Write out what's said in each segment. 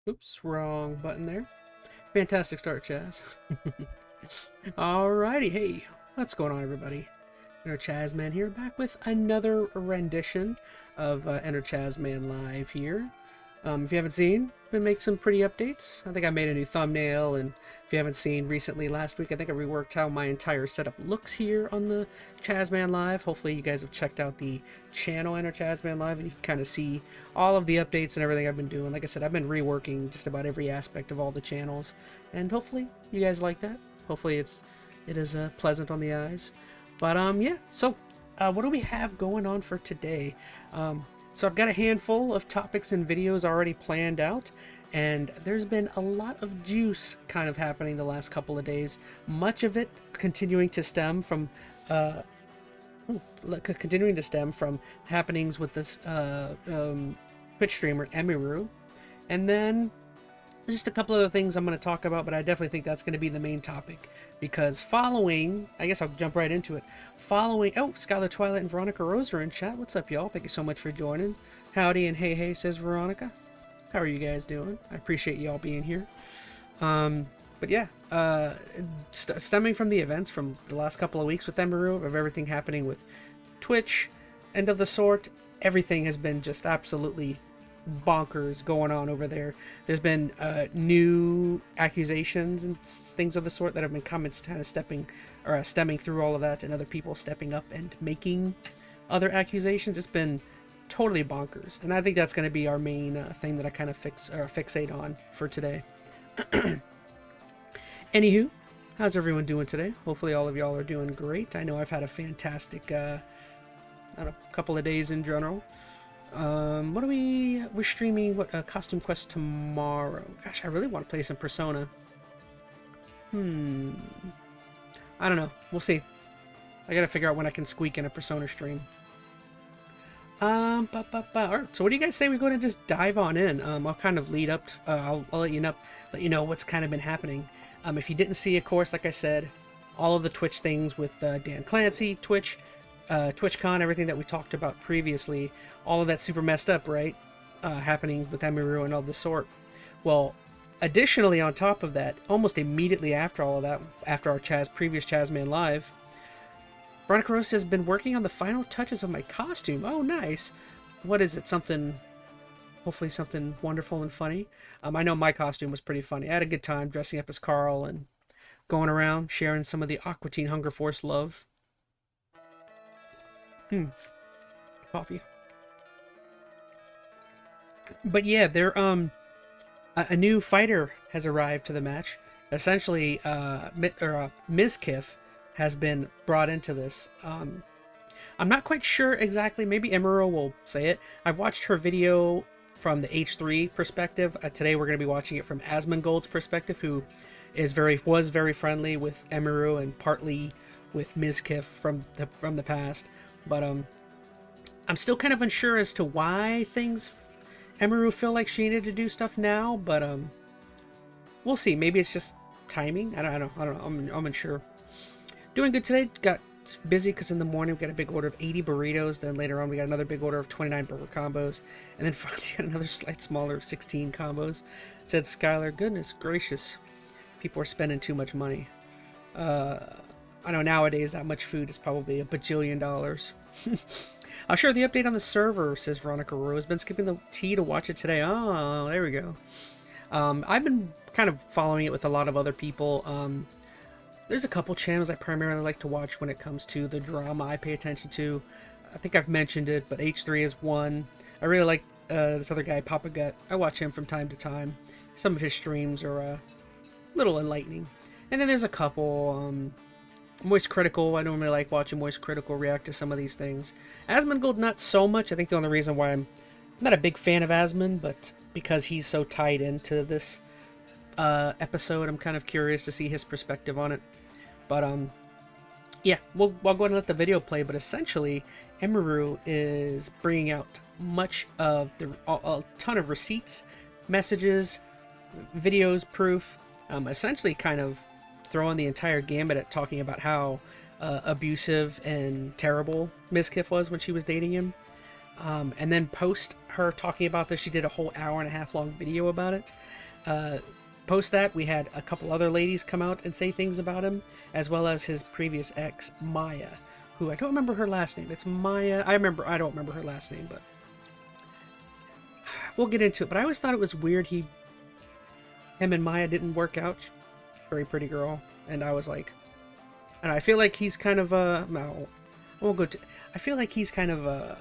Oops, wrong button there. Fantastic start, Chaz. Alrighty, hey, what's going on, everybody? ChazmaN here, back with another rendition of ChazmaN Live here. If you haven't seen, been making some pretty updates. I think I made a new thumbnail, and if you haven't seen recently, last week, I think I reworked how my entire setup looks here on the ChazmaN Live. Hopefully you guys have checked out the channel ChazmaN Live, and you can kind of see all of the updates and everything I've been doing. Like I said, I've been reworking just about every aspect of all the channels, and hopefully you guys like that. Hopefully it is pleasant on the eyes. But yeah, so what do we have going on for today? So I've got a handful of topics and videos already planned out, and there's been a lot of juice kind of happening the last couple of days. Much of it continuing to stem from happenings with this Twitch streamer Emiru, and then just a couple other things I'm going to talk about, but I definitely think that's going to be the main topic, because following, I guess I'll jump right into it. Following, oh, Skylar Twilight and Veronica Rose are in chat. What's up, y'all? Thank you so much for joining. Howdy and hey, hey, says Veronica. How are you guys doing? I appreciate y'all being here. But yeah, stemming from the events from the last couple of weeks with Emiru, of everything happening with Twitch and of the sort, everything has been just absolutely bonkers going on over there. There's been new accusations and things of the sort that have been comments kind of stemming through all of that, and other people stepping up and making other accusations. It's been totally bonkers, and I think that's going to be our main thing that I kind of fixate on for today. Anywho, how's everyone doing today? Hopefully all of y'all are doing great. I know I've had a fantastic I don't know, couple of days in general. What are we're streaming Costume Quest tomorrow. Gosh, I really want to play some Persona. I don't know, we'll see. I gotta figure out when I can squeak in a Persona stream. Alright, so what do you guys say we go ahead and just dive on in? I'll kind of lead up to, I'll let you know what's kind of been happening. If you didn't see, of course, like I said, all of the Twitch things with Dan Clancy, TwitchCon, everything that we talked about previously, all of that super messed up, right? Happening with Emiru and all the sort. Well, additionally, on top of that, almost immediately after all of that, after our previous ChazmaN Live, Veronica Rose has been working on the final touches of my costume. Oh, nice. What is it? Hopefully something wonderful and funny. I know my costume was pretty funny. I had a good time dressing up as Carl and going around sharing some of the Aqua Teen Hunger Force love. Coffee. But yeah, a new fighter has arrived to the match. Essentially, Mizkif has been brought into this. I'm not quite sure exactly. Maybe Emerald will say it. I've watched her video from the H3 perspective. Today we're going to be watching it from Asmongold's perspective, who was very friendly with Emiru and partly with Mizkif from the past. But I'm still kind of unsure as to why Emiru feel like she needed to do stuff now. But we'll see. Maybe it's just timing. I don't know. I'm unsure. Doing good today. Got busy because in the morning we got a big order of 80 burritos. Then later on we got another big order of 29 burger combos, and then finally got another slight smaller of 16 combos. Said Skylar, goodness gracious, people are spending too much money. I know nowadays that much food is probably $1 bajillion. I'll share the update on the server, says Veronica Rose. Been skipping the tea to watch it today. Oh, there we go. I've been kind of following it with a lot of other people. There's a couple channels I primarily like to watch when it comes to the drama I pay attention to. I think I've mentioned it, but H3 is one. I really like this other guy, Papa Gut. I watch him from time to time. Some of his streams are a little enlightening. And then there's a couple, Moist Critical. I normally like watching Moist Critical react to some of these things. Asmongold, not so much. I think the only reason why I'm not a big fan of Asmon, but because he's so tied into this episode, I'm kind of curious to see his perspective on it. But yeah, we'll go ahead and let the video play. But essentially, Emiru is bringing out a ton of receipts, messages, videos, proof, essentially kind of throwing the entire gambit at talking about how abusive and terrible Mizkif was when she was dating him. and then post her talking about this. She did a whole hour and a half long video about it. Uh, Post that, we had a couple other ladies come out and say things about him, as well as his previous ex, Maya, who I don't remember her last name. It's Maya. I don't remember her last name, but we'll get into it. But I always thought it was weird him and Maya didn't work out. Very pretty girl. And I was like, and I feel like he's kind of no, I won't go to, I feel like he's kind of a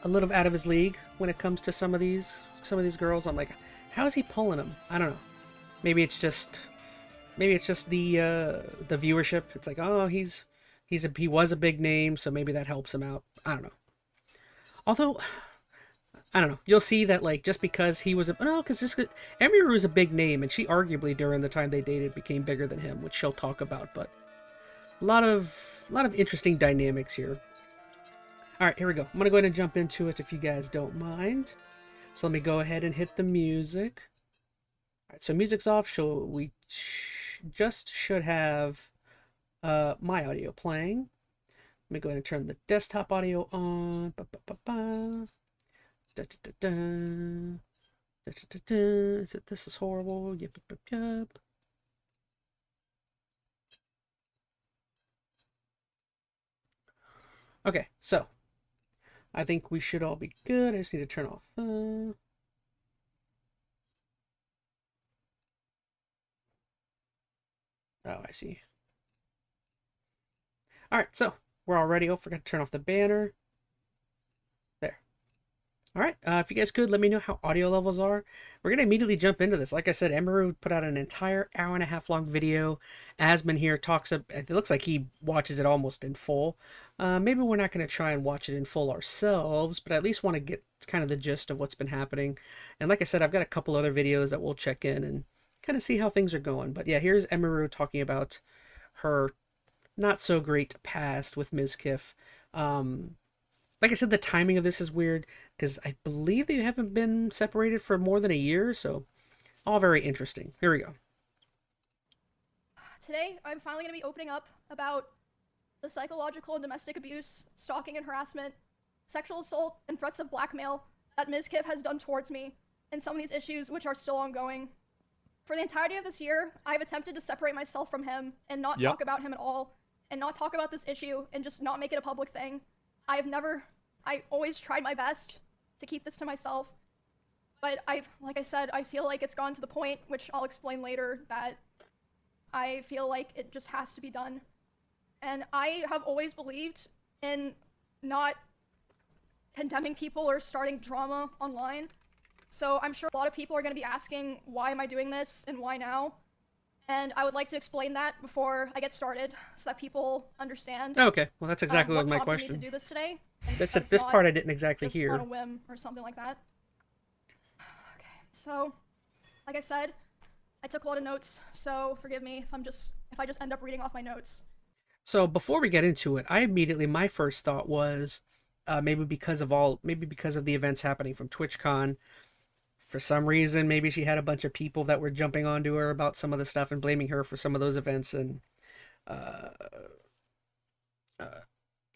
little out of his league when it comes to some of these girls. I'm like, how is he pulling them? I don't know. Maybe it's just the viewership. It's like, oh, he was a big name, so maybe that helps him out. I don't know. Although, I don't know. You'll see that, like, just because he was because Emiru is a big name, and she arguably during the time they dated became bigger than him, which she'll talk about. But a lot of interesting dynamics here. All right, here we go. I'm gonna go ahead and jump into it if you guys don't mind. So let me go ahead and hit the music. All right, so music's off. So we just should have my audio playing. Let me go ahead and turn the desktop audio on. Ba, ba, ba, ba. Da, da, da, da. Da, da, da, da. Is it This Is Horrible? Yep, yep, yep, yep. Okay, so I think we should all be good. I just need to turn off. Oh, I see. All right, so we're all ready. Oh, forgot to turn off the banner. There. All right, if you guys could, let me know how audio levels are. We're going to immediately jump into this. Like I said, Emiru put out an entire hour and a half long video. ChazmaN here talks, it looks like he watches it almost in full. Maybe we're not going to try and watch it in full ourselves, but I at least want to get kind of the gist of what's been happening. And like I said, I've got a couple other videos that we'll check in and kind of see how things are going. But yeah, here's Emiru talking about her not so great past with Ms. Kiff. Like I said, the timing of this is weird because I believe they haven't been separated for more than a year, so all very interesting. Here we go. Today, I'm finally going to be opening up about the psychological and domestic abuse, stalking and harassment, sexual assault, and threats of blackmail that Ms. Kiff has done towards me, and some of these issues which are still ongoing. For the entirety of this year, I've attempted to separate myself from him and not talk about him at all, and not talk about this issue, and just not make it a public thing. I always tried my best to keep this to myself, but like I said, I feel like it's gone to the point, which I'll explain later, that I feel like it just has to be done. And I have always believed in not condemning people or starting drama online. So I'm sure a lot of people are going to be asking, why am I doing this and why now? And I would like to explain that before I get started so that people understand. Okay, well that's exactly what my question. Me to do this today. This part I didn't exactly just hear. On a whim or something like that. Okay, so like I said, I took a lot of notes, so forgive me if I just end up reading off my notes. So before we get into it, my first thought was maybe because of the events happening from TwitchCon. For some reason, maybe she had a bunch of people that were jumping onto her about some of the stuff and blaming her for some of those events, and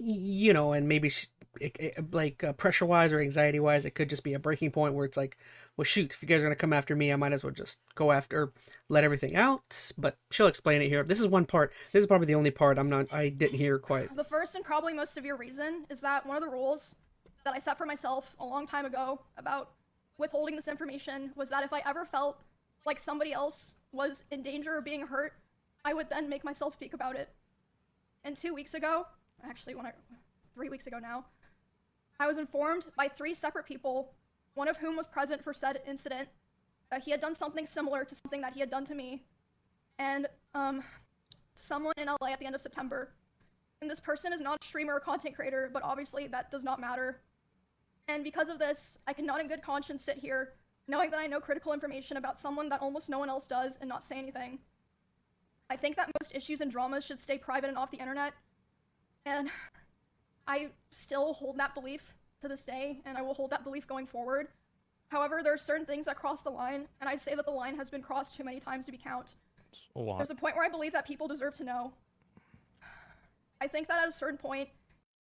and maybe pressure-wise or anxiety-wise, it could just be a breaking point where it's like, well, shoot, if you guys are gonna come after me, I might as well just go after, let everything out. But she'll explain it here. This is one part. This is probably the only part I didn't hear quite. The first and probably most severe reason is that one of the rules that I set for myself a long time ago about withholding this information was that if I ever felt like somebody else was in danger of being hurt, I would then make myself speak about it. And 2 weeks ago, actually 3 weeks ago now, I was informed by 3 separate people, one of whom was present for said incident, that he had done something similar to something that he had done to me, and to someone in LA at the end of September. And this person is not a streamer or content creator, but obviously that does not matter. And because of this, I cannot in good conscience sit here knowing that I know critical information about someone that almost no one else does and not say anything. I think that most issues and dramas should stay private and off the internet, and I still hold that belief to this day, and I will hold that belief going forward. However, there are certain things that cross the line, and I say that the line has been crossed too many times to be count. There's a point where I believe that people deserve to know. I think that at a certain point,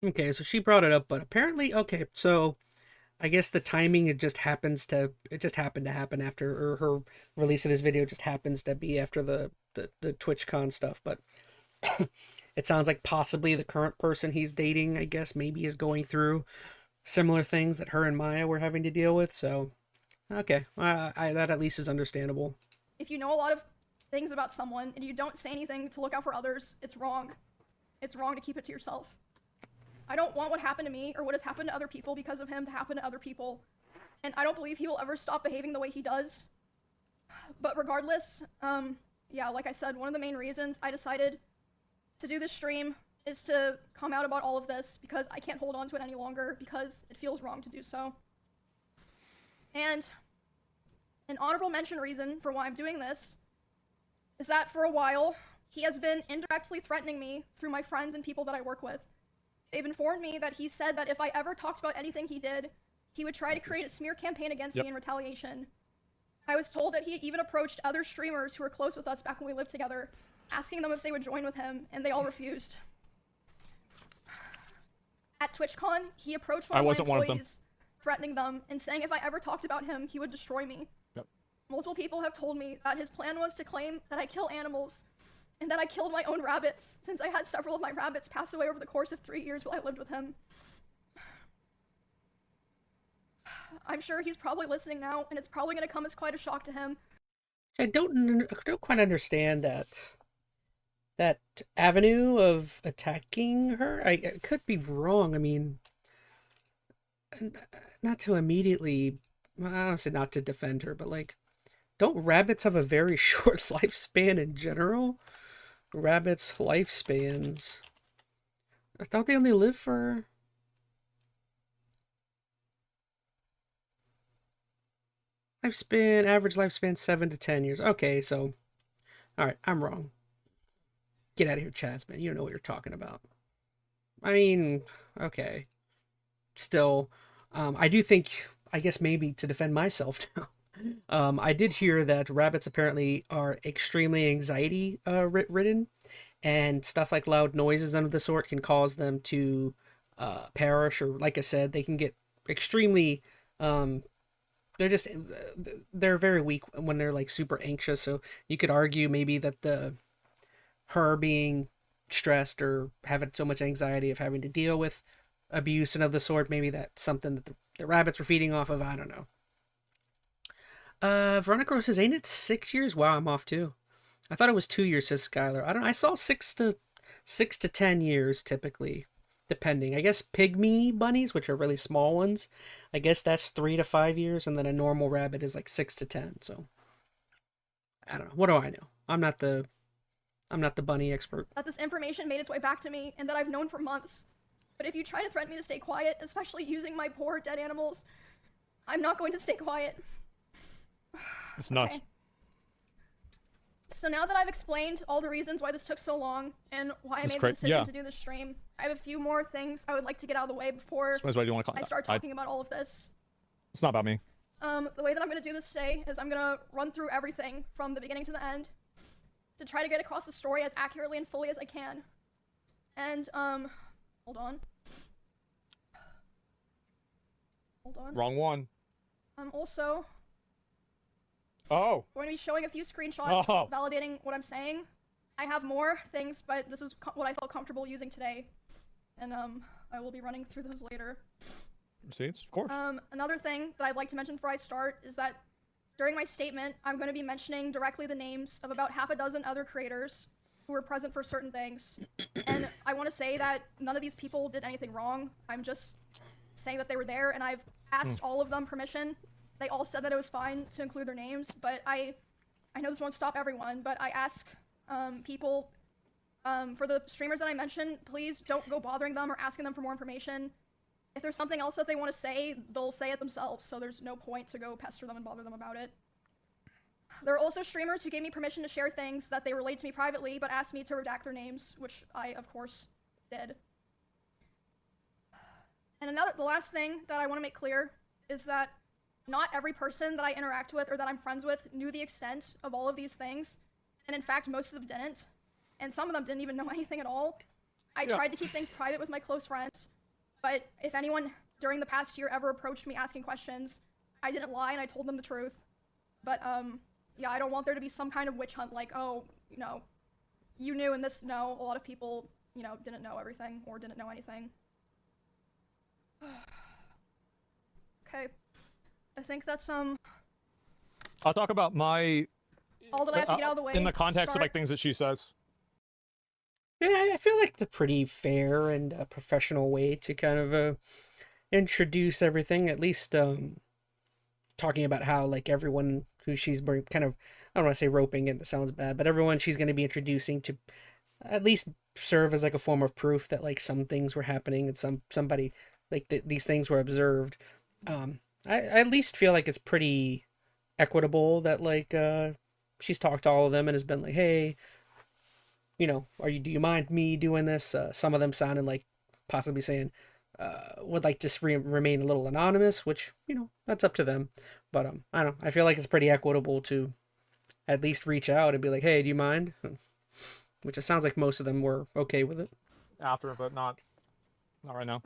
Okay, so she brought it up, but apparently, okay, so I guess the timing it just happened to happen after, or her release of this video just happens to be after the TwitchCon stuff. But it sounds like possibly the current person he's dating, I guess, maybe is going through similar things that her and Maya were having to deal with. So okay, that at least is understandable. If you know a lot of things about someone and you don't say anything to look out for others, it's wrong. It's wrong to keep it to yourself. I don't want what happened to me or what has happened to other people because of him to happen to other people. And I don't believe he will ever stop behaving the way he does. But regardless, yeah, like I said, one of the main reasons I decided to do this stream is to come out about all of this because I can't hold on to it any longer because it feels wrong to do so. And an honorable mention reason for why I'm doing this is that for a while, he has been indirectly threatening me through my friends and people that I work with. They've informed me that he said that if I ever talked about anything he did, he would try to create a smear campaign against me in retaliation. I was told that he even approached other streamers who were close with us back when we lived together, asking them if they would join with him, and they all refused. At TwitchCon, he approached one of my employees, threatening them and saying if I ever talked about him, he would destroy me. Multiple people have told me that his plan was to claim that I kill animals and that I killed my own rabbits, since I had several of my rabbits pass away over the course of 3 years while I lived with him. I'm sure he's probably listening now, and it's probably going to come as quite a shock to him. I don't quite understand that avenue of attacking her. I could be wrong. I mean, not to immediately, I don't say not to defend her, but like, don't rabbits have a very short lifespan in general? Rabbits' lifespans, I thought they only live for average lifespan 7 to 10 years. Okay, so all right, I'm wrong. Get out of here, ChazmaN. You don't know what you're talking about. I mean, okay. Still, I do think, I guess maybe to defend myself now, I did hear that rabbits apparently are extremely anxiety ridden, and stuff like loud noises and of the sort can cause them to perish, or like I said, they can get extremely they're just they're very weak when they're like super anxious. So you could argue maybe that her being stressed or having so much anxiety of having to deal with abuse and of the sort, maybe that's something that the rabbits were feeding off of. I don't know. Veronica says, ain't it 6 years? Wow, I'm off too. I thought it was 2 years, says Skylar. I don't know. I saw 6 to 10 years typically, depending. I guess pygmy bunnies, which are really small ones, I guess that's 3 to 5 years, and then a normal rabbit is like 6 to 10. So I don't know. What do I know? I'm not the bunny expert. That this information made its way back to me and that I've known for months. But if you try to threaten me to stay quiet, especially using my poor dead animals, I'm not going to stay quiet. It's nuts. Okay. So now that I've explained all the reasons why this took so long and why I made the decision to do this stream, I have a few more things I would like to get out of the way before I start talking about all of this. It's not about me. The way that I'm going to do this today is I'm going to run through everything from the beginning to the end to try to get across the story as accurately and fully as I can. And, hold on. Wrong one. I'm also going to be showing a few screenshots validating what I'm saying. I have more things, but this is what I felt comfortable using today. And, I will be running through those later. Receipts, of course. Another thing that I'd like to mention before I start is that during my statement, I'm going to be mentioning directly the names of about half a dozen other creators who were present for certain things. And I want to say that none of these people did anything wrong. I'm just saying that they were there, and I've asked all of them permission. They all said that it was fine to include their names, but I know this won't stop everyone, but I ask people, for the streamers that I mentioned, please don't go bothering them or asking them for more information. If there's something else that they want to say, they'll say it themselves, so there's no point to go pester them and bother them about it. There are also streamers who gave me permission to share things that they relayed to me privately, but asked me to redact their names, which I, of course, did. And the last thing that I want to make clear is that not every person that I interact with or that I'm friends with knew the extent of all of these things, and in fact, most of them didn't, and some of them didn't even know anything at all. I tried to keep things private with my close friends, but if anyone during the past year ever approached me asking questions, I didn't lie and I told them the truth. But, yeah, I don't want there to be some kind of witch hunt like, oh, you know, you knew and this, no, a lot of people, you know, didn't know everything or didn't know anything. Okay. I think that's, I'll talk about my... all that I have to get out of the way. In the context of, like, things that she says. Yeah, I feel like it's a pretty fair and professional way to kind of introduce everything. At least talking about how like everyone who she's kind of, I don't want to say roping in, it sounds bad, but everyone she's going to be introducing to at least serve as like a form of proof that like some things were happening and somebody like these things were observed. I at least feel like it's pretty equitable that like she's talked to all of them and has been like, hey, you know, do you mind me doing this? Some of them sounded like possibly saying, would like to remain a little anonymous, which, you know, that's up to them. But I don't know. I feel like it's pretty equitable to at least reach out and be like, hey, do you mind? Which it sounds like most of them were okay with it. After, but not right now.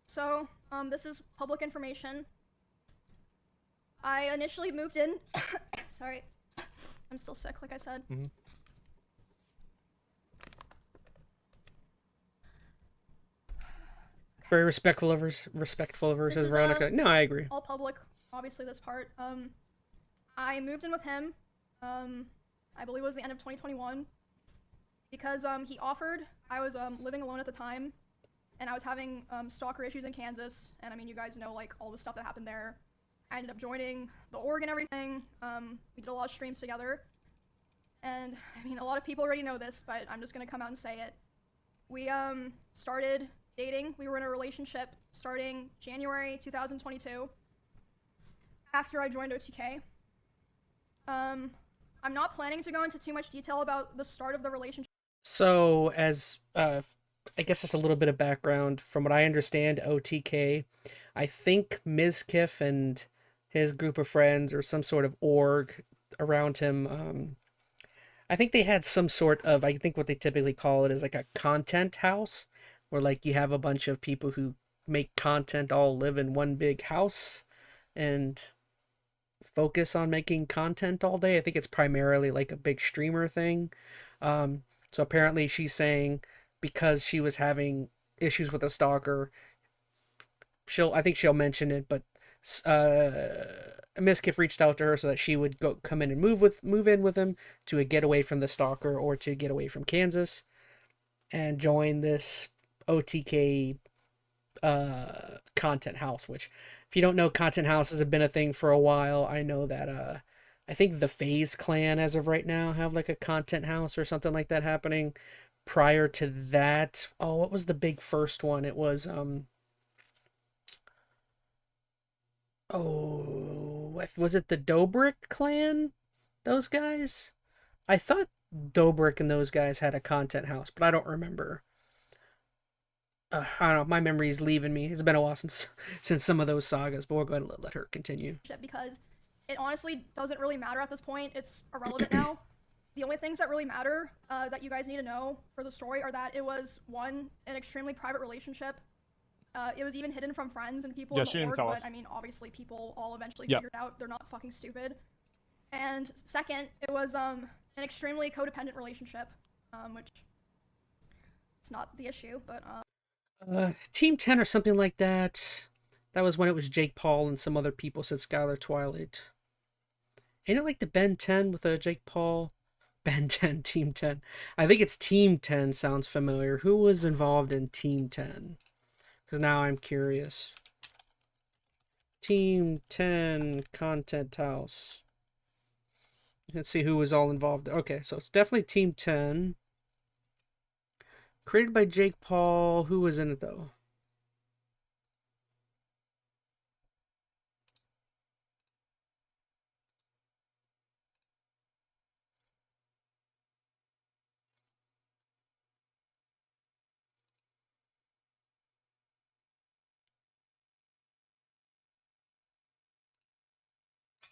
So, this is public information. I initially moved in. Sorry. I'm still sick, like I said. Mm-hmm. Very respectful of her, says Veronica. No, I agree. All public, obviously, this part. I moved in with him, I believe it was the end of 2021, because, he offered. I was, living alone at the time, and I was having, stalker issues in Kansas, and I mean, you guys know, like, all the stuff that happened there. I ended up joining the org and everything. We did a lot of streams together. And, I mean, a lot of people already know this, but I'm just gonna come out and say it. We, started dating. We were in a relationship starting January 2022, after I joined OTK. I'm not planning to go into too much detail about the start of the relationship. So, as, I guess just a little bit of background, from what I understand, OTK, I think Mizkif and his group of friends or some sort of org around him, I think they had some sort of, I think what they typically call it is like a content house, where like you have a bunch of people who make content all live in one big house and focus on making content all day. I think it's primarily like a big streamer thing. So apparently she's saying because she was having issues with a stalker, I think she'll mention it, but Miskif reached out to her so that she would come in and move in with him to get away from the stalker or to get away from Kansas and join this OTK content house, which if you don't know, content houses have been a thing for a while. I know that I think the FaZe clan as of right now have like a content house or something like that happening. Prior to that, oh, what was the big first one? It was was it the Dobrik clan? Those guys? I thought Dobrik and those guys had a content house, but I don't remember. I don't know. My memory's leaving me. It's been a while since some of those sagas, but we're going to let her continue. Because it honestly doesn't really matter at this point. It's irrelevant now. The only things that really matter that you guys need to know for the story are that it was, one, an extremely private relationship. It was even hidden from friends and people in the org, but I mean, obviously people all eventually figured out they're not fucking stupid. And second, it was an extremely codependent relationship, which it's not the issue, but Team 10 or something like that. That was when it was Jake Paul and some other people, said Skylar Twilight. Ain't it like the Ben 10 with Jake Paul? Ben 10, Team 10. I think it's Team 10 sounds familiar. Who was involved in Team 10? Because now I'm curious. Team 10 Content House. Let's see who was all involved. Okay, so it's definitely Team 10. Created by Jake Paul. Who was in it, though?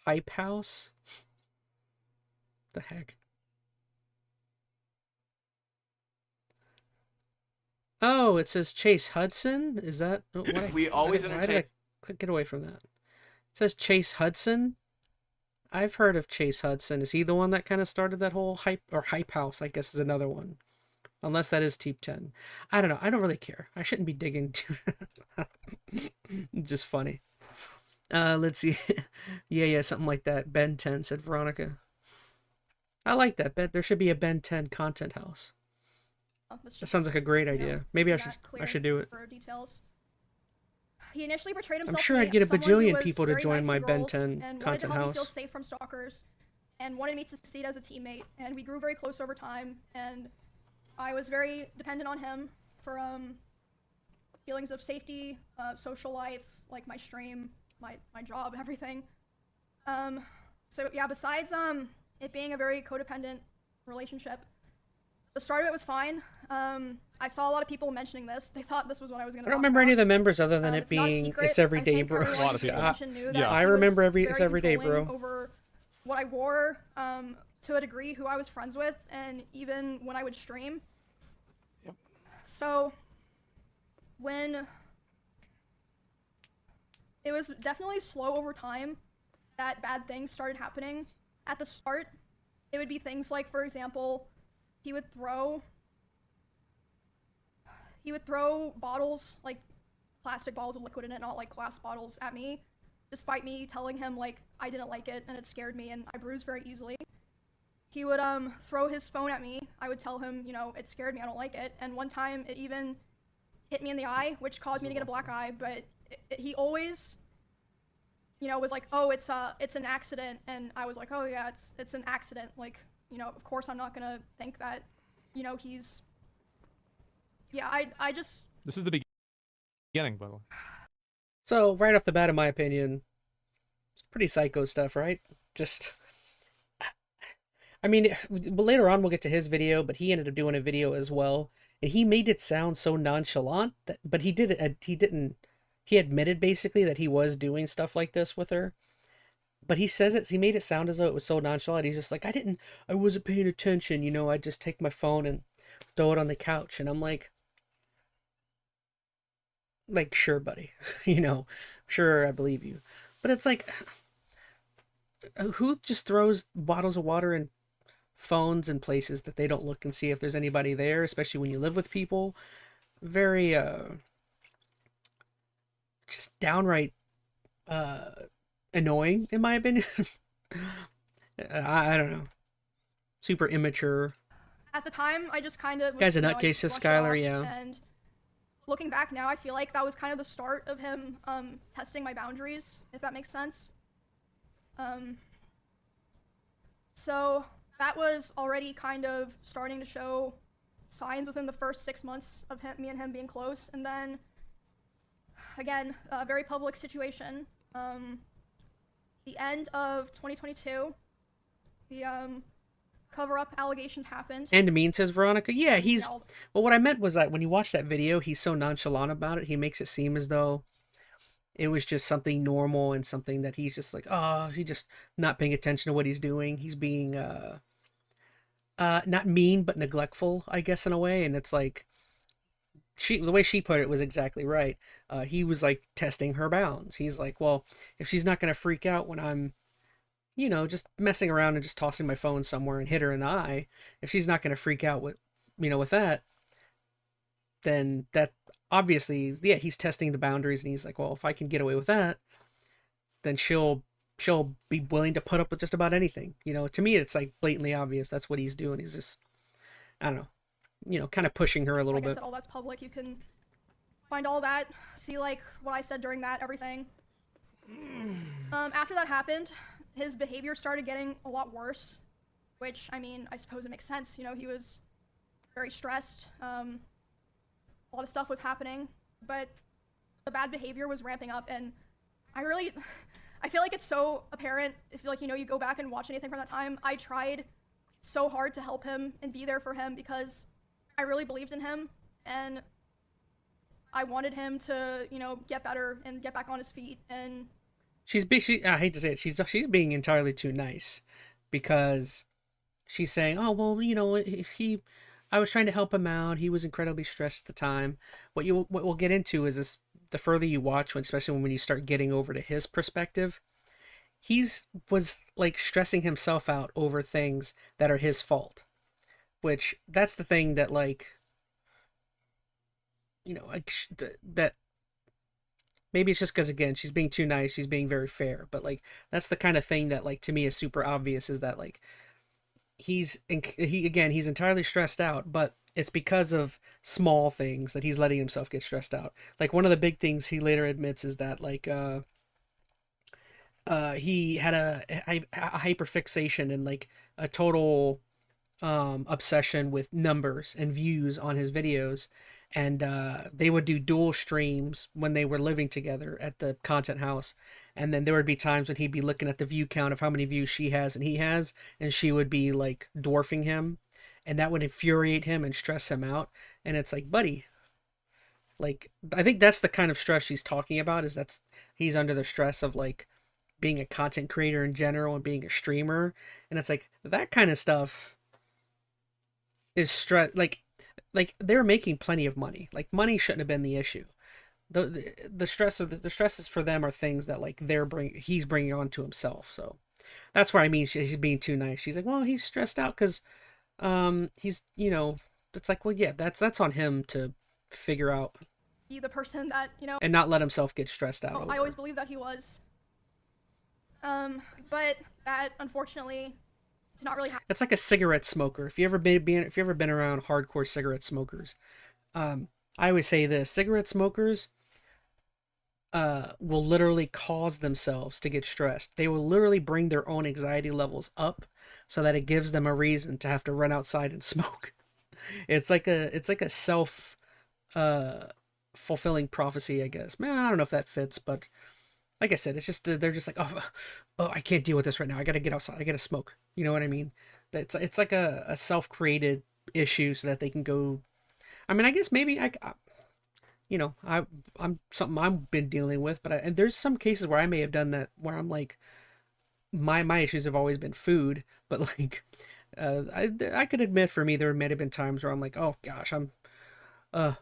Hype House? The heck? Oh, it says Chase Hudson. Is that what? We always why did entertain. get away from that? It says Chase Hudson. I've heard of Chase Hudson. Is he the one that kind of started that whole hype house? I guess is another one. Unless that is Teep 10. I don't know. I don't really care. I shouldn't be digging too. Just funny. Let's see. Yeah, something like that. Ben 10, said Veronica. I like that. There should be a Ben 10 content house. That sounds like a great idea. Maybe I should do it. For details. He initially portrayed I'm himself sure to I'd me get a as someone who bajillion was people to very join nice my Ben girls 10 and wanted to content help me feel house. safe from stalkers, and wanted me to succeed as a teammate. And we grew very close over time, and I was very dependent on him for feelings of safety, social life, like my stream, my job, everything. So yeah, besides it being a very codependent relationship, the start of it was fine. I saw a lot of people mentioning this. They thought this was what I was going to I don't remember any of the members other than it it's not a being secret. it's everyday I think bro. everyone A lot of who people. paid attention knew that Yeah. I he was remember it's very everyday controlling bro. over what I wore, to a degree, who I was friends with, and even when I would stream. Yep. So when it was definitely slow over time that bad things started happening. At the start, it would be things like, for example, he would throw bottles, like plastic bottles with liquid in it, not like glass bottles, at me, despite me telling him like I didn't like it and it scared me and I bruise very easily. He would throw his phone at me. I would tell him, you know, it scared me, I don't like it. And one time it even hit me in the eye, which caused me to get a black eye, but he always, you know, was like, oh, it's an accident. And I was like, oh yeah, it's an accident. Like, you know, of course I'm not gonna think that, you know, he's, yeah, I just. This is the beginning, by the way. So right off the bat, in my opinion, it's pretty psycho stuff, right? Just, I mean, later on we'll get to his video, but he ended up doing a video as well, and he made it sound so nonchalant that, but he didn't. He admitted basically that he was doing stuff like this with her, but he made it sound as though it was so nonchalant. He's just like, I wasn't paying attention, you know, I just take my phone and throw it on the couch, and I'm like, sure, buddy, you know, sure, I believe you, but it's like, who just throws bottles of water in phones in places that they don't look and see if there's anybody there, especially when you live with people? Very just downright annoying, in my opinion. I don't know, super immature. At the time, I just kind of Guy's a you know, I nutcase, just says brushed Skylar, it yeah. off, and looking back now, I feel like that was kind of the start of him testing my boundaries, if that makes sense. So that was already kind of starting to show signs within the first 6 months of me and him being close, and then again, a very public situation. The end of 2022, the cover-up allegations happened. And mean, says Veronica. Yeah, well, what I meant was that when you watch that video, he's so nonchalant about it. He makes it seem as though it was just something normal and something that he's just like, oh, he's just not paying attention to what he's doing. He's being, not mean, but neglectful, I guess, in a way. And it's like, the way she put it was exactly right. He was like testing her bounds. He's like, well, if she's not going to freak out when I'm, you know, just messing around and just tossing my phone somewhere and hit her in the eye, if she's not going to freak out with, you know, with that, then that obviously, yeah, he's testing the boundaries, and he's like, well, if I can get away with that, then she'll be willing to put up with just about anything. You know, to me, it's like blatantly obvious that's what he's doing. He's just, I don't know, you know, kind of pushing her a little like bit. I said, all that's public. You can find all that, see like what I said during that, everything. After that happened, his behavior started getting a lot worse, which, I mean, I suppose it makes sense. You know, he was very stressed. A lot of stuff was happening, but the bad behavior was ramping up, and I feel like it's so apparent if, like, you know, you go back and watch anything from that time. I tried so hard to help him and be there for him because I really believed in him, and I wanted him to, you know, get better and get back on his feet. And I hate to say it, she's being entirely too nice, because she's saying, oh, well, you know, if he, I was trying to help him out. He was incredibly stressed at the time. What we'll get into is this: the further you watch, especially when you start getting over to his perspective, he's was like stressing himself out over things that are his fault. Which that's the thing that like like that maybe it's just because again she's being too nice, she's being very fair, but like that's the kind of thing that like to me is super obvious is that like he's entirely stressed out, but it's because of small things that he's letting himself get stressed out. Like one of the big things he later admits is that like he had a hyperfixation and like a total obsession with numbers and views on his videos, and they would do dual streams when they were living together at the content house, and then there would be times when he'd be looking at the view count of how many views she has and he has, and she would be like dwarfing him, and that would infuriate him and stress him out. And it's like, buddy, like I think that's the kind of stress she's talking about, is that's he's under the stress of like being a content creator in general and being a streamer, and it's like that kind of stuff is stress. Like they're making plenty of money. Like money shouldn't have been the issue. The stress of the stresses for them are things that like he's bringing on to himself. So that's where I mean she's being too nice. She's like, well, he's stressed out because he's it's like, well, yeah, that's on him to figure out. Be the person that and not let himself get stressed out. I always believed that he was. But that unfortunately did not really happen. It's like a cigarette smoker. If you ever been around hardcore cigarette smokers, I always say this: cigarette smokers will literally cause themselves to get stressed. They will literally bring their own anxiety levels up so that it gives them a reason to have to run outside and smoke. It's like a self fulfilling prophecy, I guess. Man, I don't know if that fits, but like I said, it's just they're just like, oh, I can't deal with this right now. I gotta get outside. I gotta smoke. You know what I mean? It's like a self-created issue so that they can go. I mean, I guess maybe I'm something I've been dealing with, but and there's some cases where I may have done that where I'm like, my issues have always been food, but like, I could admit for me there might have been times where I'm like, oh gosh, I'm, I've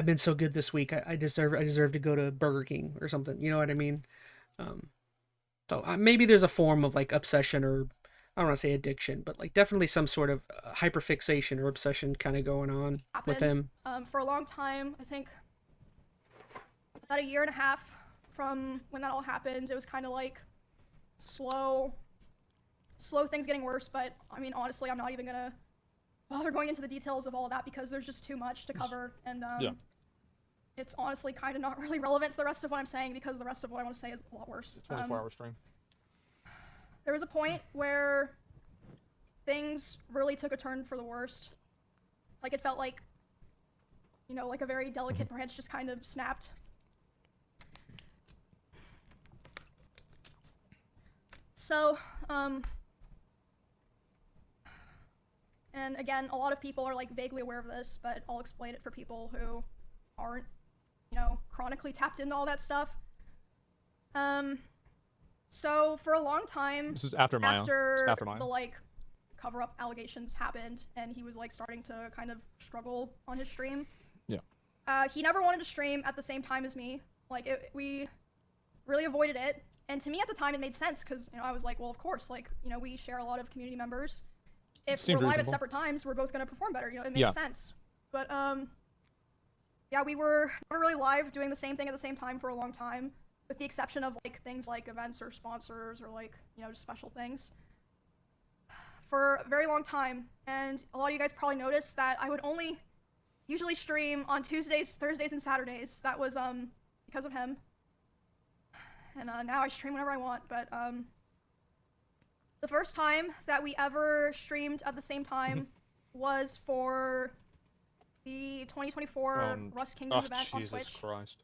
been so good this week. I deserve to go to Burger King or something. You know what I mean? So maybe there's a form of like obsession, or I don't want to say addiction, but like definitely some sort of hyperfixation or obsession kind of going on with him. For a long time, I think about a year and a half from when that all happened, it was kind of like slow things getting worse. But I mean, honestly, I'm not even gonna bother going into the details of all of that because there's just too much to cover, and it's honestly kind of not really relevant to the rest of what I'm saying because the rest of what I want to say is a lot worse. It's a 24-hour stream. There was a point where things really took a turn for the worst. Like it felt like, like a very delicate branch just kind of snapped. So, and again, a lot of people are like vaguely aware of this, but I'll explain it for people who aren't, chronically tapped into all that stuff. So for a long time, This is after Maya. after Maya. the like cover-up allegations happened, and he was like starting to kind of struggle on his stream. Yeah. He never wanted to stream at the same time as me. Like we really avoided it, and to me at the time it made sense because I was like, well, of course, like we share a lot of community members. If Seemed we're live reasonable. at separate times, we're both gonna perform better. It makes sense. But yeah, we were never really live doing the same thing at the same time for a long time, with the exception of like things like events or sponsors or like just special things. For a very long time, and a lot of you guys probably noticed that I would only usually stream on Tuesdays, Thursdays, and Saturdays. That was because of him. And now I stream whenever I want, but the first time that we ever streamed at the same time was for the 2024 Rust Kingdoms event on Jesus Twitch. Christ.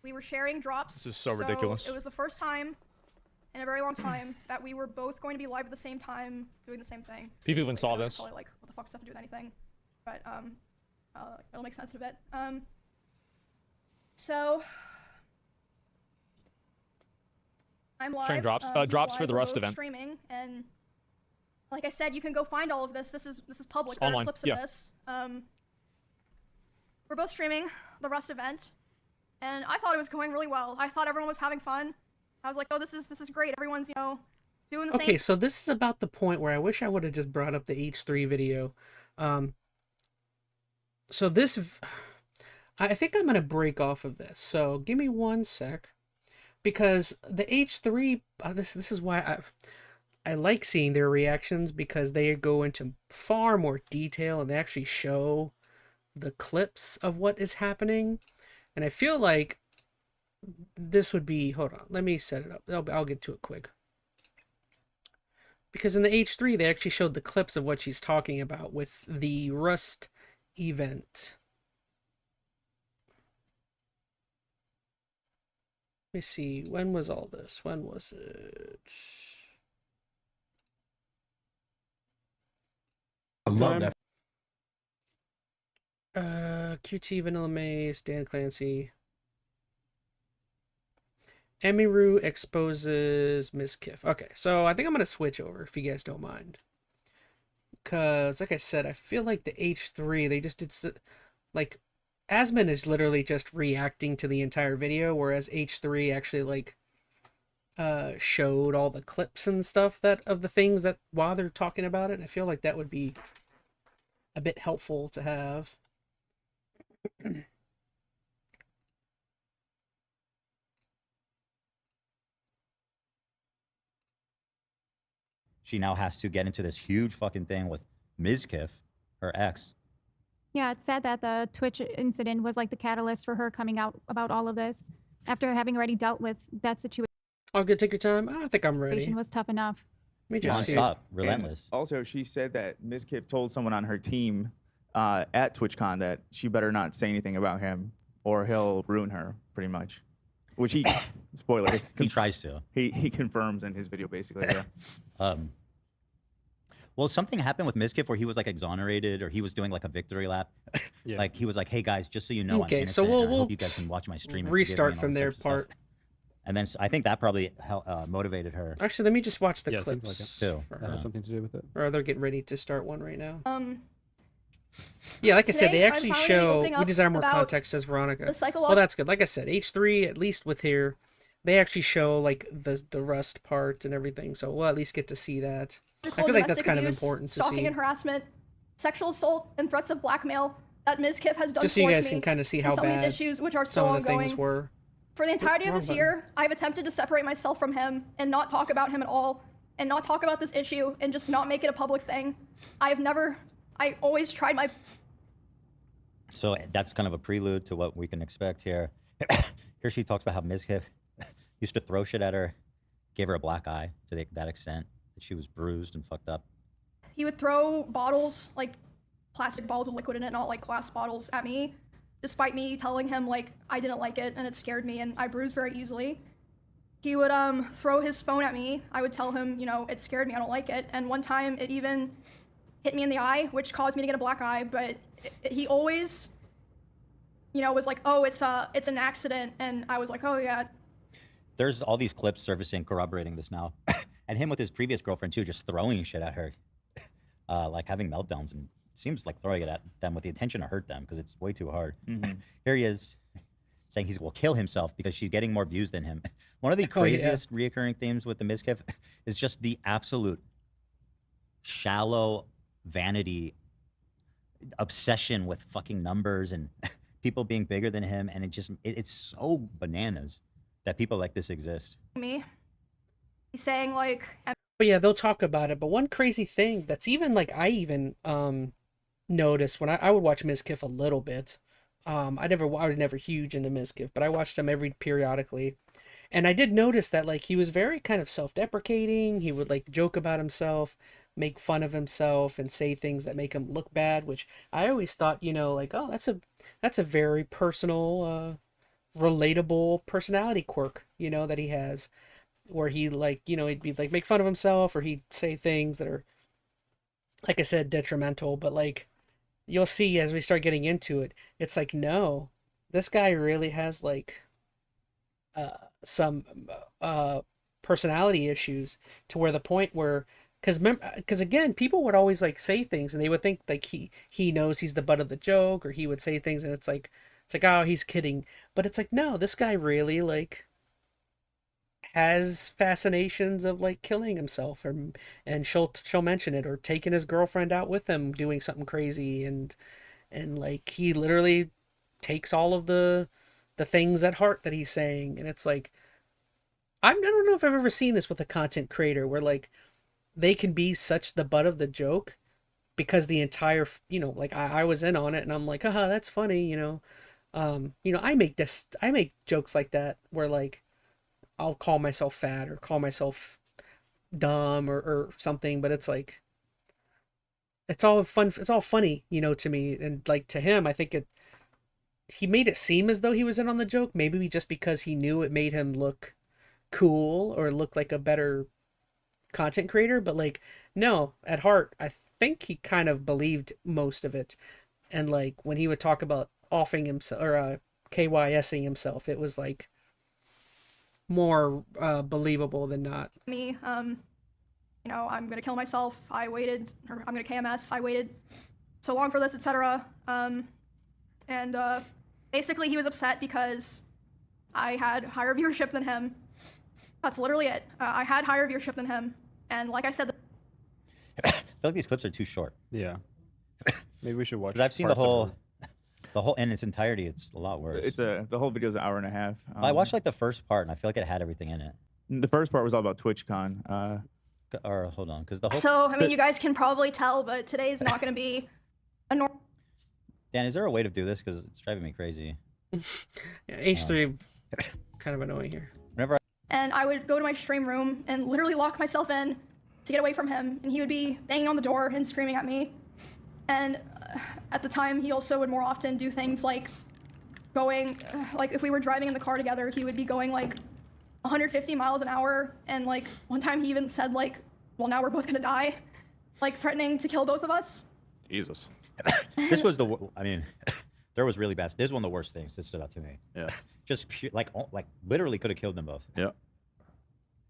We were sharing drops. This is so ridiculous. It was the first time in a very long time that we were both going to be live at the same time doing the same thing. People even saw this. Probably like, what the fuck does that have to do with anything? But it'll make sense in a bit. So I'm live. Sharing drops. He's Drops live, for the we're Rust both event. Streaming, and Like I said, you can go find all of this. This is public. It's There are online, clips yeah. of this. We're both streaming the Rust event, and I thought it was going really well. I thought everyone was having fun. I was like, oh, this is great. Everyone's, you know, doing the same. Okay, so this is about the point where I wish I would have just brought up the H3 video. So this, I think I'm gonna break off of this. So give me one sec, because the H3, this is why I like seeing their reactions, because they go into far more detail and they actually show the clips of what is happening. And I feel like this would be, hold on, let me set it up. I'll get to it quick. Because in the H3, they actually showed the clips of what she's talking about with the Rust event. Let me see, when was all this? When was it? I love that. QT, Vanilla Mace, Dan Clancy. Emiru exposes Miss Kiff. Okay, so I think I'm going to switch over, if you guys don't mind. Because, like I said, I feel like the H3, they just did... Like, ChazmaN is literally just reacting to the entire video, whereas H3 actually, like, showed all the clips and stuff of the things that while they're talking about it. I feel like that would be a bit helpful to have. She now has to get into this huge fucking thing with Ms. Kiff, her ex. Yeah, it's sad that the Twitch incident was like the catalyst for her coming out about all of this after having already dealt with that situation. All good, take your time. I think I'm ready. Was tough enough. Let me just see. Non-stop, relentless. And also, she said that Ms. Kiff told someone on her team at TwitchCon that she better not say anything about him or he'll ruin her, pretty much. Which he, spoiler. He tries to. He confirms in his video, basically, yeah. Well, something happened with Ms. Kiff where he was like exonerated, or he was doing like a victory lap. Yeah. Like he was like, "Hey guys, just so you know, Okay, I'm so innocent, and I we'll hope you guys can watch my stream." And restart forgive me," and from all their this type of part. stuff. And then I think that probably motivated her. Actually, let me just watch the Yeah, seems clips. like Too. for- That has something to do with it. or they're getting ready to start one right now. Yeah, like I said, Today, they I'm actually finally show. opening We up desire more about context, says Veronica. the psycholo- Well, that's good. Like I said, H3, at least with here, they actually show like the Rust part and everything. So we'll at least get to see that. I feel like that's domestic kind of abuse, important to stalking see. and harassment, sexual assault, and threats of blackmail that Ms. Kiff has done Just so you towards guys me, can kind of see and how some of these bad issues, which are some still of the ongoing. things were. For the entirety of Wrong this button. year, I've attempted to separate myself from him and not talk about him at all, and not talk about this issue, and just not make it a public thing. I always tried my... So that's kind of a prelude to what we can expect here. Here she talks about how Ms. Kiff used to throw shit at her, gave her a black eye to that extent that she was bruised and fucked up. He would throw bottles, like plastic bottles with liquid in it, not like glass bottles, at me, despite me telling him like I didn't like it and it scared me and I bruise very easily. He would throw his phone at me. I would tell him, you know, it scared me, I don't like it. And one time it even hit me in the eye, which caused me to get a black eye, but he always, you know, was like, oh, it's an accident. And I was like, oh yeah. There's all these clips surfacing corroborating this now. And him with his previous girlfriend too, just throwing shit at her. Like having meltdowns, and seems like throwing it at them with the intention to hurt them because it's way too hard. Here he is saying he will kill himself because she's getting more views than him. One of the craziest reoccurring themes with the Ms. Kiff is just the absolute shallow vanity obsession with fucking numbers and people being bigger than him, and it's so bananas that people like this exist. Me. He's saying like... But yeah, they'll talk about it. But one crazy thing that's even like I even noticed when I would watch Ms. Kiff a little bit. I was never huge into Ms. Kiff, but I watched him periodically. And I did notice that like he was very kind of self-deprecating. He would like joke about himself, make fun of himself, and say things that make him look bad, which I always thought, you know, like, oh, that's a very personal, relatable personality quirk, you know, that he has. Where he like, you know, he'd be like make fun of himself, or he'd say things that are, like I said, detrimental. But like you'll see as we start getting into it, it's like, no, this guy really has like some personality issues, to where the point where because again, people would always like say things, and they would think like he knows he's the butt of the joke, or he would say things, and it's like, oh, he's kidding, but it's like, no, this guy really like has fascinations of like killing himself, or and she'll mention it, or taking his girlfriend out with him doing something crazy, and like he literally takes all of the things at heart that he's saying, and it's like, I don't know if I've ever seen this with a content creator where like they can be such the butt of the joke because the entire, like I was in on it, and I'm like, haha, that's funny, I make jokes like that where like I'll call myself fat or call myself dumb or something, but it's like it's all fun, it's all funny, to me, and like to him, I think he made it seem as though he was in on the joke, maybe just because he knew it made him look cool or look like a better content creator, but like, no, at heart I think he kind of believed most of it. And like when he would talk about offing himself, or KYSing himself, it was like more believable than not. Me, I'm gonna kill myself. I waited, or I'm gonna KMS. I waited so long for this, etc. And basically he was upset because I had higher viewership than him. That's literally it. I had higher viewership than him, and like I said, I feel like these clips are too short. Yeah. Maybe we should watch. Because I've seen the whole in its entirety. It's a lot worse. The whole video is an hour and a half. I watched like the first part, and I feel like it had everything in it. The first part was all about TwitchCon. Or hold on, because the whole. so I mean, you guys can probably tell, but today's not gonna be a normal. Dan, is there a way to do this? Because it's driving me crazy. Yeah, H3 kind of annoying here. Whenever And I would go to my stream room and literally lock myself in to get away from him, and he would be banging on the door and screaming at me. And at the time, he also would more often do things like going, like if we were driving in the car together, he would be going like 150 miles an hour, and like one time he even said like, well, now we're both gonna die, like threatening to kill both of us. Jesus. this was I mean, there was really bad. This is one of the worst things that stood out to me. Yeah. Just like literally could have killed them both. Yeah.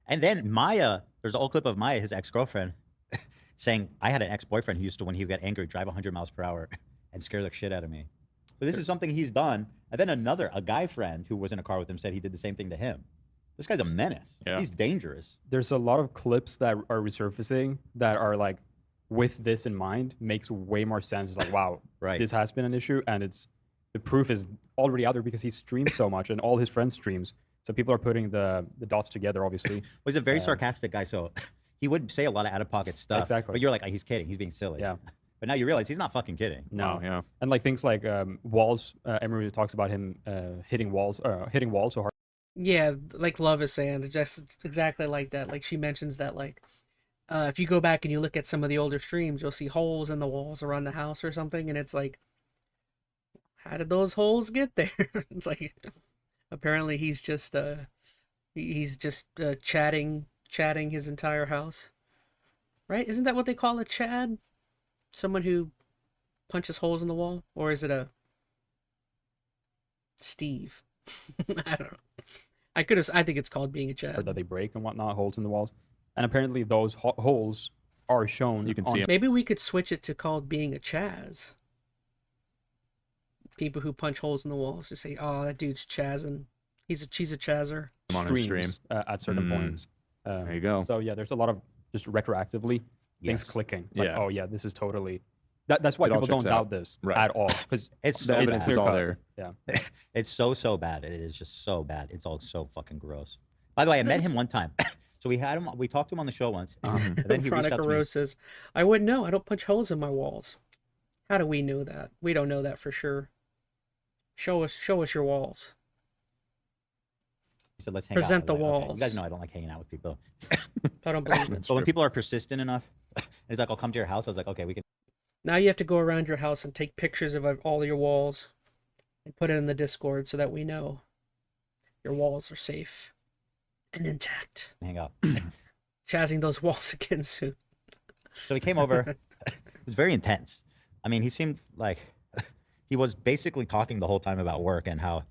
And then Maya, there's an old clip of Maya, his ex-girlfriend, saying, I had an ex-boyfriend who used to, when he would get angry, drive 100 miles per hour and scare the shit out of me. So this is something he's done. And then a guy friend who was in a car with him said he did the same thing to him. This guy's a menace. Yeah. He's dangerous. There's a lot of clips that are resurfacing that are like, with this in mind, makes way more sense. It's like, wow, Right. this has been an issue, and the proof is already out there because he streams so much, and all his friends streams. So people are putting the dots together, obviously. Well, he's a very sarcastic guy, so he would say a lot of out-of-pocket stuff. Exactly. But you're like, he's kidding. He's being silly. Yeah. But now you realize he's not fucking kidding. No, yeah. And like things like walls. Emery talks about him hitting walls so hard. Yeah, like Love is saying, it's just exactly like that. Like she mentions that, like, if you go back and you look at some of the older streams, you'll see holes in the walls around the house or something, and it's like, how did those holes get there? It's like, apparently he's just chatting his entire house, right? Isn't that what they call a Chad? Someone who punches holes in the wall, or is it a Steve? I don't know. I think it's called being a Chad. That they break and whatnot, holes in the walls. And apparently those holes are shown. You can see 'em. Maybe we could switch it to called being a Chaz. People who punch holes in the walls just say, "Oh, that dude's chazzing. She's a chazzer." On her stream. At certain points. There you go. So yeah, there's a lot of just retroactively things Yes. clicking. It's like, Yeah. oh yeah, this is totally. That's why It all people don't checks out. doubt this Right. at all, because It's The so evidence bad. is all clear-cut. there. Yeah. It's so bad. It is just so bad. It's all so fucking gross. By the way, I met him one time. So we talked to him on the show once. And then he reached out Veronica to me. Rose says, "I wouldn't know. I don't punch holes in my walls." How do we know that? We don't know that for sure. Show us your walls. He said, let's hang Present out. the I was like, okay. walls. You guys know I don't like hanging out with people. I don't believe it. But when people are persistent enough, and he's like, I'll come to your house. I was like, okay, we can. Now you have to go around your house and take pictures of all your walls and put it in the Discord so that we know your walls are safe and intact. hang out. Chazzing those walls again soon. So he came over. It was very intense. I mean, he seemed like he was basically talking the whole time about work and how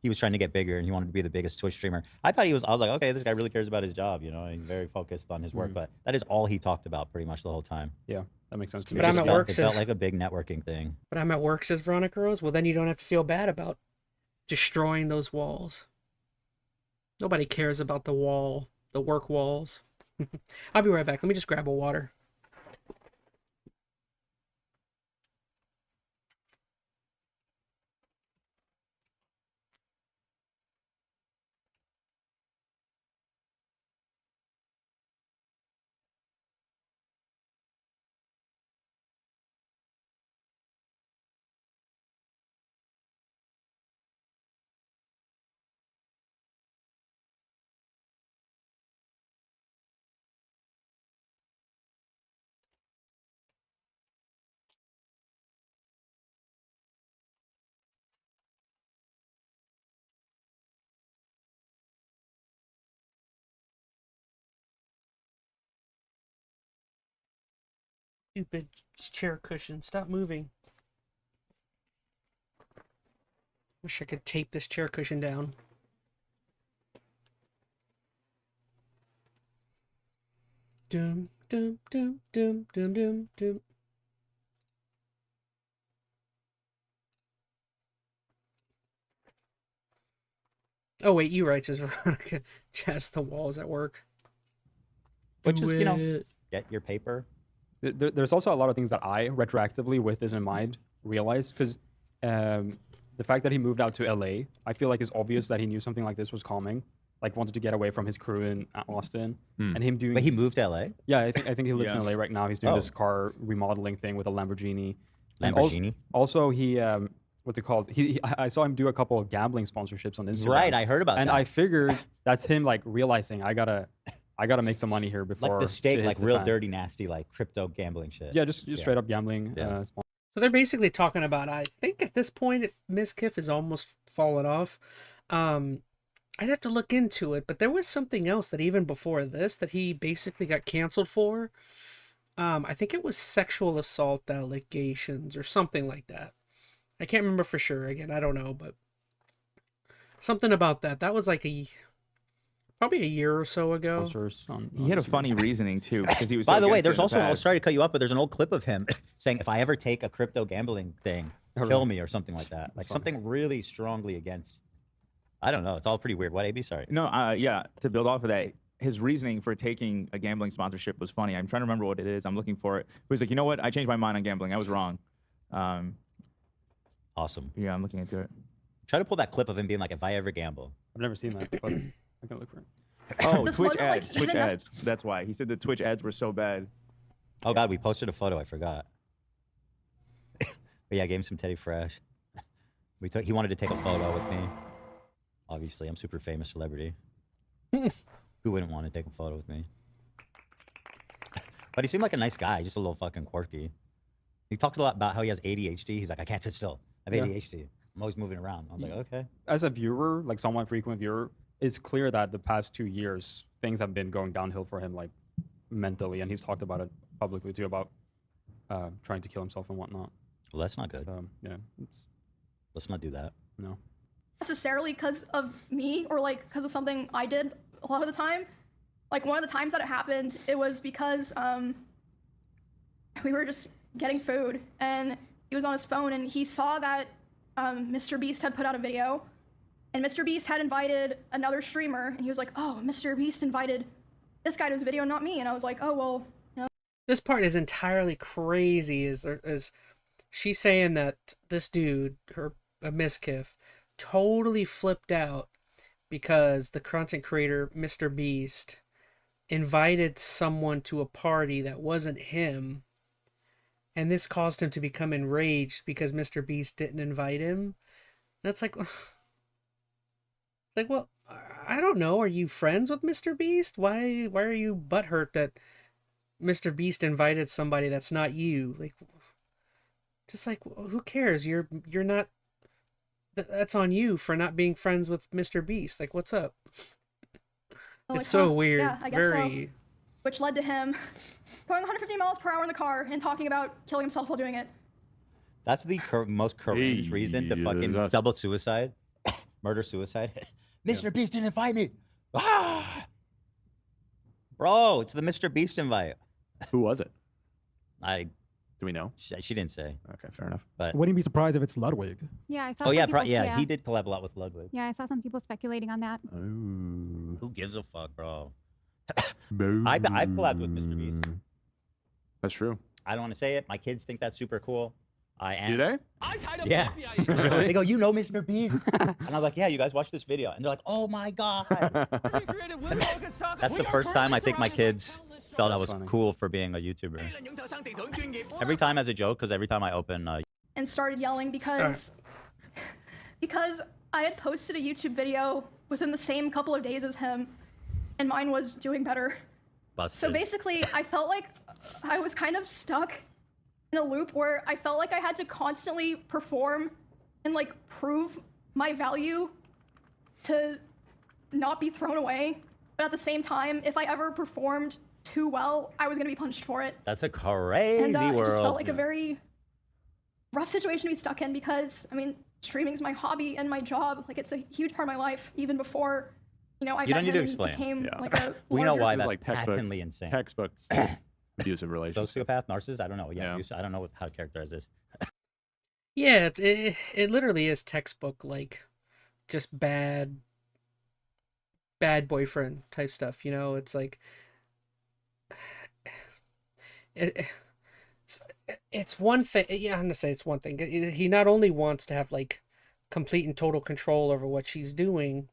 he was trying to get bigger and he wanted to be the biggest Twitch streamer. I was like, okay, this guy really cares about his job, you know, and he's very focused on his work. But that is all he talked about pretty much the whole time. Yeah, that makes sense to me. But I'm at work, It says- felt like a big networking thing. But I'm at work, says Veronica Rose. Well, then you don't have to feel bad about destroying those walls. Nobody cares about the wall, the work walls. I'll be right back. Let me just grab a water. Stupid chair cushion. Stop moving. Wish I could tape this chair cushion down. Doom, doom, doom, doom, doom, doom, doom. Oh wait, you right, says Veronica. Chaz the walls at work. Which Do is, you know, it. get your paper. There's also a lot of things that I retroactively, with this in mind, realized because the fact that he moved out to LA, I feel like it's obvious that he knew something like this was coming. Like wanted to get away from his crew in Austin, and him doing. But he moved to LA? Yeah, I think he lives in Yeah. LA right now. He's doing Oh. this car remodeling thing with a Lamborghini. And Lamborghini? Also, he what's it called? I saw him do a couple of gambling sponsorships on Instagram. Right, I heard about and that. I figured that's him like realizing I gotta make some money here before Like the shit stake, hits like the real fan. dirty, nasty, like crypto gambling shit. Yeah, just straight up gambling. Yeah. So they're basically talking about, I think at this point, Miss Kiff has almost fallen off. I'd have to look into it, but there was something else that even before this that he basically got canceled for. I think it was sexual assault allegations or something like that. I can't remember for sure. Again, I don't know, but something about that. That was like probably a year or so ago. sponsors on He had a Instagram. funny reasoning too, because he was. By so the way, against it there's in the also, past. sorry to cut you off, but there's an old clip of him saying, if I ever take a crypto gambling thing, Oh, kill really? me or something like that. Like funny. something really strongly against. I don't know. It's all pretty weird. What, AB? Sorry. No, yeah. To build off of that, his reasoning for taking a gambling sponsorship was funny. I'm trying to remember what it is. I'm looking for it. He was like, you know what? I changed my mind on gambling. I was wrong. Awesome. Yeah, I'm looking into it. Try to pull that clip of him being like, if I ever gamble. I've never seen that, but I can look for it. Oh, This Twitch wasn't, like, ads. Twitch even ads. That's why. He said the Twitch ads were so bad. Oh, God, we posted a photo. I forgot. But yeah, I gave him some Teddy Fresh. He wanted to take a photo with me. Obviously, I'm super famous celebrity. Who wouldn't want to take a photo with me? But he seemed like a nice guy, just a little fucking quirky. He talks a lot about how he has ADHD. He's like, I can't sit still. I have Yeah. ADHD. I'm always moving around. I was like, okay. As a viewer, like somewhat frequent viewer, it's clear that the past 2 years things have been going downhill for him, like mentally, and he's talked about it publicly too, about trying to kill himself and whatnot. Well, that's not good. Yeah, it's Let's not do that. no. Necessarily because of me or like because of something I did a lot of the time. Like one of the times that it happened, it was because we were just getting food and he was on his phone and he saw that Mr. Beast had put out a video and Mr. Beast had invited another streamer and he was like, oh, Mr. Beast invited this guy to his video, not me. And I was like, oh, well, you know. This part is entirely crazy. Is she's saying that this dude, Miss Kiff, totally flipped out because the content creator Mr. Beast invited someone to a party that wasn't him, and this caused him to become enraged because Mr. Beast didn't invite him. That's like, well, I don't know. Are you friends with Mr. Beast? Why are you butthurt that Mr. Beast invited somebody that's not you? Like, just like, who cares? You're not. That's on you for not being friends with Mr. Beast. Like, what's up? I'm It's like, so huh, weird. Yeah, I guess Very. so. Which led to him going 150 miles per hour in the car and talking about killing himself while doing it. That's the most correct reason to fucking Jesus. double suicide. Murder suicide. Mr. Beast didn't invite me. Ah! Bro, it's the Mr. Beast invite. Who was it? Do we know? She didn't say. Okay, fair enough. But Wouldn't be surprised if it's Ludwig. Yeah, I saw. oh some yeah, people, yeah, he did collab a lot with Ludwig. Yeah, I saw some people speculating on that. Ooh. Who gives a fuck, bro? I've collabed with Mr. Beast. That's true. I don't want to say it. My kids think that's super cool. I am. Do they? Yeah. They go, you know Mr. Beast? And I'm like, yeah, you guys watch this video. And they're like, oh my God. That's the first time I think my kids felt I was funny. cool for being a YouTuber. Every time as a joke, because every time I open And started yelling because I had posted a YouTube video within the same couple of days as him, and mine was doing better. Busted. So basically, I felt like I was kind of stuck in a loop where I felt like I had to constantly perform and like prove my value to not be thrown away. But at the same time, if I ever performed too well, I was gonna be punished for it. That's a crazy And it world. just felt like a very rough situation to be stuck in because, I mean, streaming is my hobby and my job. Like, it's a huge part of my life, even before, you know, I You don't met need to him and explain. became Yeah. like a We know larger- why This is that's like textbook- patently insane. Textbook abusive relationship. Sociopath, narcissist? I don't know. Yeah, Yeah. I don't know how to characterize this. Yeah, it literally is textbook, like, just bad boyfriend type stuff, you know? It's like it's one thing. Yeah, I'm gonna say it's one thing. He not only wants to have like complete and total control over what she's doing,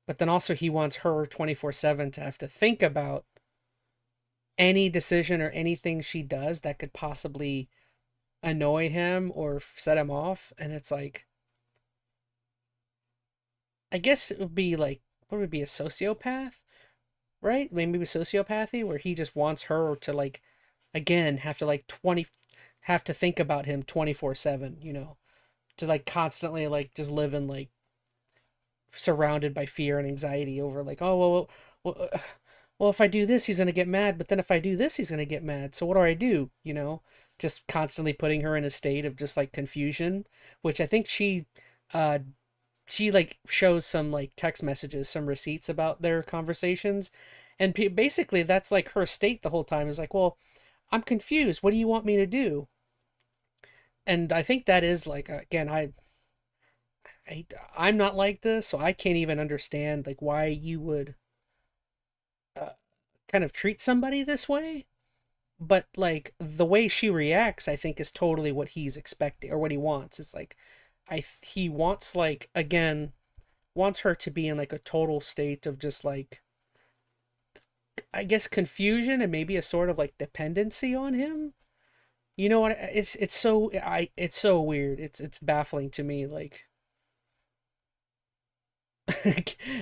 but then also he wants her 24/7 to have to think about any decision or anything she does that could possibly annoy him or set him off. And it's like, I guess it would be like, what would it be, a sociopath, right? Maybe sociopathy, where he just wants her to like, again, have to think about him 24/7, you know, to like constantly like just live in like surrounded by fear and anxiety over like, oh well, if I do this he's gonna get mad, but then if I do this he's gonna get mad, so what do, you know? Just constantly putting her in a state of just like confusion, which I think she like shows some like text messages, some receipts about their conversations, and basically that's like her state the whole time is like, well, I'm confused, what do you want me to do? And I think that is like, again, I'm not like this, so I can't even understand like why you would kind of treat somebody this way. But like the way she reacts, I think is totally what he's expecting or what he wants. It's like he wants, like, again, wants her to be in like a total state of just like, I guess, confusion and maybe a sort of like dependency on him. You know what? It's so weird. It's baffling to me. Like,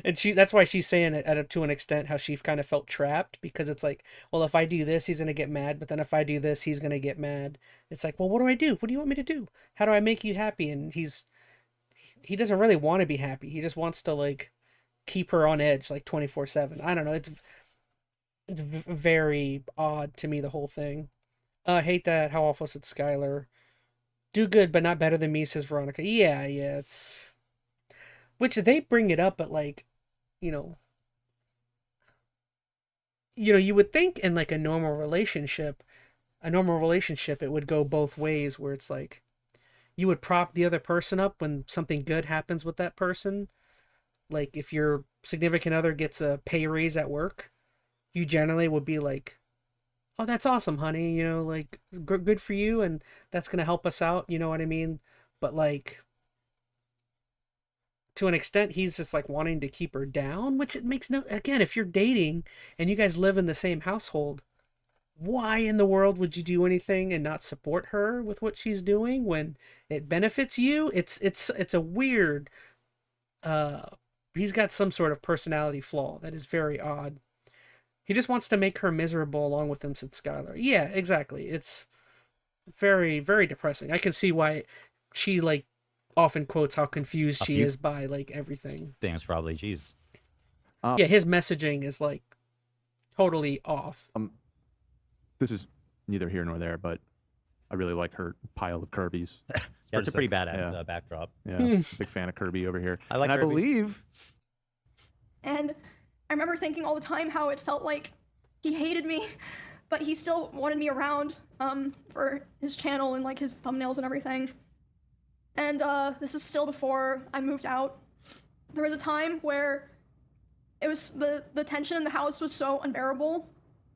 and that's why she's saying it to an extent how she kind of felt trapped, because it's like, well, if I do this, he's gonna get mad, but then if I do this, he's gonna get mad. It's like, well, what do I do? What do you want me to do? How do I make you happy? And he doesn't really want to be happy. He just wants to like keep her on edge like 24/7. I don't know. It's very odd to me, the whole thing. Hate that. How awful, said Skylar. Do good, but not better than me, says Veronica. Yeah, it's... Which they bring it up, but like, you know, you would think in like a normal relationship, it would go both ways, where it's like, you would prop the other person up when something good happens with that person. Like if your significant other gets a pay raise at work, you generally would be like, oh, that's awesome, honey, you know, like, good for you, and that's gonna help us out, you know what I mean? But like, to an extent, he's just like wanting to keep her down, which it makes no... Again, if you're dating and you guys live in the same household, why in the world would you do anything and not support her with what she's doing when it benefits you? It's a weird... he's got some sort of personality flaw that is very odd. He just wants to make her miserable along with him, said Skylar. Yeah, exactly. It's very, very depressing. I can see why she like often quotes how confused she is by like everything. Things probably, Jesus. Yeah, his messaging is like totally off. This is neither here nor there, but I really like her pile of Kirby's. Yeah, it's a pretty sick. badass backdrop. Yeah, big fan of Kirby over here. I like and I Kirby. believe And I remember thinking all the time how it felt like he hated me, but he still wanted me around for his channel and like his thumbnails and everything. And this is still before I moved out. There was a time where it was the tension in the house was so unbearable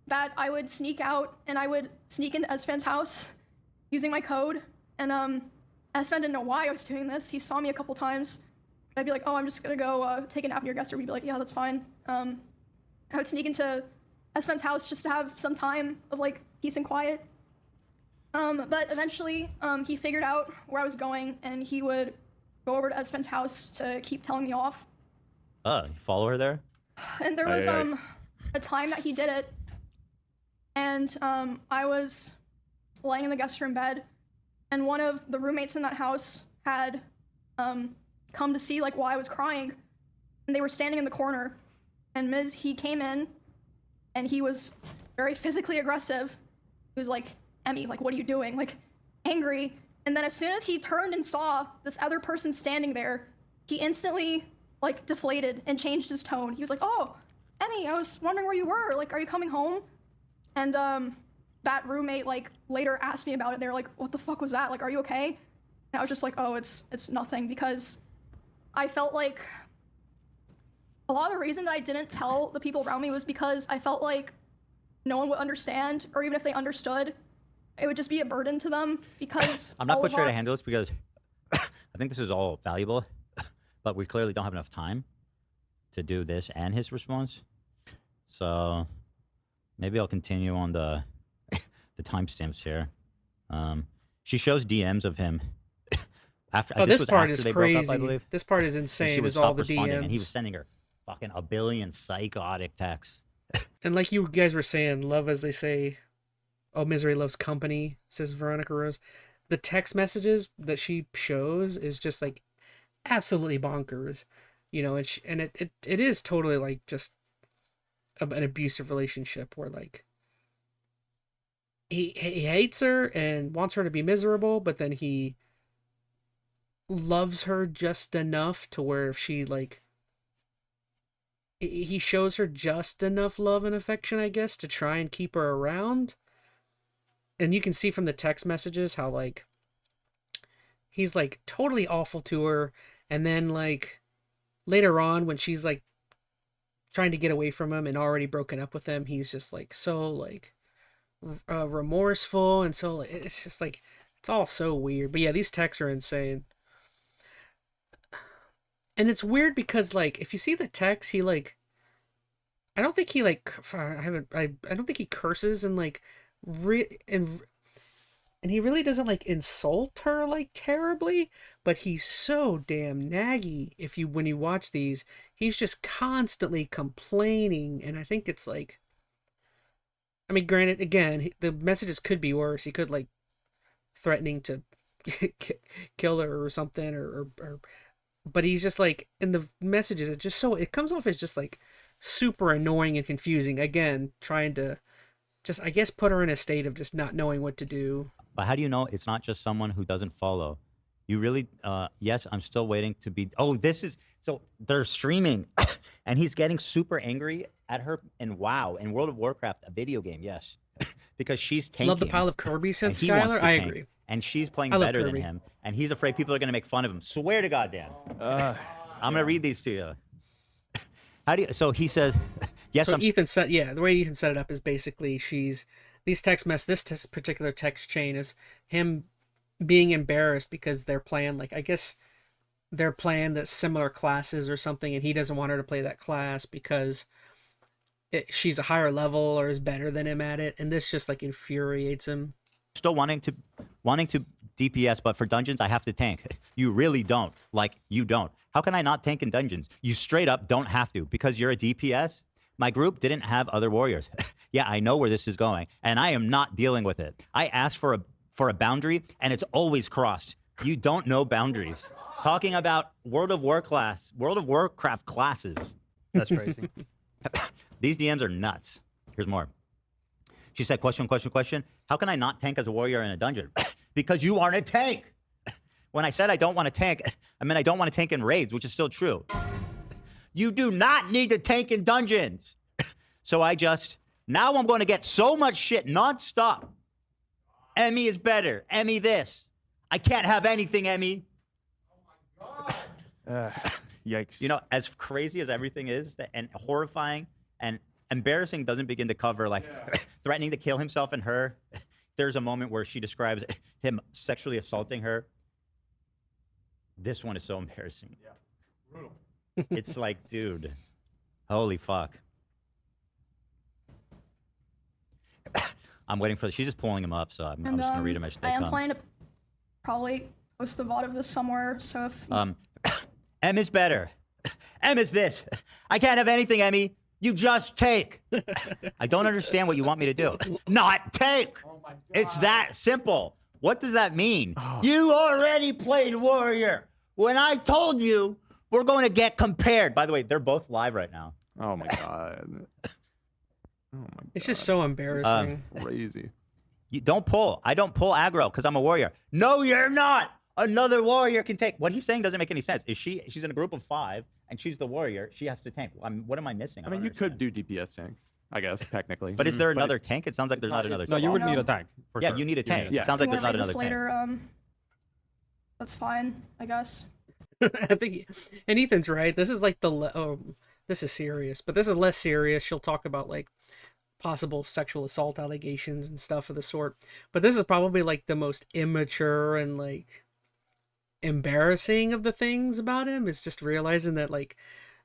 that I would sneak out and I would sneak into Esfan's house using my code. And Esfan didn't know why I was doing this. He saw me a couple times. I'd be like, oh, I'm just gonna go take a nap in your guest room. He'd be like, yeah, that's fine. I would sneak into Esfan's house just to have some time of like peace and quiet. But eventually he figured out where I was going and he would go over to Esfan's house to keep telling me off. You follow her there? And there was a time that he did it, and I was laying in the guest room bed, and one of the roommates in that house had come to see like why I was crying, and they were standing in the corner, and he came in, and he was very physically aggressive. He was like, Emmy, like, what are you doing? Like, angry. And then as soon as he turned and saw this other person standing there, he instantly like deflated and changed his tone. He was like, oh, Emmy, I was wondering where you were. Like, are you coming home? And that roommate like later asked me about it. They were like, what the fuck was that? Like, are you okay? And I was just like, oh, it's nothing, because I felt like a lot of the reason that I didn't tell the people around me was because I felt like no one would understand, or even if they understood, it would just be a burden to them, because I'm not quite sure how to handle this because I think this is all valuable, but we clearly don't have enough time to do this and his response. So maybe I'll continue on the timestamps here. She shows DMs of him after. Oh, this part is they broke up, I crazy. believe. This part is And insane. she would Is all stop the responding, DMs. and he was sending her fucking a billion psychotic texts. And like you guys were saying, love, as they say, oh, misery loves company, says Veronica Rose. The text messages that she shows is just like absolutely bonkers, you know, and it is totally like just an abusive relationship where like he hates her and wants her to be miserable, but then he loves her just enough to where if she like he shows her just enough love and affection, I guess, to try and keep her around. And you can see from the text messages how like he's like totally awful to her, and then like later on when she's like trying to get away from him and already broken up with him, he's just like so like remorseful, and so it's just like it's all so weird. But yeah, these texts are insane. And it's weird because like if you see the text, he like I don't think he like I don't think he curses and like and he really doesn't like insult her like terribly, but he's so damn naggy. When you watch these, he's just constantly complaining, and I think it's like, I mean, granted, again, the messages could be worse. He could like threatening to kill her or something, or but he's just like in the messages. It's just so it comes off as just like super annoying and confusing. Again, trying to just, I guess, put her in a state of just not knowing what to do. But how do you know it's not just someone who doesn't follow? You really, yes, I'm still waiting to be, so they're streaming and he's getting super angry at her in WoW, in World of Warcraft, a video game, yes. Because she's tanking. Love the pile of Kirby, said and he wants Skylar. to I tank, agree. And she's playing I love better than Kirby. him. And he's afraid people are going to make fun of him. Swear to God, Dan. I'm going to read these to you. So he says, yes, So Ethan said, yeah, the way Ethan set it up is basically this particular text chain is him being embarrassed because they're playing, like, I guess they're playing the similar classes or something, and he doesn't want her to play that class because she's a higher level or is better than him at it, and this just like infuriates him. Still wanting to DPS, but for dungeons I have to tank. You really don't. Like, you don't. How can I not tank in dungeons? You straight up don't have to because you're a DPS. My group didn't have other warriors. Yeah, I know where this is going, and I am not dealing with it. I asked for a boundary, and it's always crossed. You don't know boundaries. Talking about World of Warcraft classes. That's crazy. These DMs are nuts. Here's more. She said, question. How can I not tank as a warrior in a dungeon? because you aren't a tank. When I said I don't want to tank, I meant I don't want to tank in raids, which is still true. You do not need to tank in dungeons. So now I'm going to get so much shit nonstop. Emmy is better. Emmy this. I can't have anything, Emmy. Yikes. You know, as crazy as everything is, and horrifying and embarrassing doesn't begin to cover, like, threatening to kill himself and her. There's a moment where she describes him sexually assaulting her. This one is so embarrassing. Yeah. Brutal. It's like, dude, holy fuck. I'm waiting for, she's just pulling him up, so I'm just going to read him as they I am come. planning to probably post the VOD of this somewhere, so if... M is better. M is this. I can't have anything, Emmy. You just take. I don't understand what you want me to do. Not take. Oh my God. It's that simple. What does that mean? Oh. You already played Warrior. When I told you we're going to get compared. By the way, they're both live right now. Oh my God. Oh my God. It's just so embarrassing. Crazy. You don't pull. I don't pull aggro because I'm a warrior. No, you're not. Another warrior can take. What he's saying doesn't make any sense. She's in a group of 5 and she's the warrior. She has to tank. What am I missing? I mean, you could do DPS tank, I guess, technically. But is there another tank? It sounds like there's not another tank. No, you would need a tank. For yeah, sure. you need a tank. Yeah. It sounds like there's not Wanna read another this tank. later, that's fine, I guess. I think, and Ethan's right. This is like this is serious, but this is less serious. She'll talk about like possible sexual assault allegations and stuff of the sort. But this is probably like the most immature and like embarrassing of the things about him, is just realizing that like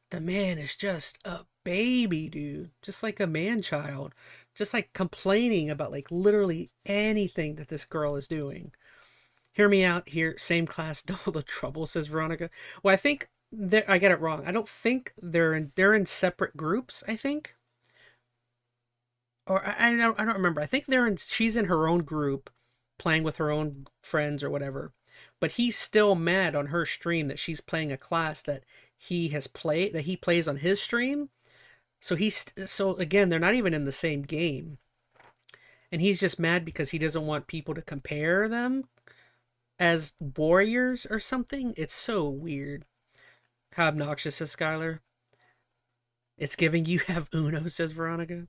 the man is just a baby, dude, just like a man child, just like complaining about like literally anything that this girl is doing. Hear me out here. Same class, double the trouble, says Veronica. Well, I think I get it wrong. I don't think they're in separate groups. I think, or I don't remember. I think she's in her own group, playing with her own friends or whatever. But he's still mad on her stream that she's playing a class that he plays on his stream. So again, they're not even in the same game. And he's just mad because he doesn't want people to compare them as warriors or something. It's so weird. How obnoxious is Skylar? It's giving you have Uno, says Veronica.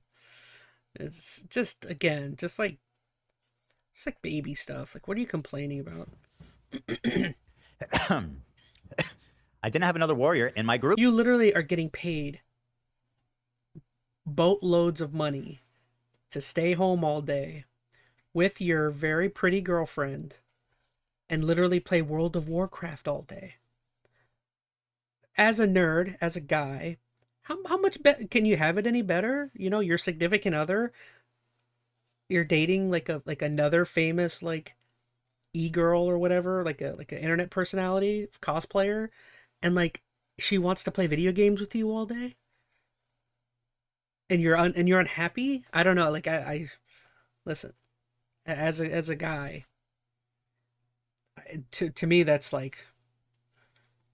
It's just, again, just like baby stuff. Like, what are you complaining about? I didn't have another warrior in my group. You literally are getting paid boatloads of money to stay home all day with your very pretty girlfriend and literally play World of Warcraft all day. As a nerd, as a guy, how much can you have it any better? You know, your significant other, you're dating like another famous like e-girl or whatever, like an internet personality, cosplayer, and like she wants to play video games with you all day, and you're unhappy. I don't know. Like I listen, as a guy, to me that's like,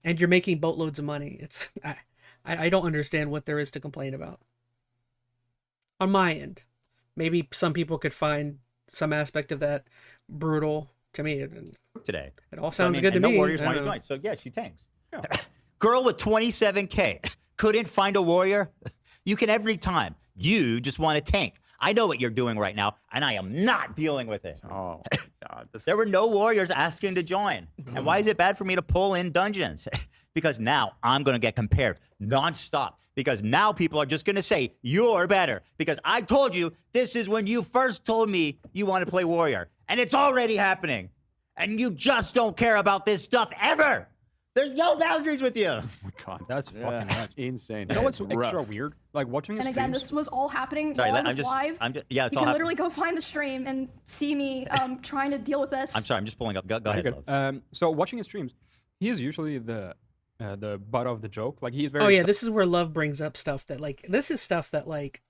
and you're making boatloads of money. It's I don't understand what there is to complain about. On my end, maybe some people could find some aspect of that brutal. To me, Today, it all sounds so, good to no me. warriors want to join. So yeah, she tanks. Yeah. Girl with 27K couldn't find a warrior. You can every time. You just want to tank. I know what you're doing right now, and I am not dealing with it. Oh God. There were no warriors asking to join. And why is it bad for me to pull in dungeons? Because now I'm going to get compared nonstop. Because now people are just going to say, you're better. Because I told you, this is when you first told me you want to play warrior. And it's already happening. And you just don't care about this stuff ever. There's no boundaries with you. Oh my God. That's fucking nuts. Insane. You know what's It's extra rough. weird? Like watching his And again, streams. this was all happening Sorry, while I I'm was live. yeah, it's You all can happening. literally go find the stream and see me trying to deal with this. I'm sorry, I'm just pulling up. Go ahead, Good. love. So watching his streams, he is usually the butt of the joke. Like he's very. Oh yeah, this is where Love brings up stuff that like this is stuff that like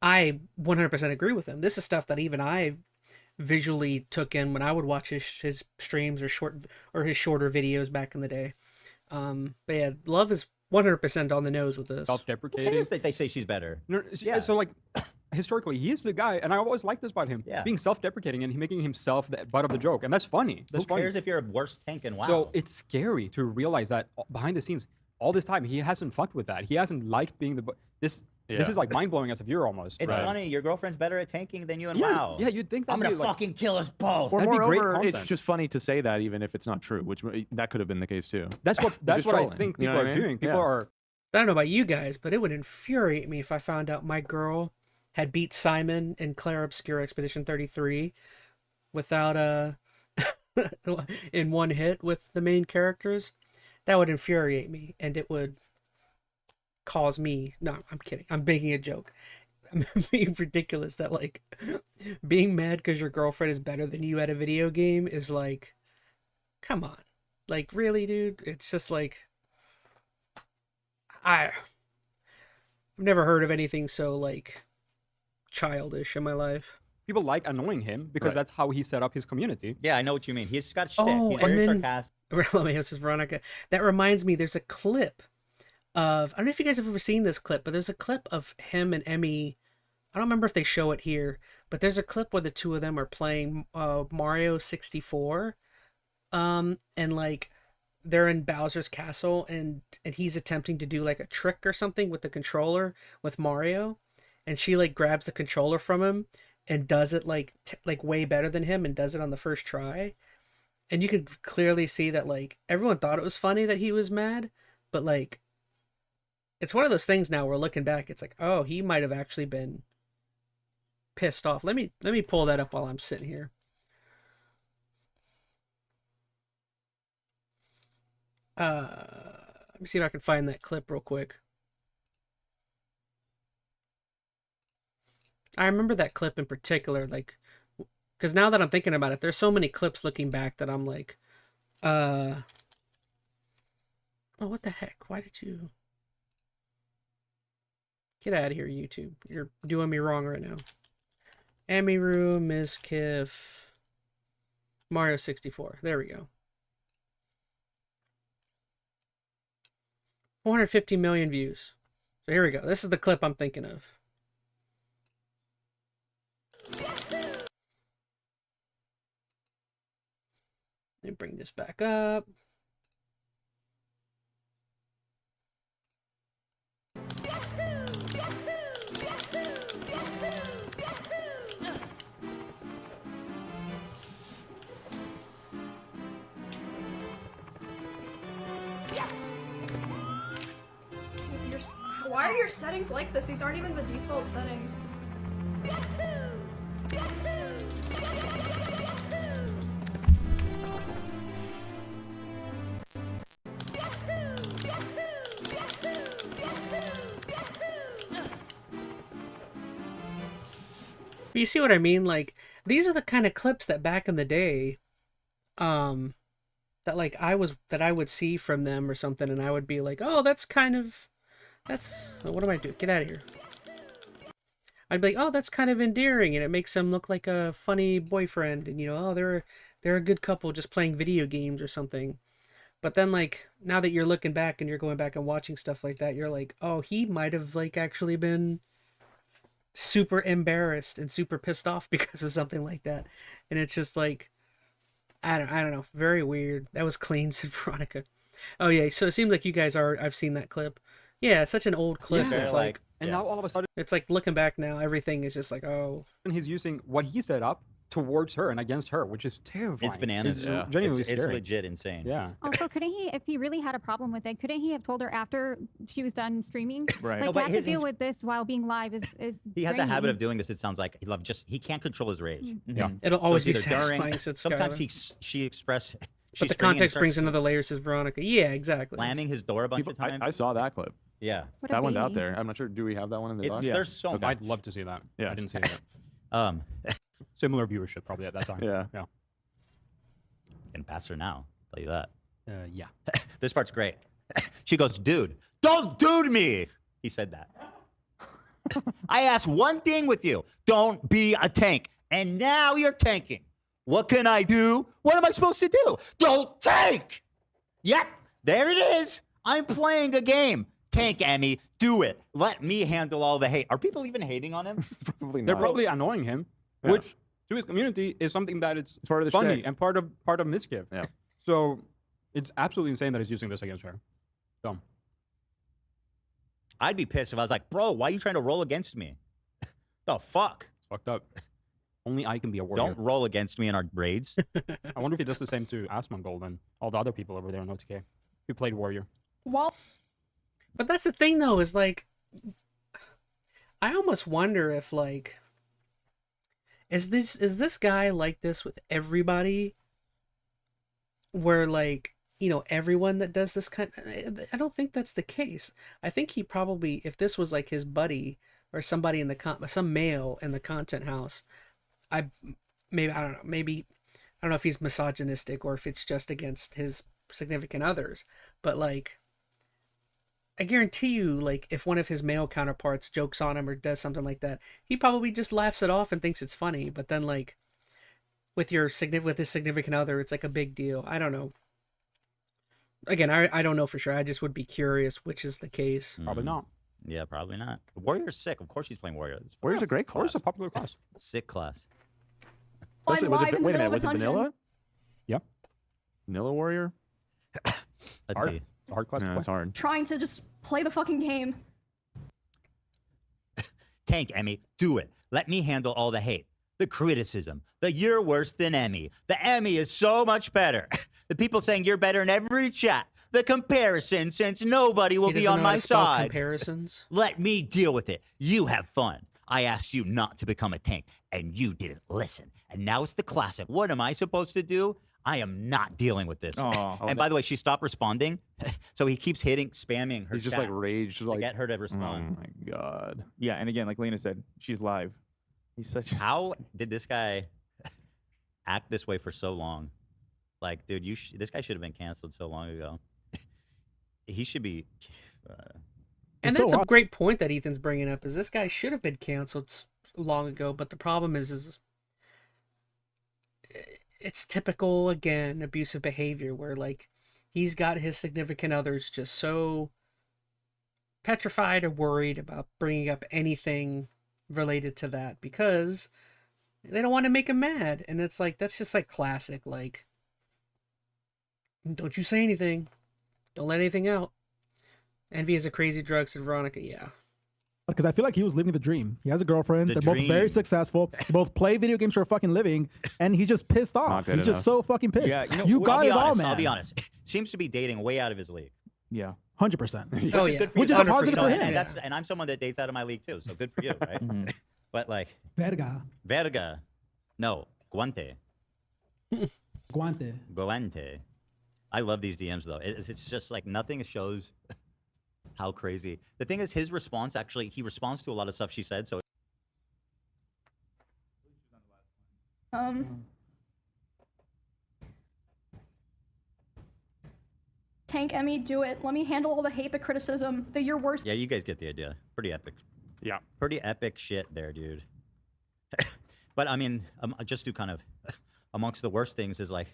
I 100% agree with him. This is stuff that even I visually took in when I would watch his streams or his shorter videos back in the day. But yeah, Love is 100% on the nose with this. Who self-deprecating. cares that they say she's better? No, Yeah. So like, historically, he is the guy, and I always like this about him. Yeah. Being self-deprecating and making himself the butt of the joke, and that's funny. That's Who funny. cares if you're a worse tank and WoW? So it's scary to realize that behind the scenes, all this time, he hasn't fucked with that. He hasn't liked being the this. This Yeah. is like mind-blowing as a viewer almost. it's Right. funny. Your girlfriend's better at tanking than you and Yeah, WoW. yeah, you'd think I'm that'd gonna be like, fucking kill us both. Or That'd be great moreover, it's content. just funny to say that even if it's not true, which that could have been the case too. that's what just I trolling, think you know people what are I mean? doing. People Yeah. are. I don't know about you guys, but it would infuriate me if I found out my girl had beat Simon in Clair Obscure Expedition 33 without in one hit with the main characters. That would infuriate me, and it would cause me. No, I'm kidding. I'm making a joke. I'm being ridiculous that like being mad because your girlfriend is better than you at a video game is like, come on, like really, dude. It's just like I've never heard of anything so like childish in my life. People like annoying him because Right. that's how he set up his community. Yeah, I know what you mean. He's got shit. Oh, He's and very then- sarcastic. Let says Veronica. That reminds me, there's a clip of, I don't know if you guys have ever seen this clip, but there's a clip of him and Emmy. I don't remember if they show it here, but there's a clip where the two of them are playing Mario 64. And like they're in Bowser's castle and he's attempting to do like a trick or something with the controller with Mario. And she like grabs the controller from him and does it like way better than him and does it on the first try. And you could clearly see that like everyone thought it was funny that he was mad, but like it's one of those things now where looking back it's like, oh, he might have actually been pissed off. Let me pull that up while I'm sitting here. Let me see if I can find that clip real quick. I remember that clip in particular, like, because now that I'm thinking about it, there's so many clips looking back that I'm like, oh, what the heck? Why did you get out of here, YouTube? You're doing me wrong right now. Amiru, Ms. Kiff, Mario 64. There we go. 450 million views. So here we go. This is the clip I'm thinking of. Let me bring this back up. Why are your settings like this? These aren't even the default settings. But you see what I mean? Like, these are the kind of clips that back in the day, that like I would see from them or something, and I would be like, oh, that's what am I doing? Get out of here. I'd be like, oh, that's kind of endearing, and it makes them look like a funny boyfriend, and oh, they're a good couple just playing video games or something. But then like now that you're looking back and you're going back and watching stuff like that, you're like, oh, he might have like actually been super embarrassed and super pissed off because of something like that. And it's just like, I don't know, very weird. That was clean, said Veronica. Oh yeah, so it seems like you guys I've seen that clip. Yeah, it's such an old clip. Yeah, It's like And now all of a sudden it's like looking back now, everything is just like, oh, he's using what he set up towards her and against her, which is terrifying. It's bananas. It's Yeah. genuinely It's scary. legit insane. Yeah. Also, couldn't he, if he really had a problem with it, couldn't he have told her after she was done streaming? Right. Like, No, to but have to his- deal his- with this while being live is He has a habit draining. of doing this. It sounds like he can't control his rage. Yeah. it'll always be it's either during- satisfying, said Sometimes Skylar. she expressed. But the context brings another layer, says Veronica. Yeah, exactly. slamming his door a bunch People, of times. I saw that clip. Yeah. What a That one's out baby. there. I'm not sure. Do we have that one in the It's, doc? There's so Okay. much. I'd love to see that. Yeah. I didn't see it. Um, Similar viewership probably at that time. Yeah. Yeah. and faster now. Tell you that. Yeah. This part's great. She goes, dude, don't dude me. He said that. I asked one thing with you. Don't be a tank. And now you're tanking. What can I do? What am I supposed to do? Don't tank. Yep, there it is. I'm playing a game. Tank, Emmy. do it. Let me handle all the hate. Are people even hating on him? Probably They're not. probably annoying him, Yeah. which to his community is something that it's It's part of the funny shtick. and part of Miskiff. Yeah. So it's absolutely insane that he's using this against her. Dumb. I'd be pissed if I was like, bro, why are you trying to roll against me? The fuck? It's fucked up. Only I can be a warrior. Don't roll against me in our raids. I wonder if he does the same to Asmongold and all the other people over there in OTK who played warrior. While But that's the thing, though, is like, I almost wonder if like, is this guy like this with everybody? Where like, you know, everyone that does this kind, I don't think that's the case. I think he probably, if this was like his buddy or somebody in the some male in the content house, I don't know, maybe I don't know if he's misogynistic or if it's just against his significant others, but like, I guarantee you, like, if one of his male counterparts jokes on him or does something like that, he probably just laughs it off and thinks it's funny. But then, like, with his significant other, it's like a big deal. I don't know. Again, I don't know for sure. I just would be curious which is the case. Probably not. Yeah, probably not. Warrior's sick. Of course he's playing Warrior. It's Warrior's a great Warrior's class. a popular class. sick class. I'm Especially, was live it, in the wait a middle minute, of was a it dungeon. vanilla? Yeah. Vanilla Warrior? Let's Hard. see. It's a hard class to No, play. it's hard. trying to just play the fucking game. Tank, Emmy, do it. Let me handle all the hate, the criticism, the you're worse than Emmy. The Emmy is so much better. The people saying you're better in every chat. The comparison, since nobody will He be doesn't on know how my to spell side. comparisons. Let me deal with it. You have fun. I asked you not to become a tank, and you didn't listen. And now it's the classic. What am I supposed to do? I am not dealing with this. Oh, And by the way, she stopped responding, so he keeps spamming her He's just chat like rage. to Like, get her to oh respond. my god. yeah, and again, like Lena said, she's live. He's such. How did this guy act this way for so long? Like, dude, this guy should have been canceled so long ago. He should be. And so that's a odd. great point that Ethan's bringing up. Is this guy should have been canceled long ago, but the problem is it's typical, again, abusive behavior where like he's got his significant others just so petrified or worried about bringing up anything related to that because they don't want to make him mad. And it's like, that's just like classic, like, don't you say anything, don't let anything out. Envy is a crazy drug, said Veronica. Yeah. Because I feel like he was living the dream. He has a girlfriend. The They're both very dream. successful. They both play video games for a fucking living, and he's just pissed off. good He's just enough. so fucking pissed. Yeah, you know, you I'll got I'll be it all, honest. man. I'll be honest. Seems to be dating way out of his league. Yeah. 100%. Oh, Which is yeah. good for Which you. is a 100%, positive for him. And, yeah. and I'm someone that dates out of my league too, so good for you, right? Mhm. But like, Verga. verga, no, guante, Guante. guante. I love these DMs though. It's just like nothing shows how crazy. The thing is, his response actually, he responds to a lot of stuff she said. So Tank Emmy, do it. Let me handle all the hate, the criticism, the you're worse. yeah, you guys get the idea. Pretty epic. Yeah. Pretty epic shit there, dude. But I mean, just to kind of, amongst the worst things is like,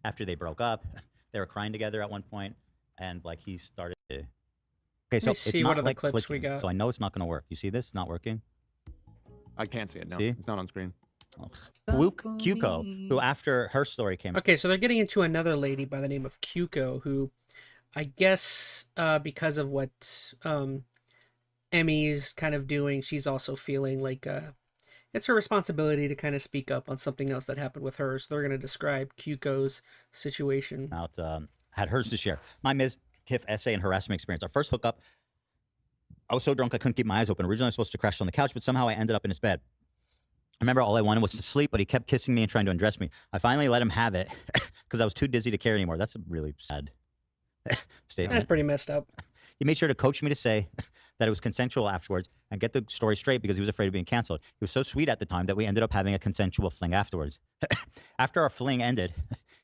after they broke up, they were crying together at one point, and like he started to. Okay, so me it's see not what other like clips we clicking, got. so I know it's not going to work. You see this? It's not working. I can't see it. No, See? it's not on screen. Luke Cuco, who after her story came Okay, so they're getting into another lady by the name of Kyuko, who I guess because of what Emmy's kind of doing, she's also feeling like it's her responsibility to kind of speak up on something else that happened with her. So they're going to describe Kyuko's situation. out, had hers to share. My Ms. Kiff essay and harassment experience. Our first hookup, I was so drunk I couldn't keep my eyes open. Originally I was supposed to crash on the couch, but somehow I ended up in his bed. I remember all I wanted was to sleep, but he kept kissing me and trying to undress me. I finally let him have it because I was too dizzy to care anymore. That's a really sad That's statement. pretty messed up. He made sure to coach me to say that it was consensual afterwards and get the story straight because he was afraid of being canceled. He was so sweet at the time that we ended up having a consensual fling afterwards. After our fling ended,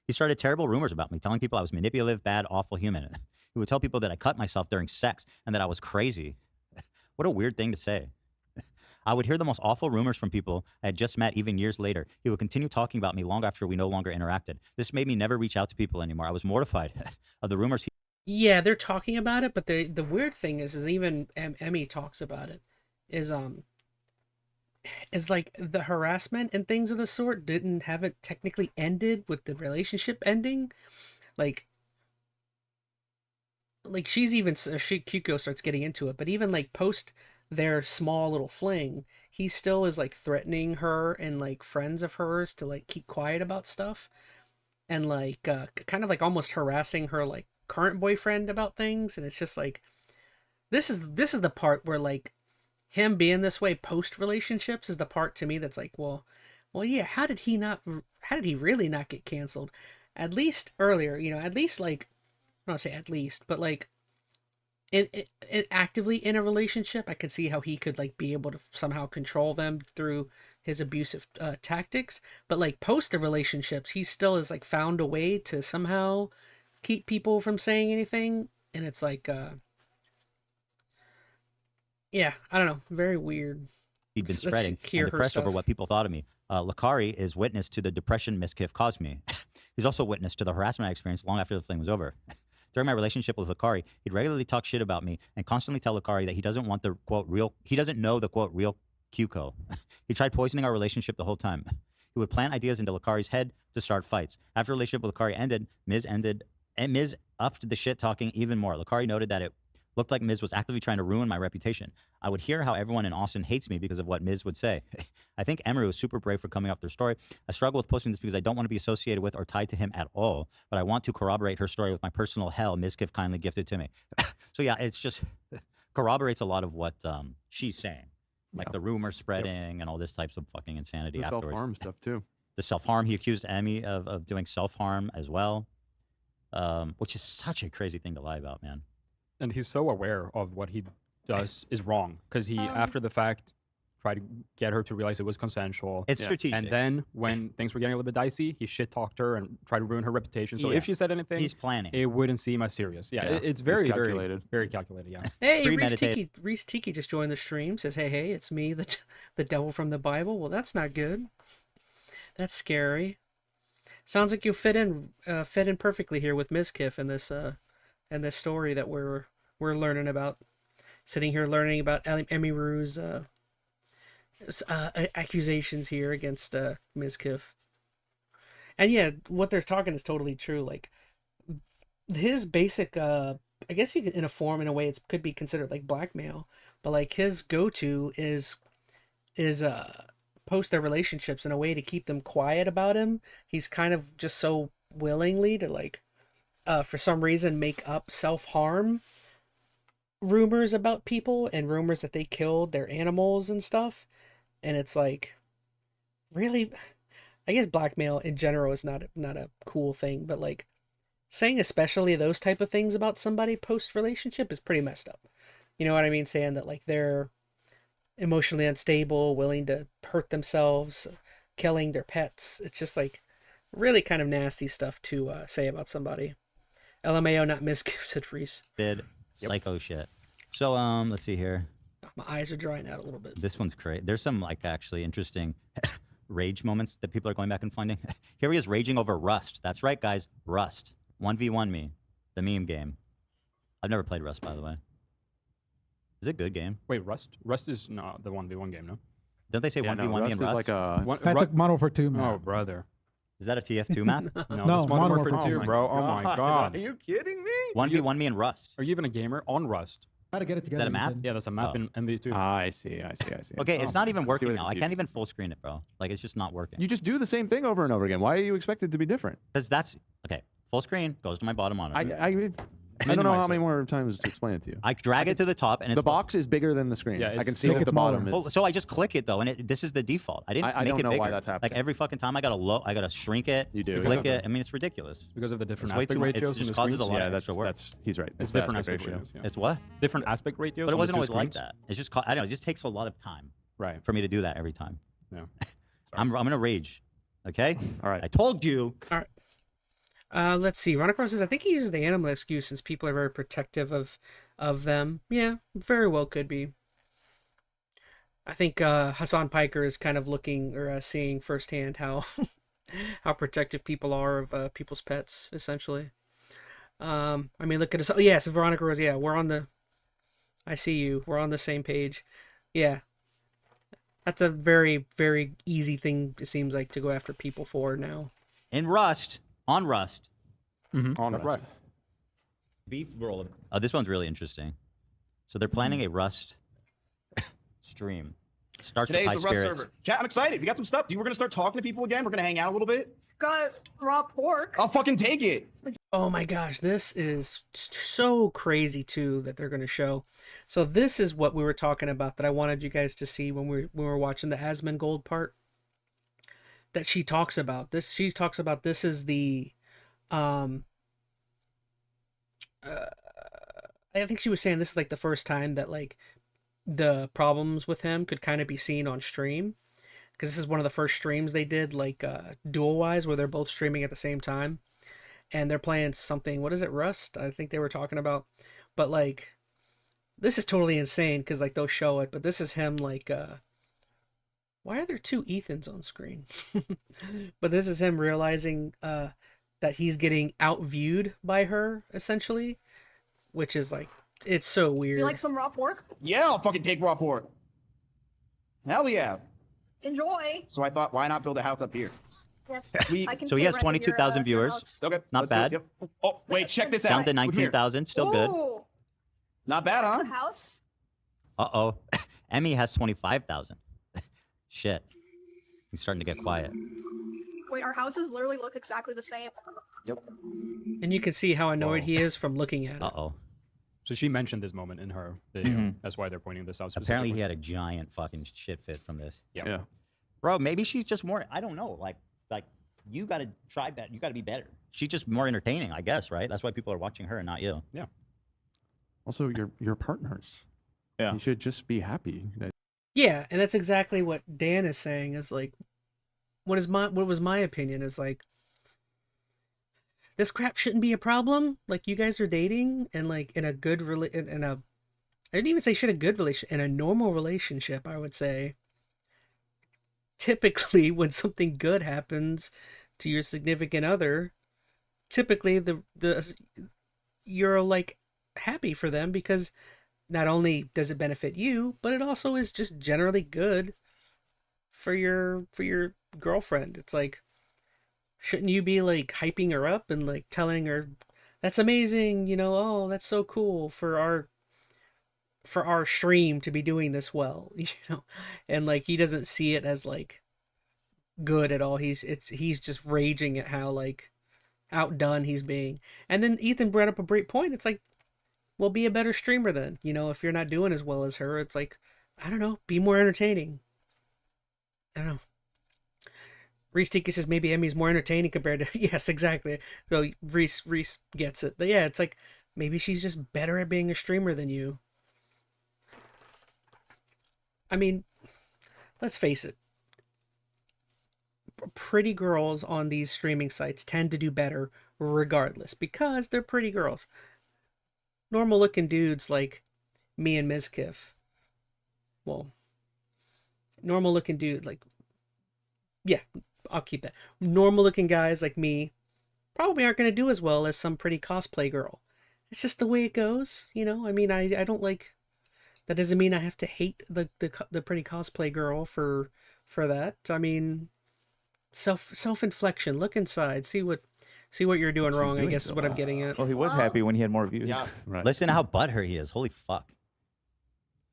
he started terrible rumors about me, telling people I was manipulative, bad, awful human. He would tell people that I cut myself during sex and that I was crazy. What a weird thing to say. I would hear the most awful rumors from people I had just met even years later. He would continue talking about me long after we no longer interacted. This made me never reach out to people anymore. I was mortified of the rumors he Yeah, they're talking about it, but the weird thing is even Emmy talks about it. Is is like the harassment and things of the sort didn't have it technically ended with the relationship ending. Like she's even Kyuko starts getting into it, but even like post their small little fling, he still is like threatening her and like friends of hers to like keep quiet about stuff, and like kind of like almost harassing her like current boyfriend about things. And it's just like this is the part where like him being this way post relationships is the part to me that's like, well yeah, how did he really not get canceled at least earlier, at least like, I don't say at least, but like actively in a relationship, I could see how he could like be able to somehow control them through his abusive tactics. But like post the relationships, he still has like found a way to somehow keep people from saying anything. And it's like, yeah, I don't know, very weird. He'd been Let's spreading hear and her depressed over stuff. what people thought of me. Lakari is witness to the depression Miskiff caused me. He's also witness to the harassment I experienced long after the fling was over. During my relationship with Lakari, he'd regularly talk shit about me and constantly tell Lakari that he doesn't want the quote real, he doesn't know the quote real Kyuko. He tried poisoning our relationship the whole time. He would plant ideas into Lakari's head to start fights. After the relationship with Lakari ended, Miz upped the shit talking even more. Lakari noted that it looked like Miz was actively trying to ruin my reputation. I would hear how everyone in Austin hates me because of what Miz would say. I think Emery was super brave for coming up their story. I struggle with posting this because I don't want to be associated with or tied to him at all, but I want to corroborate her story with my personal hell Mizkiff kindly gifted to me. So yeah, it's just corroborates a lot of what she's saying. Like the rumor spreading and all this types of fucking insanity The afterwards. self-harm stuff too. The self-harm, he accused Emmy of doing self-harm as well, which is such a crazy thing to lie about, man. And he's so aware of what he does is wrong because he, after the fact, tried to get her to realize it was consensual. It's strategic. And then when things were getting a little bit dicey, he shit talked her and tried to ruin her reputation. So Yeah. if she said anything, He's planning. it wouldn't seem as serious. Yeah, Yeah. it's He's very, very, calculated. very calculated. Yeah. Hey, Premeditated. Reese Tiki just joined the stream. Says, hey, it's me, the devil from the Bible. Well, that's not good. That's scary. Sounds like you fit in perfectly here with Mizkiff in this story that we're learning about. Sitting here learning about Emiru's accusations here against Mizkiff. And yeah, what they're talking is totally true. Like his basic, I guess you could, in a way, it could be considered like blackmail. But like his go-to is post their relationships in a way to keep them quiet about him. He's kind of just so willingly to like, for some reason, make up self-harm rumors about people and rumors that they killed their animals and stuff. And it's like, really, I guess blackmail in general is not a cool thing, but like saying especially those type of things about somebody post relationship is pretty messed up. You know what I mean? Saying that like they're emotionally unstable, willing to hurt themselves, killing their pets. It's just like really kind of nasty stuff to say about somebody. LMAO, not misgift, said Reese. Psycho shit. So let's see here. My eyes are drying out a little bit. This one's great. There's some like actually interesting rage moments that people are going back and finding. Here he is raging over Rust. That's right, guys. Rust. 1v1 me. The meme game. I've never played Rust, by the way. Is it a good game? Wait, Rust? Rust is not the 1v1 game, no? Don't they say 1v1 me and Rust? Like a... That's like Modern Warfare 2, man. Oh, brother. Is that a TF2 map? No, No, that's Modern Modern Warfare Warfare 2, 2. bro. Oh my god. Are you kidding me? 1v1 me and Rust. Are you even a gamer on Rust? How to get it together? That a map? you Yeah, that's a map Oh. in MV2. I see. Okay, it's not even See working what now. I can't even full screen it, bro. Like, it's just not working. You just do the same thing over and over again. Why are you expected to be different? Because that's... Okay, full screen goes to my bottom monitor. I don't know how Minimize many it. more times to explain it to you. I drag it to the top, and it's The box is bigger than the screen. Yeah, I can it's- see Make that it the bottom smaller. is. Oh, so I just click it though, and this is the default. I didn't I make don't it know bigger. why that's happening. Like every fucking time I gotta shrink it. You do. Click Because of it. I mean, it's ridiculous. Because of the different It's way aspect too much. ratios It in just the causes screens. a lot Yeah, of that's extra work. he's right. It's the different aspect aspect ratio. ratios. Yeah. It's what? Different aspect ratios. But it on the wasn't two always like screens. that. It's just I don't know. It just takes a lot of time Right. for me to do that every time. Yeah. I'm gonna rage. Okay. All right. I told you. Let's see. Ronacross says, I think he uses the animal excuse since people are very protective of them. Yeah, very well could be. I think Hassan Piker is kind of looking or seeing firsthand how how protective people are of people's pets, essentially. I mean, look at us. Oh, yes, Veronica Rose. Yeah, we're on the. I see you. We're on the same page. Yeah, that's a very, very easy thing. It seems like to go after people for now. In Rust, on Rust, On That's Rust. right. beef roll. Oh, this one's really interesting. So they're planning a Rust stream. Starts with Today's high the Rust spirits. server. Chat, I'm excited. We got some stuff. We're gonna start talking to people again. We're gonna hang out a little bit. Got raw pork. I'll fucking take it. Oh my gosh, this is so crazy too that they're going to show. So this is what we were talking about that I wanted you guys to see when we were watching the Asmon Gold part. That she talks about this. She talks about this is the, I think she was saying this is like the first time that like the problems with him could kind of be seen on stream. Because this is one of the first streams they did, like dual wise, where they're both streaming at the same time, and they're playing something. What is it, Rust? I think they were talking about. But like, this is totally insane because like they'll show it, but this is him like. Why are there two Ethans on screen? But this is him realizing that he's getting outviewed by her essentially, which is like it's so weird. You like some raw pork? Yeah, I'll fucking take raw pork. Hell yeah. Enjoy. So I thought, why not build a house up here? Yes. We- I can So he pay has rent at your, 22,000 your viewers. house. Okay. Not let's do it. bad. Yep. Oh, wait, check this out. Down to Come here. 19,000. Still good. Ooh, Not bad, huh? the house. Uh-oh. Emmy has 25,000. Shit. He's starting to get quiet. Wait, our houses literally look exactly the same. Yep. And you can see how annoyed Whoa. he is from looking at it. Uh-oh. So she mentioned this moment in her video. Mhm. That's why they're pointing this out. Apparently he specifically. had a giant fucking shit fit from this. Yeah. Bro, maybe she's just more, I don't know, like you got to try that. You got to be better. She's just more entertaining, I guess, right? That's why people are watching her and not you. Also, your partners. Yeah. You should just be happy. That Yeah, and that's exactly what Dan is saying. Is like, what was my opinion is like, this crap shouldn't be a problem. Like you guys are dating and like in a good in a, I didn't even say should a good relation in a normal relationship. I would say. Typically, when something good happens to your significant other, typically the you're like happy for them because not only does it benefit you, but it also is just generally good for your girlfriend. It's like, shouldn't you be like hyping her up and like telling her that's amazing, you know, oh, that's so cool for our stream to be doing this well, you know? And like he doesn't see it as like good at all. He's just raging at how like outdone he's being. And then Ethan brought up a great point. It's like, well, be a better streamer then. You know, if you're not doing as well as her, it's like, I don't know, be more entertaining. I don't know. Reese Tika says maybe Emmy's more entertaining compared to yes, exactly. So Reese gets it. But yeah, it's like maybe she's just better at being a streamer than you. I mean, let's face it. Pretty girls on these streaming sites tend to do better regardless because they're pretty girls. Normal looking dudes like me and Mizkif. Well, normal looking dude like, yeah, I'll keep that. Normal looking guys like me probably aren't going to do as well as some pretty cosplay girl. It's just the way it goes, you know? I mean, I don't like, that doesn't mean I have to hate the pretty cosplay girl for that. I mean, self-inflection, look inside, see what you're doing She's wrong, I doing guess so is what I'm well. getting at. Well, he was happy when he had more views. Yeah. right. Listen to how butthurt he is. Holy fuck.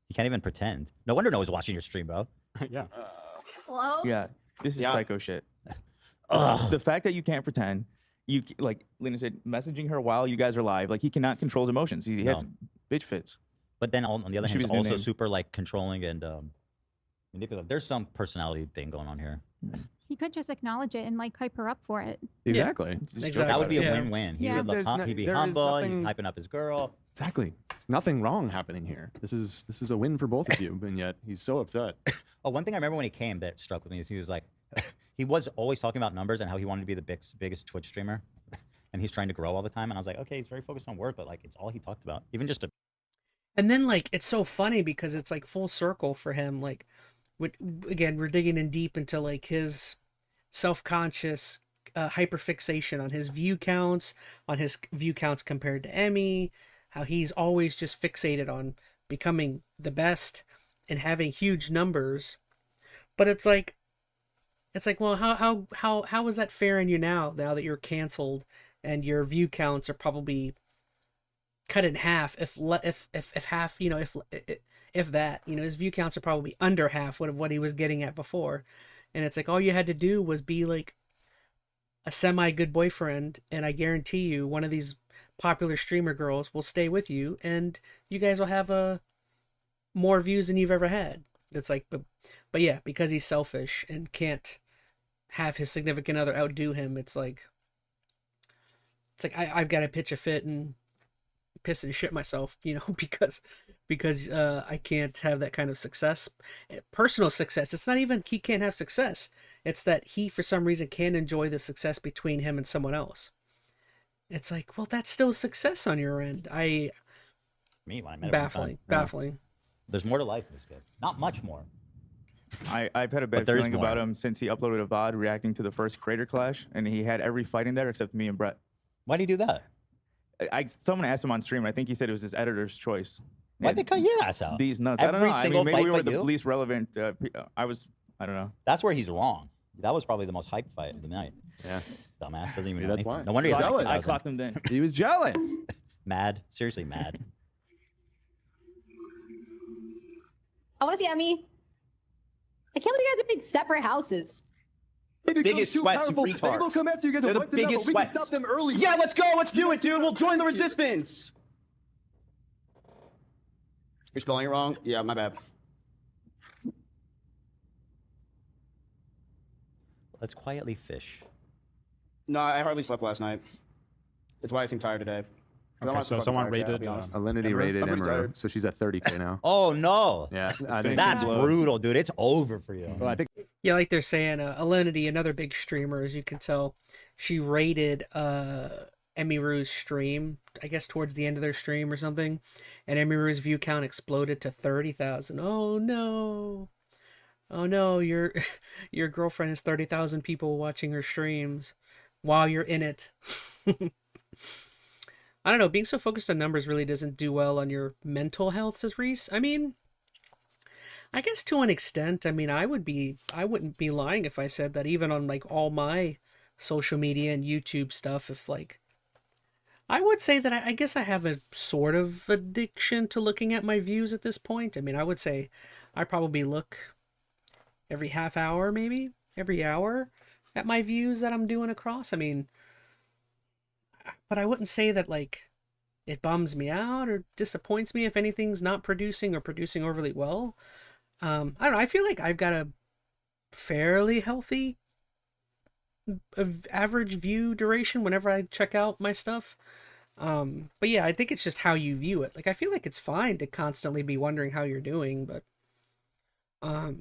He can't even pretend. No wonder no one's watching your stream, bro. Yeah. Hello? Yeah, this is Yeah. psycho shit. Ugh. The fact that you can't pretend, like Lena said, messaging her while you guys are live, like he cannot control his emotions. He has bitch fits. But then on the other Should hand, be he's his new also name. super like controlling and manipulative. There's some personality thing going on here. He could just acknowledge it and like hype her up for it. Exactly. Just Exactly. That would be a Yeah. win-win. He Yeah. would look There's no- he'd be there is humble. He's nothing- hyping up his girl. Exactly. There's nothing wrong happening here. This is a win for both of you, and yet he's so upset. Oh, one thing I remember when he came that struck with me is he was like, he was always talking about numbers and how he wanted to be the biggest Twitch streamer, and he's trying to grow all the time. And I was like, okay, he's very focused on work, but like it's all he talked about. Even just a And then like it's so funny because it's like full circle for him. Like, again, we're digging in deep into like his self-conscious hyperfixation on his view counts, compared to Emmy, how he's always just fixated on becoming the best and having huge numbers. But it's like, well, how is that fair in you now that you're canceled and your view counts are probably cut in half, if half, if that, his view counts are probably under half what he was getting at before. And it's like, all you had to do was be like a semi good boyfriend, and I guarantee you one of these popular streamer girls will stay with you, and you guys will have more views than you've ever had. It's like, but yeah, because he's selfish and can't have his significant other outdo him, it's like I've got to pitch a fit and piss and shit myself, because I can't have that kind of success, personal success. It's not even he can't have success. It's that he, for some reason, can't enjoy the success between him and someone else. It's like, well, that's still success on your end. Me, when I met him baffling. There's more to life in this kid. Not much more. I've had a bad feeling about him since he uploaded a VOD reacting to the first Creator Clash, and he had every fight in there except me and Brett. Why'd he do that? Someone asked him on stream. I think he said it was his editor's choice. Why'd they cut your ass out? These nuts. Every I don't know. single maybe fight we were but the you? least relevant. I don't know. That's where he's wrong. That was probably the most hyped fight of the night. Yeah. Dumbass doesn't even know That's anything. why. No wonder he's Jealous. I clocked him then. He was jealous. mad. Seriously mad. I want to see Emmy. I can't believe you guys are big separate houses. Biggest sweats, you retards. They will come after you guys. They're the and wipe them out, biggest but we can sweats. stop them early. Yeah, let's go. Let's do it, dude. We'll join the resistance. You're spelling it wrong? Yeah, my bad. Let's quietly fish. No, I hardly slept last night. That's why I seem tired today. Okay, so someone rated. Alinity rated Emerald, so she's at 30K now. Oh no! Yeah, I think That's brutal, dude. It's over for you. Well, I think Yeah, like they're saying, Alinity, another big streamer, as you can tell, she rated Emiru's stream, I guess towards the end of their stream or something, and Emiru's view count exploded to 30,000. Oh no! Oh no! Your girlfriend has 30,000 people watching her streams while you're in it. I don't know. Being so focused on numbers really doesn't do well on your mental health, says Reese. I mean, I guess to an extent. I mean, I wouldn't be lying if I said that even on like all my social media and YouTube stuff, if like, I would say that I guess I have a sort of addiction to looking at my views at this point. I mean, I would say I probably look every half hour, maybe every hour at my views that I'm doing across. I mean, but I wouldn't say that like it bums me out or disappoints me if anything's not producing or producing overly well. I don't know. I feel like I've got a fairly healthy average view duration whenever I check out my stuff. But yeah, I think it's just how you view it. Like, I feel like it's fine to constantly be wondering how you're doing, but I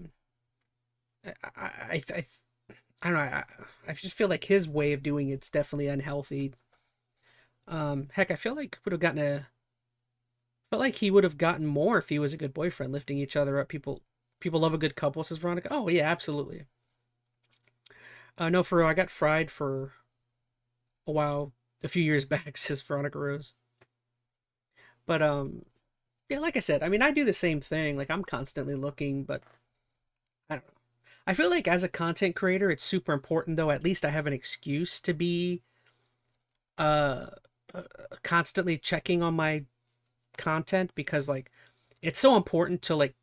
don't know. I just feel like his way of doing it's definitely unhealthy. Heck, I feel like felt like he would have gotten more if he was a good boyfriend, lifting each other up. People love a good couple, says Veronica. Oh yeah, absolutely. No, for real, I got fried for a while, a few years back, says Veronica Rose. But yeah, like I said, I mean, I do the same thing. Like, I'm constantly looking, but I don't know. I feel like as a content creator, it's super important, though. At least I have an excuse to be constantly checking on my content, because like it's so important to like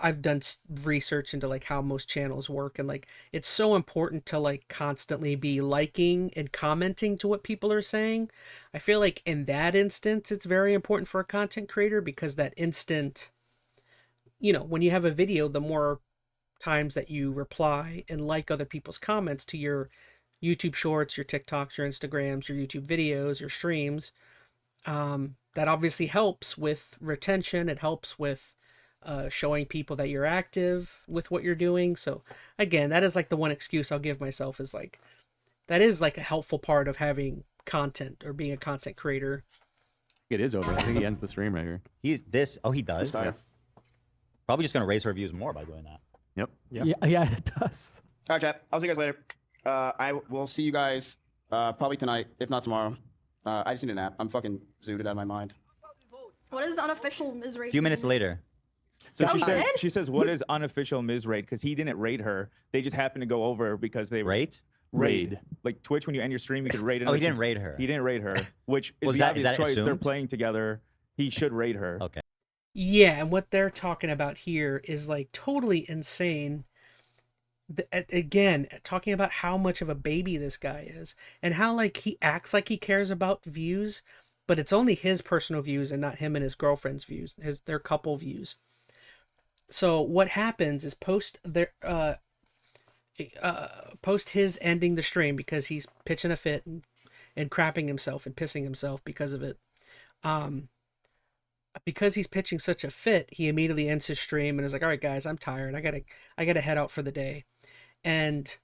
I've done research into like how most channels work, and like it's so important to like constantly be liking and commenting to what people are saying. I feel like in that instance it's very important for a content creator, because that instant, when you have a video, the more times that you reply and like other people's comments to your YouTube shorts, your TikToks, your Instagrams, your YouTube videos, your streams, that obviously helps with retention. It helps with showing people that you're active with what you're doing. So again, that is like the one excuse I'll give myself, is like that is like a helpful part of having content or being a content creator. it is over. I think he ends the stream right here. He does. Yeah. Probably just gonna raise her views more by doing that. Yep. Yeah, it does. All right, chat. I'll see you guys later. I will see you guys probably tonight, if not tomorrow. I just need a nap. I'm fucking zooted out of my mind. What is unofficial Ms. Raid? A few minutes mean? later. So Oh, she says, what is unofficial Ms. Raid? Because he didn't raid her. They just happened to go over because they Raid? raid. Like Twitch, when you end your stream, you could raid. Oh, he didn't raid her. He didn't raid her, which is Was the that- obvious is that choice. They're assumed? playing together. He should raid her. Okay. Yeah, and what they're talking about here is like totally insane. Again, talking about how much of a baby this guy is and how like he acts like he cares about views, but it's only his personal views and not him and his girlfriend's views, their couple views. So what happens is post his ending the stream because he's pitching a fit and crapping himself and pissing himself because of it. Because he's pitching such a fit, he immediately ends his stream and is like, "All right, guys, I'm tired. I gotta head out for the day." And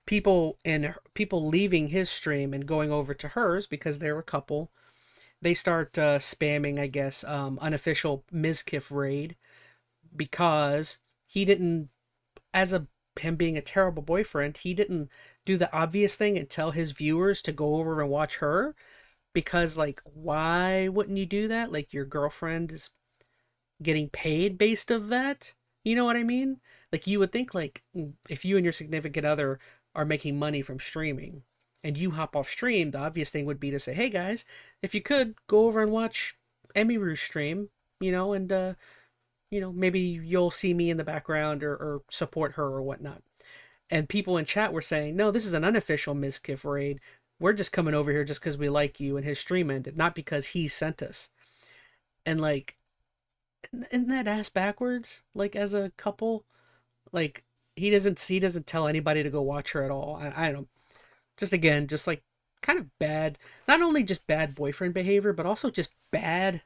people leaving his stream and going over to hers because they're a couple. They start spamming, I guess, unofficial Mizkif raid because he didn't, him being a terrible boyfriend, he didn't do the obvious thing and tell his viewers to go over and watch her. Because, like, why wouldn't you do that? Like, your girlfriend is getting paid based of that? You know what I mean? Like, you would think, like, if you and your significant other are making money from streaming and you hop off stream, the obvious thing would be to say, "Hey, guys, if you could, go over and watch Emiru's stream, you know, and, you know, maybe you'll see me in the background or support her or whatnot." And people in chat were saying, "No, this is an unofficial Mizkif raid. We're just coming over here just because we like you," and his stream ended, not because he sent us. And like, isn't that ass backwards? Like, as a couple, like he doesn't tell anybody to go watch her at all. I don't know. Just like kind of bad. Not only just bad boyfriend behavior, but also just bad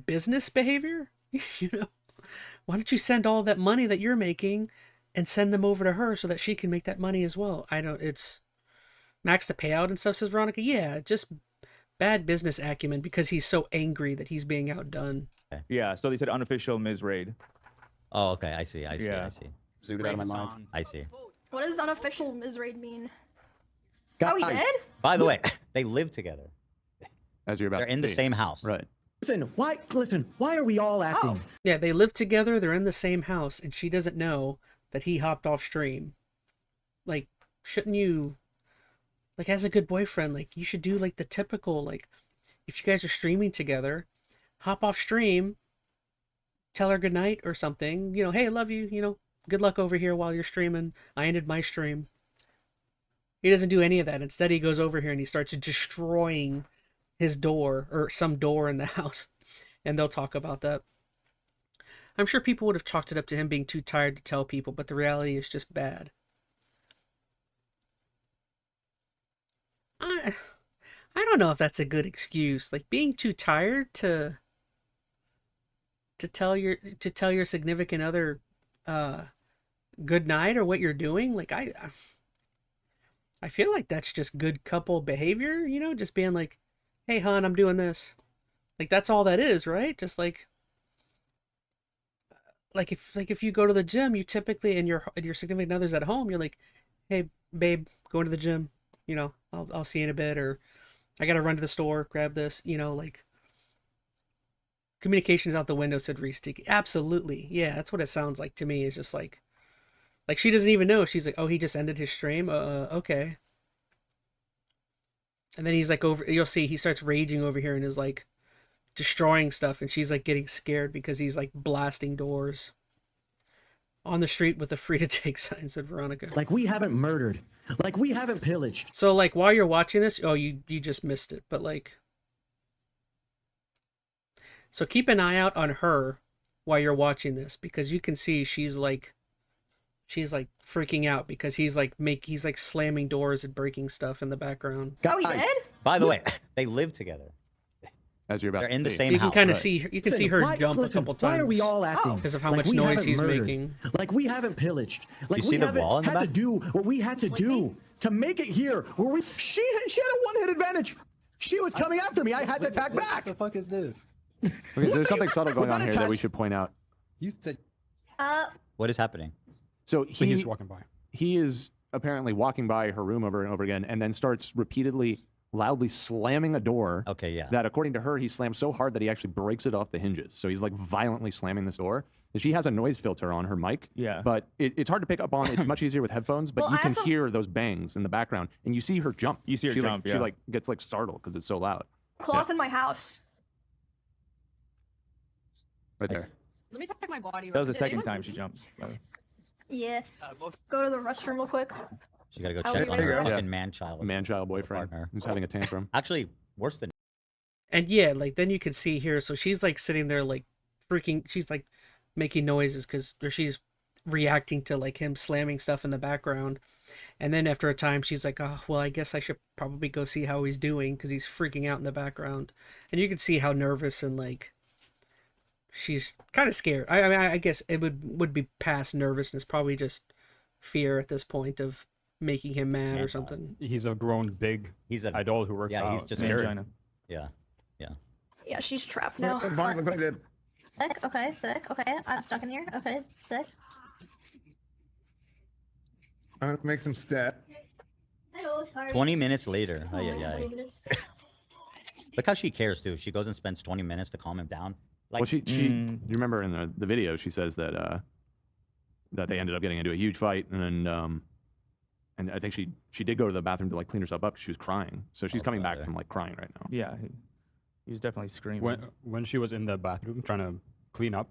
business behavior. You know, why don't you send all that money that you're making and send them over to her so that she can make that money as well? It's max the payout and stuff, says Veronica. Yeah, just bad business acumen because he's so angry that he's being outdone. Yeah, so they said unofficial Ms. Raid. Oh, okay. I see. Yeah. Zooted out of my mind. I see. What does unofficial Ms. Raid mean? Guys, Oh, he did? By the way, they live together. As you're about They're to in the see. same house. Right. Listen, why are we all acting? Yeah, they live together, they're in the same house, and she doesn't know that he hopped off stream. Like, shouldn't you, like, as a good boyfriend, like, you should do, like, the typical, like, if you guys are streaming together, hop off stream, tell her goodnight or something, you know, "Hey, I love you, you know, good luck over here while you're streaming. I ended my stream." He doesn't do any of that. Instead, he goes over here and he starts destroying his door or some door in the house, and they'll talk about that. I'm sure people would have chalked it up to him being too tired to tell people, but the reality is just bad. I don't know if that's a good excuse. Like, being too tired to tell your significant other good night or what you're doing. Like, I feel like that's just good couple behavior, you know, just being like, "Hey, hon, I'm doing this." Like, that's all that is, right? Just like if you go to the gym, you typically, and your significant other's at home, you're like, "Hey, babe, going to the gym. You know, I'll see you in a bit," or "I gotta run to the store, grab this." You know, like, communication's out the window, said Reese. Absolutely, yeah, that's what it sounds like to me. It's just like she doesn't even know. She's like, "Oh, he just ended his stream. Okay." And then he's like you'll see he starts raging over here and is like destroying stuff, and she's like getting scared because he's like blasting doors on the street with a free to take sign, said Veronica. Like, we haven't murdered. Like, we haven't pillaged. So like while you're watching this, oh, you just missed it, but like, so keep an eye out on her while you're watching this, because you can see she's like freaking out because he's like slamming doors and breaking stuff in the background. Oh, he did? By the way, they live together. As you're about They're to in the see. same You can house. kind of see her Why- jump listen, a couple times. Why are we all acting? because of how like much we noise haven't he's murdered? making. Like, we haven't pillaged. Like, You we see the haven't wall in the had to back? do what we had to do to make it here. Where we she had a one-hit advantage. She was coming after me. I had to attack back. What the fuck is this? Okay, so there's something subtle going Was on that a here that we test? should point out. You said What is happening? So So he's walking by. he is apparently walking by her room over and over again, and then starts repeatedly, loudly slamming a door. Okay, yeah. That, according to her, he slams so hard that he actually breaks it off the hinges. So he's like violently slamming this door. And she has a noise filter on her mic. Yeah. But it's hard to pick up on. It's much easier with headphones. But Well, you I can also- hear those bangs in the background, and you see her jump. You see her she jump, She yeah. like gets like startled because it's so loud. Cloth in my house. Right there. Let me check my body. That was the second time she jumped. Yeah. Go to the restroom real quick. She gotta go I'll check be on right her back. fucking Yeah. man-child. Man-child boyfriend partner. who's having a tantrum. Actually, worse than And yeah, like then you can see here. So she's like sitting there, like freaking. She's like making noises because she's reacting to like him slamming stuff in the background. And then after a time, she's like, "Oh, well, I guess I should probably go see how he's doing because he's freaking out in the background." And you can see how nervous and like she's kind of scared. I mean, I guess it would be past nervousness, probably just fear at this point of making him mad or something. He's a grown big he's a adult who works yeah, out. he's just Scary. China. yeah. Yeah, she's trapped now. Fine, look what I did. Sick. Okay, sick. Okay, I'm stuck in here. Okay, sick. I'm gonna make some stat. Hello, sorry. 20 minutes later. Oh, Ay, ay, it's ay. 20 minutes. Look how she cares too. She goes and spends 20 minutes to calm him down. Like Well, she you remember in the video she says that that they ended up getting into a huge fight, and I think she did go to the bathroom to like clean herself up 'cause she was crying. So she's Oh, coming back brother. from like crying right now. Yeah, he was definitely screaming. When she was in the bathroom trying to clean up,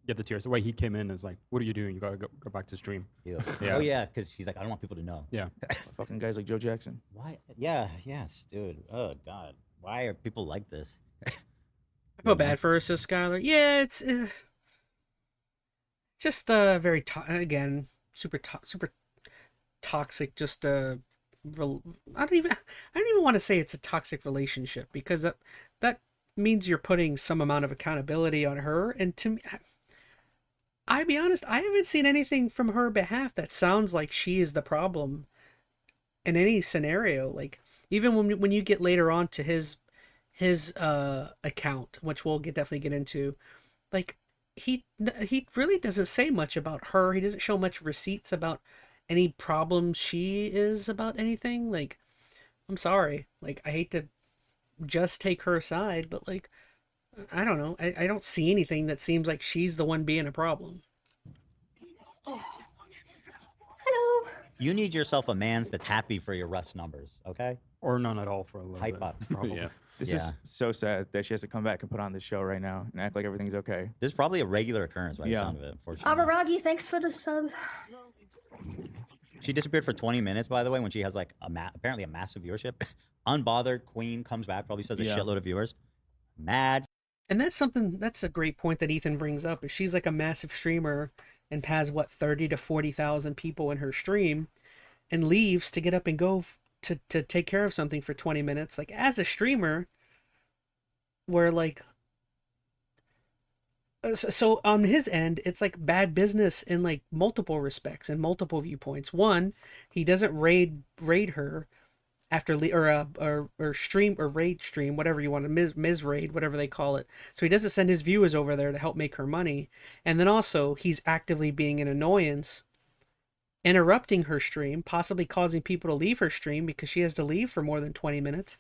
get the tears away, he came in and was like, "What are you doing? You gotta go back to stream." Ew. Yeah. Oh yeah, because she's like, I don't want people to know. Yeah. Fucking guys like Joe Jackson. Why? Yeah. Yes, dude. Oh god. Why are people like this? I feel bad for her, says Skylar. Yeah, it's just very again super toxic. Just I don't even want to say it's a toxic relationship because that means you're putting some amount of accountability on her. And to me, I'll be honest, I haven't seen anything from her behalf that sounds like she is the problem in any scenario. Like even when you get later on to his account, which we'll definitely get into, like he really doesn't say much about her. He doesn't show much receipts about any problems she is about anything. Like, I'm sorry, like I hate to just take her side, but like I don't know, I don't see anything that seems like she's the one being a problem. Hello. You need yourself a man's that's happy for your Rust numbers, okay? Or none at all for a little Hype bit. up. Probably. Yeah. This Yeah. is so sad that she has to come back and put on this show right now and act like everything's okay. This is probably a regular occurrence by the Yeah. sound of it, unfortunately. Abaragi, thanks for the sub. She disappeared for 20 minutes, by the way, when she has like apparently a massive viewership. Unbothered Queen comes back, probably says a Yeah. shitload of viewers. Mad. And that's a great point that Ethan brings up. Is she's like a massive streamer and has what 30 to 40,000 people in her stream, and leaves to get up and go to take care of something for 20 minutes. Like as a streamer, where like so on his end, it's like bad business in like multiple respects and multiple viewpoints. One, he doesn't raid her after or stream or raid stream, whatever you want to Ms. raid, whatever they call it. So he doesn't send his viewers over there to help make her money. And then also he's actively being an annoyance, interrupting her stream, possibly causing people to leave her stream because she has to leave for more than 20 minutes.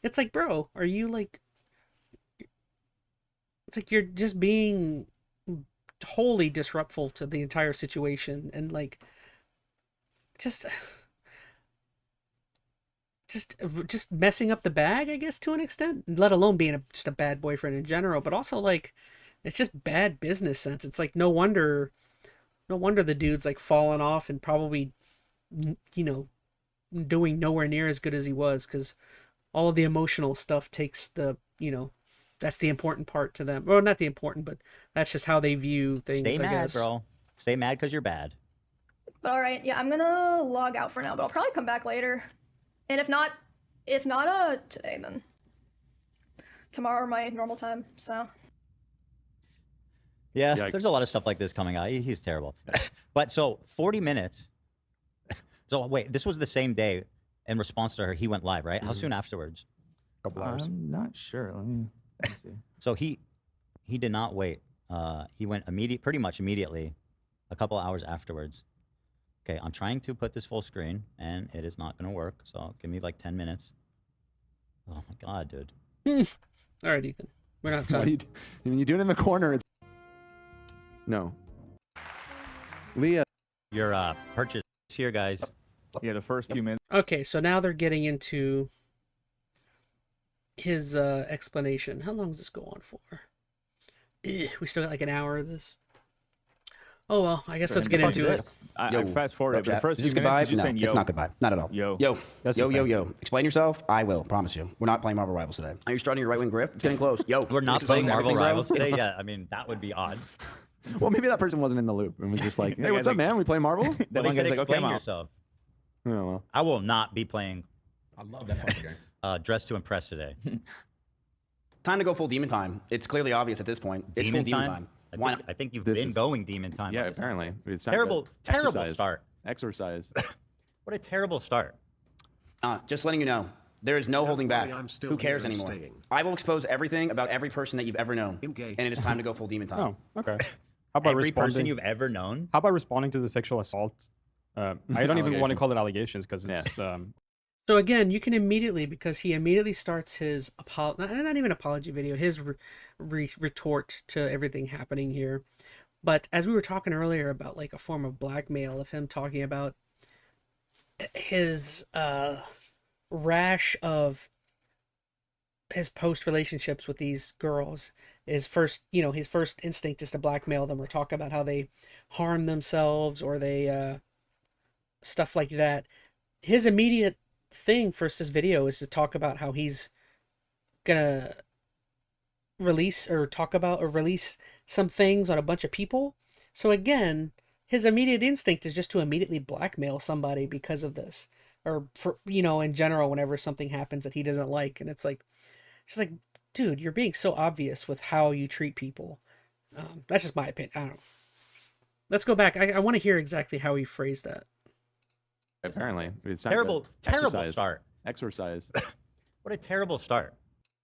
It's like, bro, are you like, it's like you're just being wholly disruptful to the entire situation and like just messing up the bag, I guess, to an extent, let alone being just a bad boyfriend in general, but also like it's just bad business sense. It's like no wonder the dude's like falling off and probably, you know, doing nowhere near as good as he was, because all of the emotional stuff takes the, you know, that's the important part to them. Well, not the important, but that's just how they view things. Stay I mad, guess. bro. Stay mad because you're bad. But all right, yeah, I'm gonna log out for now, but I'll probably come back later. And if not today, then tomorrow my normal time. So Yeah, Yikes. there's a lot of stuff like this coming out. He's terrible. But so 40 minutes. So wait, this was the same day in response to her. He went live, right? How soon afterwards? Couple hours. I'm not sure. Let me see. So he did not wait. He went pretty much immediately, a couple hours afterwards. Okay, I'm trying to put this full screen, and it is not going to work. So give me like 10 minutes. Oh my god, dude. All right, Ethan. We're not What do talking. you do? You do it in the corner. It's... No. Leah. Your purchase here, guys. Yeah, the first few minutes. Okay, so now they're getting into his explanation. How long does this go on for? We still got like an hour of this. Oh well, I guess let's get into it. I fast forwarded, but the first Is few this minutes goodbye? is just No, saying yo. it's not goodbye. Not at all. Yo. Yo. That's Yo, his yo, thing. yo. Explain yourself. I will. Promise you. We're not playing Marvel Rivals today. Are you starting your right-wing grift? It's getting close. Yo. We're not this playing exposes Marvel everything, bro. Rivals today. Yeah, I mean that would be odd. Well, maybe that person wasn't in the loop and was just like, "Hey, what's up, man? We play Marvel?" Well, That they one said guy's like, "Okay, explain I'm out." yourself. Oh, well. I will not be playing I love that fucking game. Dress to Impress today. Time to go full demon time. It's clearly obvious at this point. It's full demon time. Why not? I think you've This been is- going demon time. Yeah, by this time. apparently. It's time Terrible, to terrible exercise. start. Exercise. What a terrible start. Just letting you know. There is no holding back. worry, I'm still Who cares here and anymore? staying. I will expose everything about every person that you've ever known. I'm gay. And it is time to go full demon time. Oh, okay. How about Every person responding? you've ever known. How about responding to the sexual assault? I don't even want to Allegation. call it allegations because Yeah. it's So again, you can immediately, because he immediately starts his not even apology video, his retort to everything happening here. But as we were talking earlier about like a form of blackmail of him talking about his rash of his post relationships with these girls, his first instinct is to blackmail them or talk about how they harm themselves or they stuff like that. His immediate thing for this video is to talk about how he's gonna release some things on a bunch of people. So again, his immediate instinct is just to immediately blackmail somebody because of this, or for in general whenever something happens that he doesn't like. And it's like, dude, you're being so obvious with how you treat people. That's just my opinion. I don't know. Let's go back. I want to hear exactly how he phrased that. Apparently. It's time Terrible, to terrible exercise. start. Exercise. What a terrible start.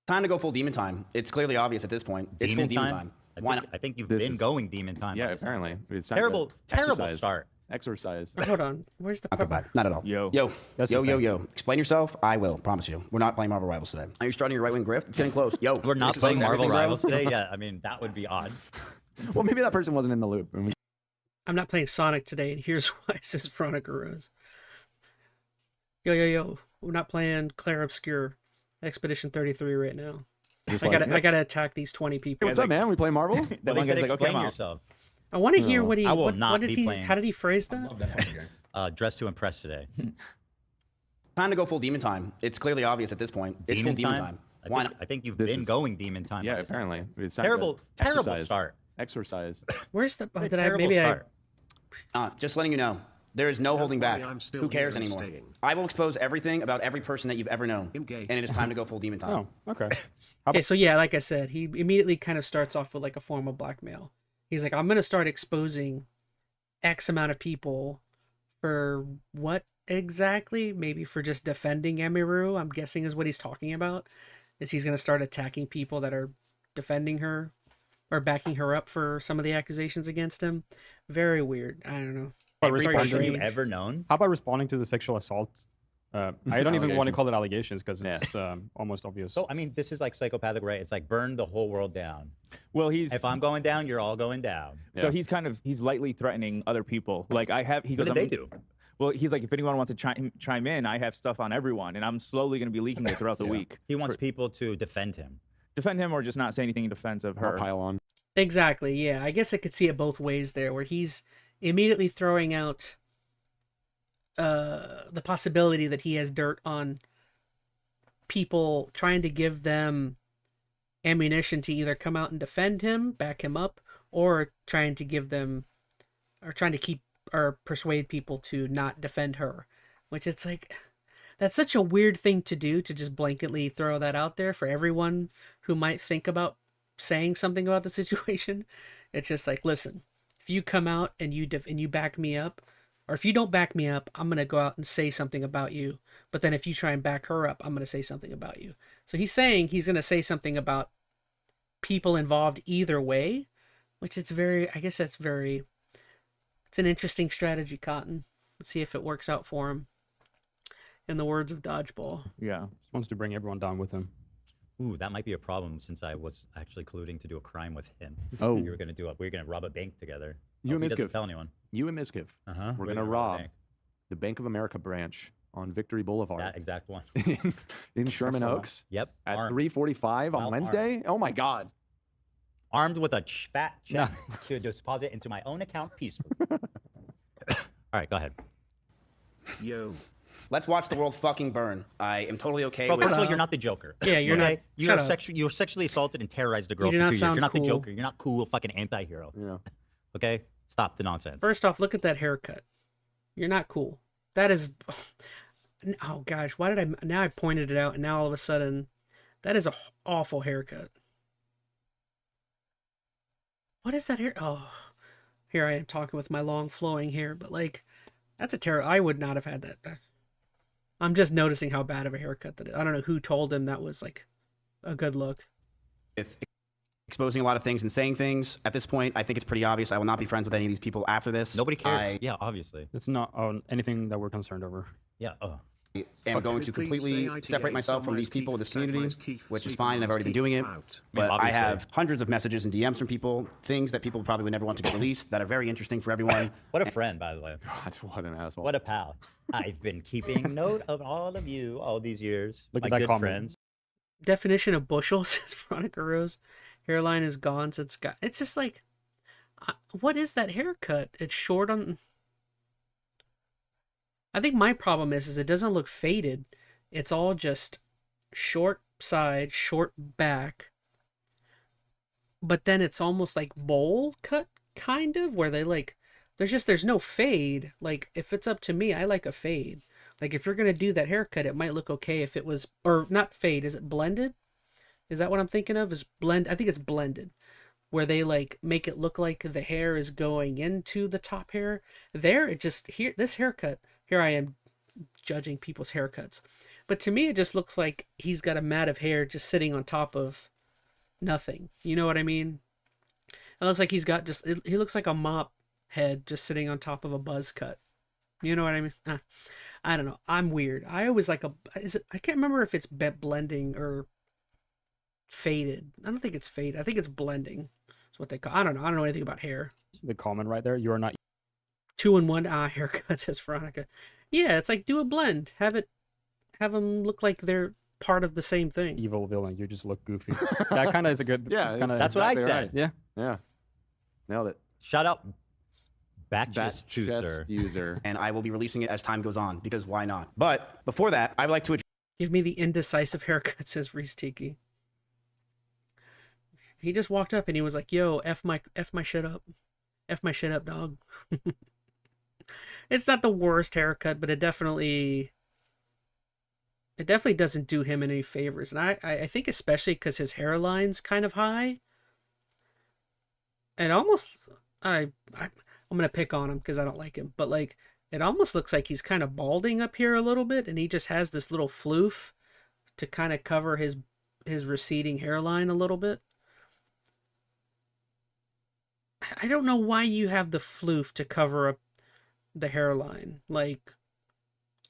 Time to go full demon time. It's clearly obvious at this point. It's full demon time. Why not? I think you've This been is- going demon time. Yeah, by this time. apparently. It's time Terrible, to terrible exercise. start. Exercise. Hold on. Where's the Not goodbye. Not at all. Yo. Yo. That's Yo, his yo, thing. yo. Explain yourself. I will. Promise you. We're not playing Marvel Rivals today. Are you starting your right-wing grift? It's getting close. Yo. We're not this playing exposes Marvel everything, bro. Rivals today. Yeah, I mean that would be odd. Well, maybe that person wasn't in the loop and was... I'm not playing Sonic today, and here's why, says Veronica Rose. Yo. We're not playing Claire Obscure Expedition 33 right now. just I like, gotta attack these 20 people. "Hey, what's up, man? We play Marvel?" Well, That they one said guy's like, "Okay, explain I'm out." yourself. I want to hear No. what he. I will what, not what did be he? playing. How did he phrase that? Love that fucking game. Dress to Impress today. Time to go full demon time. It's clearly obvious at this point. It's full demon time. Why not? I think you've This been is- going demon time. Yeah, by this time. apparently. It's time Terrible, to terrible exercise. start. Exercise. Where's the? What a Did I terrible maybe start. Just letting you know. There is no holding back. worry, I'm still Who cares here and anymore? staying. I will expose everything about every person that you've ever known. I'm gay. And it is time to go full demon time. oh, okay. Okay, so yeah, like I said, he immediately kind of starts off with like a form of blackmail. He's like, I'm gonna start exposing X amount of people for what exactly? Maybe for just defending Emiru, I'm guessing is what he's talking about. Is he's gonna start attacking people that are defending her or backing her up for some of the accusations against him. Very weird. I don't know. Every Very person you've strange. ever known. How about responding to the sexual assault? I don't even want to Allegation. call it allegations because Yeah. it's almost obvious. So I mean, this is like psychopathic, right? It's like burn the whole world down. Well, he's If I'm going down, you're all going down. so Yeah. he's lightly threatening other people. Like he What goes, did they do? Well, he's like, if anyone wants to chime in, I have stuff on everyone, and I'm slowly going to be leaking it throughout the week. He wants people to defend him. Defend him or just not say anything in defense of I'll her. pile on. Exactly, yeah. I guess I could see it both ways there, where he's immediately throwing out the possibility that he has dirt on people, trying to give them ammunition to either come out and defend him, back him up, or trying to give them, or trying to keep or persuade people to not defend her. Which it's like, that's such a weird thing to do, to just blanketly throw that out there for everyone who might think about saying something about the situation. It's just like, listen, if you come out and you back me up, or if you don't back me up, I'm gonna go out and say something about you. But then if you try and back her up, I'm gonna say something about you. So he's saying he's gonna say something about people involved either way, which it's very, I guess that's very, it's an interesting strategy, Cotton. Let's see if it works out for him. In the words of Dodgeball. Yeah. Just wants to bring everyone down with him. Ooh, that might be a problem since I was actually colluding to do a crime with him. Oh. We were gonna rob a bank together. You Hope and he doesn't Mizkiv. tell anyone. You and Mizkiv. Uh-huh. We're gonna rob the Bank of America branch on Victory Boulevard. That exact one. in Sherman saw that. Oaks. Yep. At armed. 3:45 on While Wednesday. Oh my God. Armed with a fat check to deposit into my own account peacefully. All right, go ahead. Yo. Let's watch the world fucking burn. I am totally okay Bro, with first of all, you're not the Joker. Yeah, you're okay? not. Shut up. You were sexually assaulted and terrorized a girl You do for not 2 years. sound You're not cool. the Joker. You're not cool. Fucking anti-hero. Yeah. Okay? Stop the nonsense. First off, look at that haircut. You're not cool. That is. Oh gosh, why did I? Now I pointed it out, and now all of a sudden, that is a awful haircut. What is that hair? Oh, here I am talking with my long flowing hair, but like, that's a terror. I would not have had that. I'm just noticing how bad of a haircut that is. I don't know who told him that was like a good look. with exposing a lot of things and saying things. At this point, I think it's pretty obvious I will not be friends with any of these people after this. Nobody cares. I Yeah, obviously. It's not anything that we're concerned over. Yeah. am going to completely separate myself from these people in this community, which is fine, and I've already been doing it. But I have hundreds of messages and DMs from people, things that people probably would never want to get released that are very interesting for everyone. What a friend, by the way. God, what an asshole. What a pal. I've been keeping note of all of you all these years. Look My at that good comment. friends. Definition of bushel, says Veronica Rose. Hairline is gone since got. It's just like, what is that haircut? It's short on. I think my problem is it doesn't look faded. It's all just short side, short back. But then it's almost like bowl cut, kind of, where they like, there's no fade. Like, if it's up to me, I like a fade. Like, if you're going to do that haircut, it might look okay if it was, or not fade, is it blended? Is that what I'm thinking of? Is blend? I think it's blended, where they like make it look like the hair is going into the top hair. There, it just, here, this haircut, here I am judging people's haircuts. But to me, it just looks like he's got a mat of hair just sitting on top of nothing. You know what I mean? It looks like he's got just, he looks like a mop head just sitting on top of a buzz cut. You know what I mean? I don't know. I'm weird. I always like I can't remember if it's blending or faded. I don't think it's faded. I think it's blending. That's what they call. I don't know anything about hair. The comment right there, you are not 2-in-1 haircut, says Veronica. Yeah, it's like do a blend. Have them look like they're part of the same thing. evil villain. You just look goofy. That kind of is a good. Yeah, kinda, That's what I exactly said. right. Yeah. Yeah. Nailed it. Shout out Batchest Chest Juicer. user. And I will be releasing it as time goes on, because why not? But before that, I would like to Give me the indecisive haircut, says Reese Tiki. He just walked up and he was like, "Yo, f my shit up, f my shit up, dog." It's not the worst haircut, but it definitely doesn't do him any favors. And I think especially because his hairline's kind of high. And almost, I'm gonna pick on him because I don't like him, but like it almost looks like he's kind of balding up here a little bit, and he just has this little floof to kind of cover his receding hairline a little bit. I don't know why you have the floof to cover up the hairline. Like,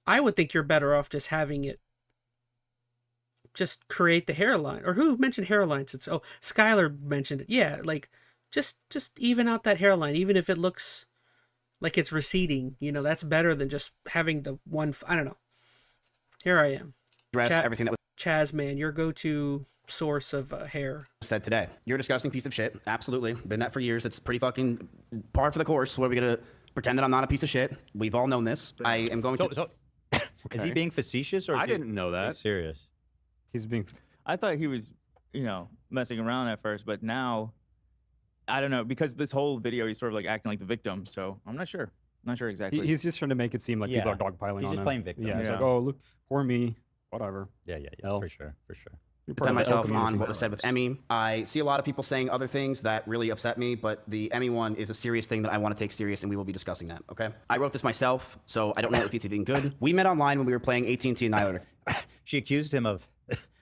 I would think you're better off just having it just create the hairline. Or who mentioned hairline since Skylar mentioned it. Yeah, like just even out that hairline, even if it looks like it's receding, you know, that's better than just having the one I don't know. Here I am. address everything that was ChazmaN, your go-to source of hair. said today. You're a disgusting piece of shit. Absolutely. Been that for years. It's pretty fucking par for the course. What are we going to pretend that I'm not a piece of shit? We've all known this. I am going to... Is he being facetious or is I he didn't know being that. serious? He's being. I thought he was, messing around at first, but now, I don't know, because this whole video he's sort of like acting like the victim. So I'm not sure. I'm not sure exactly. He's just trying to make it seem like people are Yeah. dogpiling He's on just him. playing victim. Yeah, it's like, Yeah. oh, look, for me, whatever. Yeah, L. for sure. You're part defend of the L myself community. on what was said with Emmy. I see a lot of people saying other things that really upset me, but the Emmy one is a serious thing that I want to take serious, and we will be discussing that, okay? I wrote this myself, so I don't know if it's even good. We met online when we were playing AT&T Annihilator. She accused him of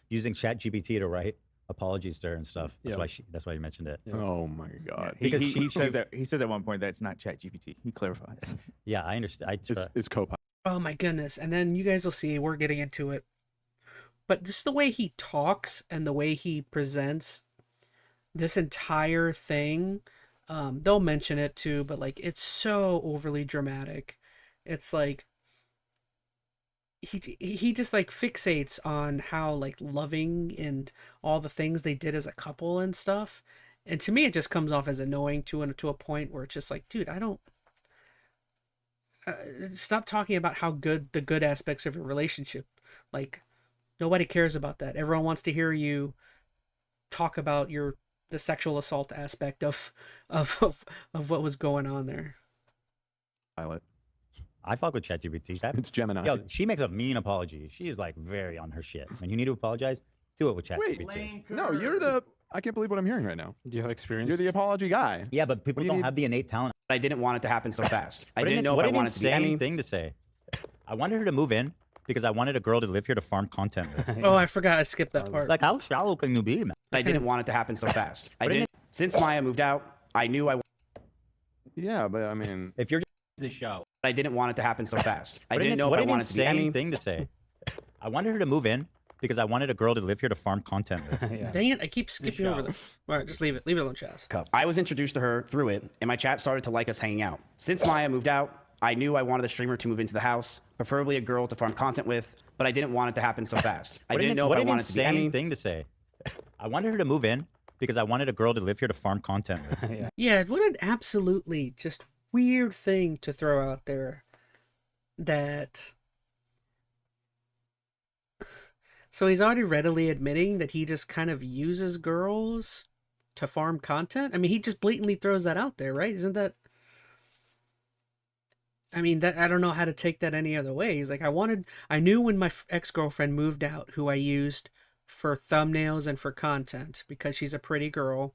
using ChatGPT to write. apologies to her and stuff. That's Yeah. why that's why you mentioned it. Yeah. Oh my god. He, Because he says that he says at one point that it's not ChatGPT. He clarifies. Yeah, I understand. It's Copilot. Oh my goodness. And then you guys will see, we're getting into it. But just the way he talks and the way he presents this entire thing, they'll mention it too, but like it's so overly dramatic. It's like he just like fixates on how like loving and all the things they did as a couple and stuff. And to me it just comes off as annoying to a point where it's just like, dude, I don't stop talking about how good the good aspects of your relationship. Like nobody cares about that. Everyone wants to hear you talk about the sexual assault aspect of what was going on there. Pilot. I fuck with ChatGPT. It's Gemini. Yo, she makes a mean apology. She is like very on her shit. When you need to apologize, do it with ChatGPT. No, you're the. I can't believe what I'm hearing right now. Do you have experience? You're the apology guy. Yeah, but people do you don't need? have the innate talent. I didn't want it to happen so fast. I What didn't an- know what if I an wanted to be insane Emmy. thing to say. I wanted her to move in because I wanted a girl to live here to farm content with. Oh, I forgot I skipped that part. Like, how shallow can you be, man? I didn't want it to happen so fast. I What an didn't. Since Maya moved out, I knew I. Yeah, but I mean, If you're The show. I didn't want it to happen so fast. I what didn't an, know what if I an wanted to be insane Emmy. thing to say. I wanted her to move in because I wanted a girl to live here to farm content with. Yeah. Dang it, I keep skipping over them. All right, just leave it. Leave it alone, Chaz. Cup. I was introduced to her through it, and my chat started to like us hanging out. Since Maya moved out, I knew I wanted a streamer to move into the house, preferably a girl to farm content with, but I didn't want it to happen so fast. I What an- didn't know what if I an wanted to be insane Emmy. thing to say. I wanted her to move in because I wanted a girl to live here to farm content with. Yeah. Yeah, what an absolutely just weird thing to throw out there. That. So he's already readily admitting that he just kind of uses girls to farm content. I mean, he just blatantly throws that out there, right? Isn't that? I mean, that I don't know how to take that any other way. He's like, I knew when my ex-girlfriend moved out, who I used for thumbnails and for content because she's a pretty girl.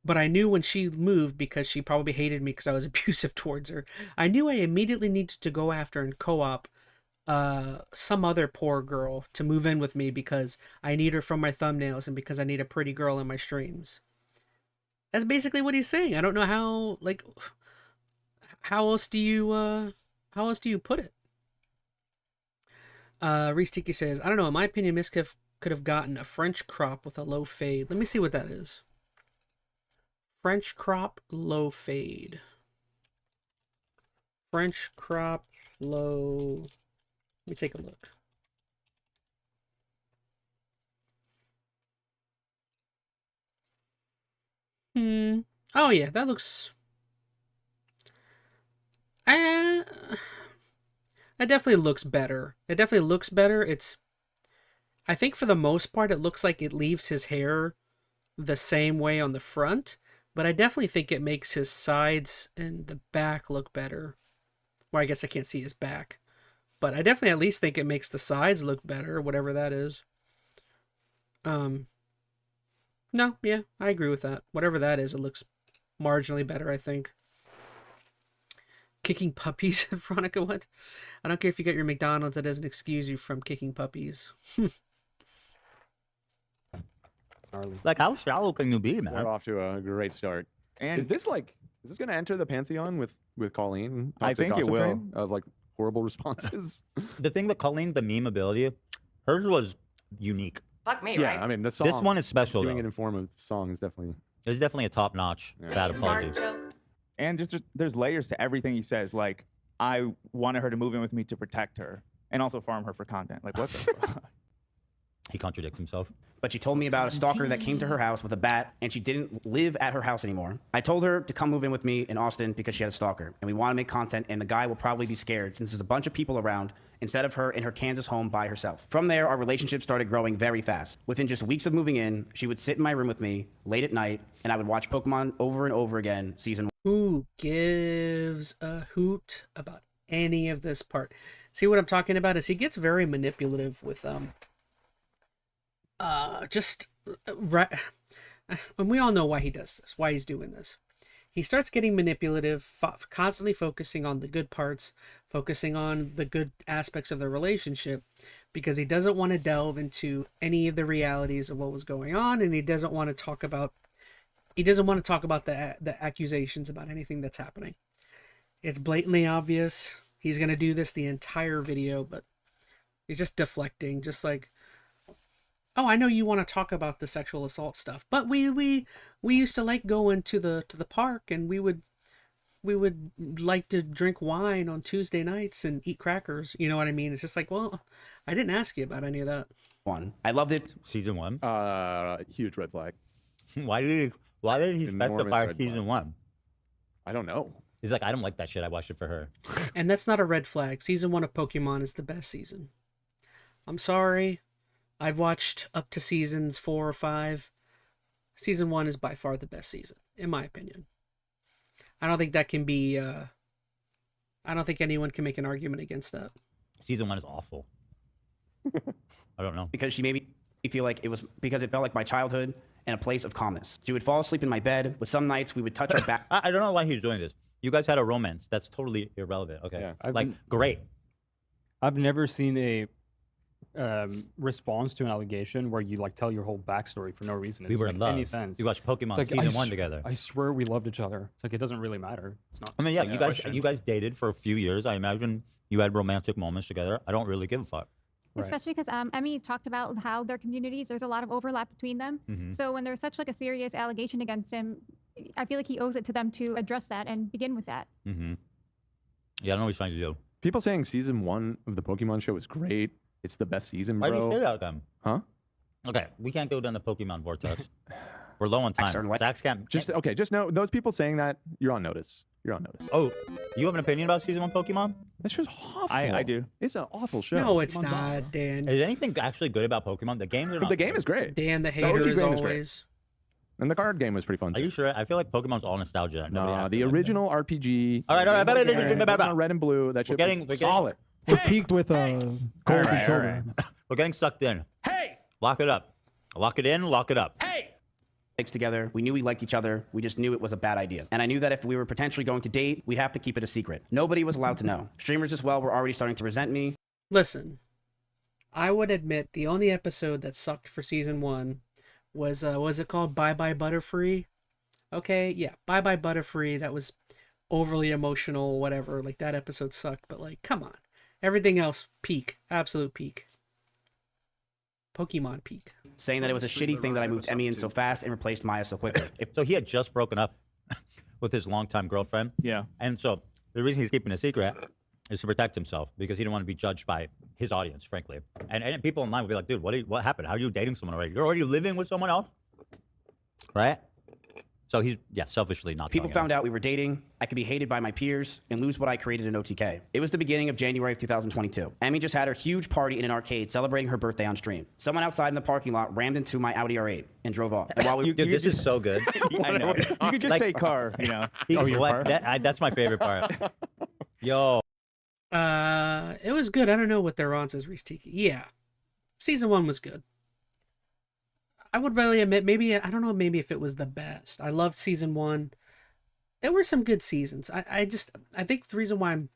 But I knew when she moved because she probably hated me because I was abusive towards her. I knew I immediately needed to go after and co-op some other poor girl to move in with me because I need her for my thumbnails and because I need a pretty girl in my streams. That's basically what he's saying. I don't know how else do you put it? Reese Tiki says, I don't know, in my opinion, Miss Kiff could have gotten a French crop with a low fade. Let me see what that is. French crop low fade. French crop low. Let me take a look. Oh yeah, that looks. That definitely looks better. It definitely looks better. I think for the most part, it looks like it leaves his hair the same way on the front, but I definitely think it makes his sides and the back look better. Well, I guess I can't see his back, but I definitely at least think it makes the sides look better, whatever that is. No, yeah, I agree with that. Whatever that is, it looks marginally better, I think. Kicking puppies, Veronica, what? I don't care if you get your McDonald's, that doesn't excuse you from kicking puppies. Gnarly. Like, how shallow can you be, man? we're off to a great start. And Is this going to enter the pantheon with Colleen? I Toxic think it Gossip will. Train of like horrible responses. The thing with Colleen, the meme ability, hers was unique. Fuck me, Yeah, right? I mean the song. This one is special, Doing though. it in form of song is definitely. It's definitely a top-notch Yeah. bad apology. Fart joke. And just there's layers to everything he says. Like, I wanted her to move in with me to protect her and also farm her for content. Like, what the fuck? He contradicts himself. But she told me about a stalker that came to her house with a bat, and she didn't live at her house anymore. I told her to come move in with me in Austin because she had a stalker, and we want to make content, and the guy will probably be scared since there's a bunch of people around instead of her in her Kansas home by herself. From there, our relationship started growing very fast. Within just weeks of moving in, she would sit in my room with me late at night, and I would watch Pokemon over and over again, season 1. Who gives a hoot about any of this part? See what I'm talking about is he gets very manipulative with and we all know why he does this, why he's doing this. He starts getting manipulative, constantly focusing on the good parts, focusing on the good aspects of the relationship. because he doesn't want to delve into any of the realities of what was going on, and he doesn't want to talk about the accusations about anything that's happening. It's blatantly obvious. He's going to do this the entire video, but he's just deflecting, just like, oh, I know you want to talk about the sexual assault stuff, but we used to like going to the park, and we would like to drink wine on Tuesday nights and eat crackers. You know what I mean? It's just like, well, I didn't ask you about any of that. I loved it. Season 1? Huge red flag. Why did he specify season 1? I don't know. He's like, I don't like that shit. I watched it for her. And that's not a red flag. Season 1 of Pokemon is the best season. I'm sorry. I've watched up to seasons 4 or 5. Season 1 is by far the best season, in my opinion. I don't think that can be, I don't think anyone can make an argument against that. Season 1 is awful. I don't know. Because she made me feel like it was, because it felt like my childhood and a place of calmness. She would fall asleep in my bed, but some nights we would touch our back. I don't know why he's doing this. You guys had a romance. That's totally irrelevant. Okay. Yeah. Great. I've never seen a response to an allegation where you like tell your whole backstory for no reason. It We were doesn't in make love. any sense. You watched Pokemon It's like, season 1 together. I swear we loved each other. It's like, it doesn't really matter. It's not. I mean, yeah, like you guys dated for a few years. I imagine you had romantic moments together. I don't really give a fuck. Especially because Emmy talked about how their communities, there's a lot of overlap between them. So when there's such like a serious allegation against him, I feel like he owes it to them to address that and begin with that. Yeah, I don't know what he's trying to do. People saying season 1 of the Pokemon show is great. It's the best season, bro. Why do you say that then? Huh? Okay, we can't go down the Pokemon vortex. We're low on time. Zach's can't. Just know those people saying that, you're on notice. You're on notice. Oh, you have an opinion about season 1 Pokemon? That show's awful. I do. It's an awful show. No, it's Pokemon's not, awful. Dan. Is anything actually good about Pokemon? The games are not. The game is great. Dan, the OG hater, as game is great. always. And the card game was pretty fun Are too. you sure? I feel like Pokemon's all nostalgia. No, the original RPG. All right. Pokemon Red and Blue. That shit was solid. It peaked with gold and silver. We're getting sucked in. Hey! Lock it up. Lock it in, lock it up. Hey! Together. We knew we liked each other. We just knew it was a bad idea. And I knew that if we were potentially going to date, we'd have to keep it a secret. Nobody was allowed to know. Streamers as well were already starting to resent me. Listen, I would admit the only episode that sucked for season 1 was it called Bye Bye Butterfree? Okay, yeah, Bye Bye Butterfree. That was overly emotional, whatever. Like, that episode sucked, but like, come on. Everything else, peak. Absolute peak. Pokemon peak. Saying that it was a shitty thing that I moved Emmy in so fast and replaced Maya so quickly. So he had just broken up with his longtime girlfriend. Yeah. And so the reason he's keeping a secret is to protect himself because he didn't want to be judged by his audience, frankly. And people online would be like, dude, what happened? How are you dating someone already? You're already living with someone else? Right? So he's, selfishly not People telling found out we were dating. I could be hated by my peers and lose what I created in OTK. It was the beginning of January of 2022. Emmy just had her huge party in an arcade celebrating her birthday on stream. Someone outside in the parking lot rammed into my Audi R8 and drove off. And while Dude, this is so good. I know. You could just say car, you know. That's my favorite part. Yo. It was good. I don't know what they're on, says Reese Tiki. Yeah. Season 1 was good. I would really admit, maybe if it was the best. I loved season 1. There were some good seasons. I think the reason why I'm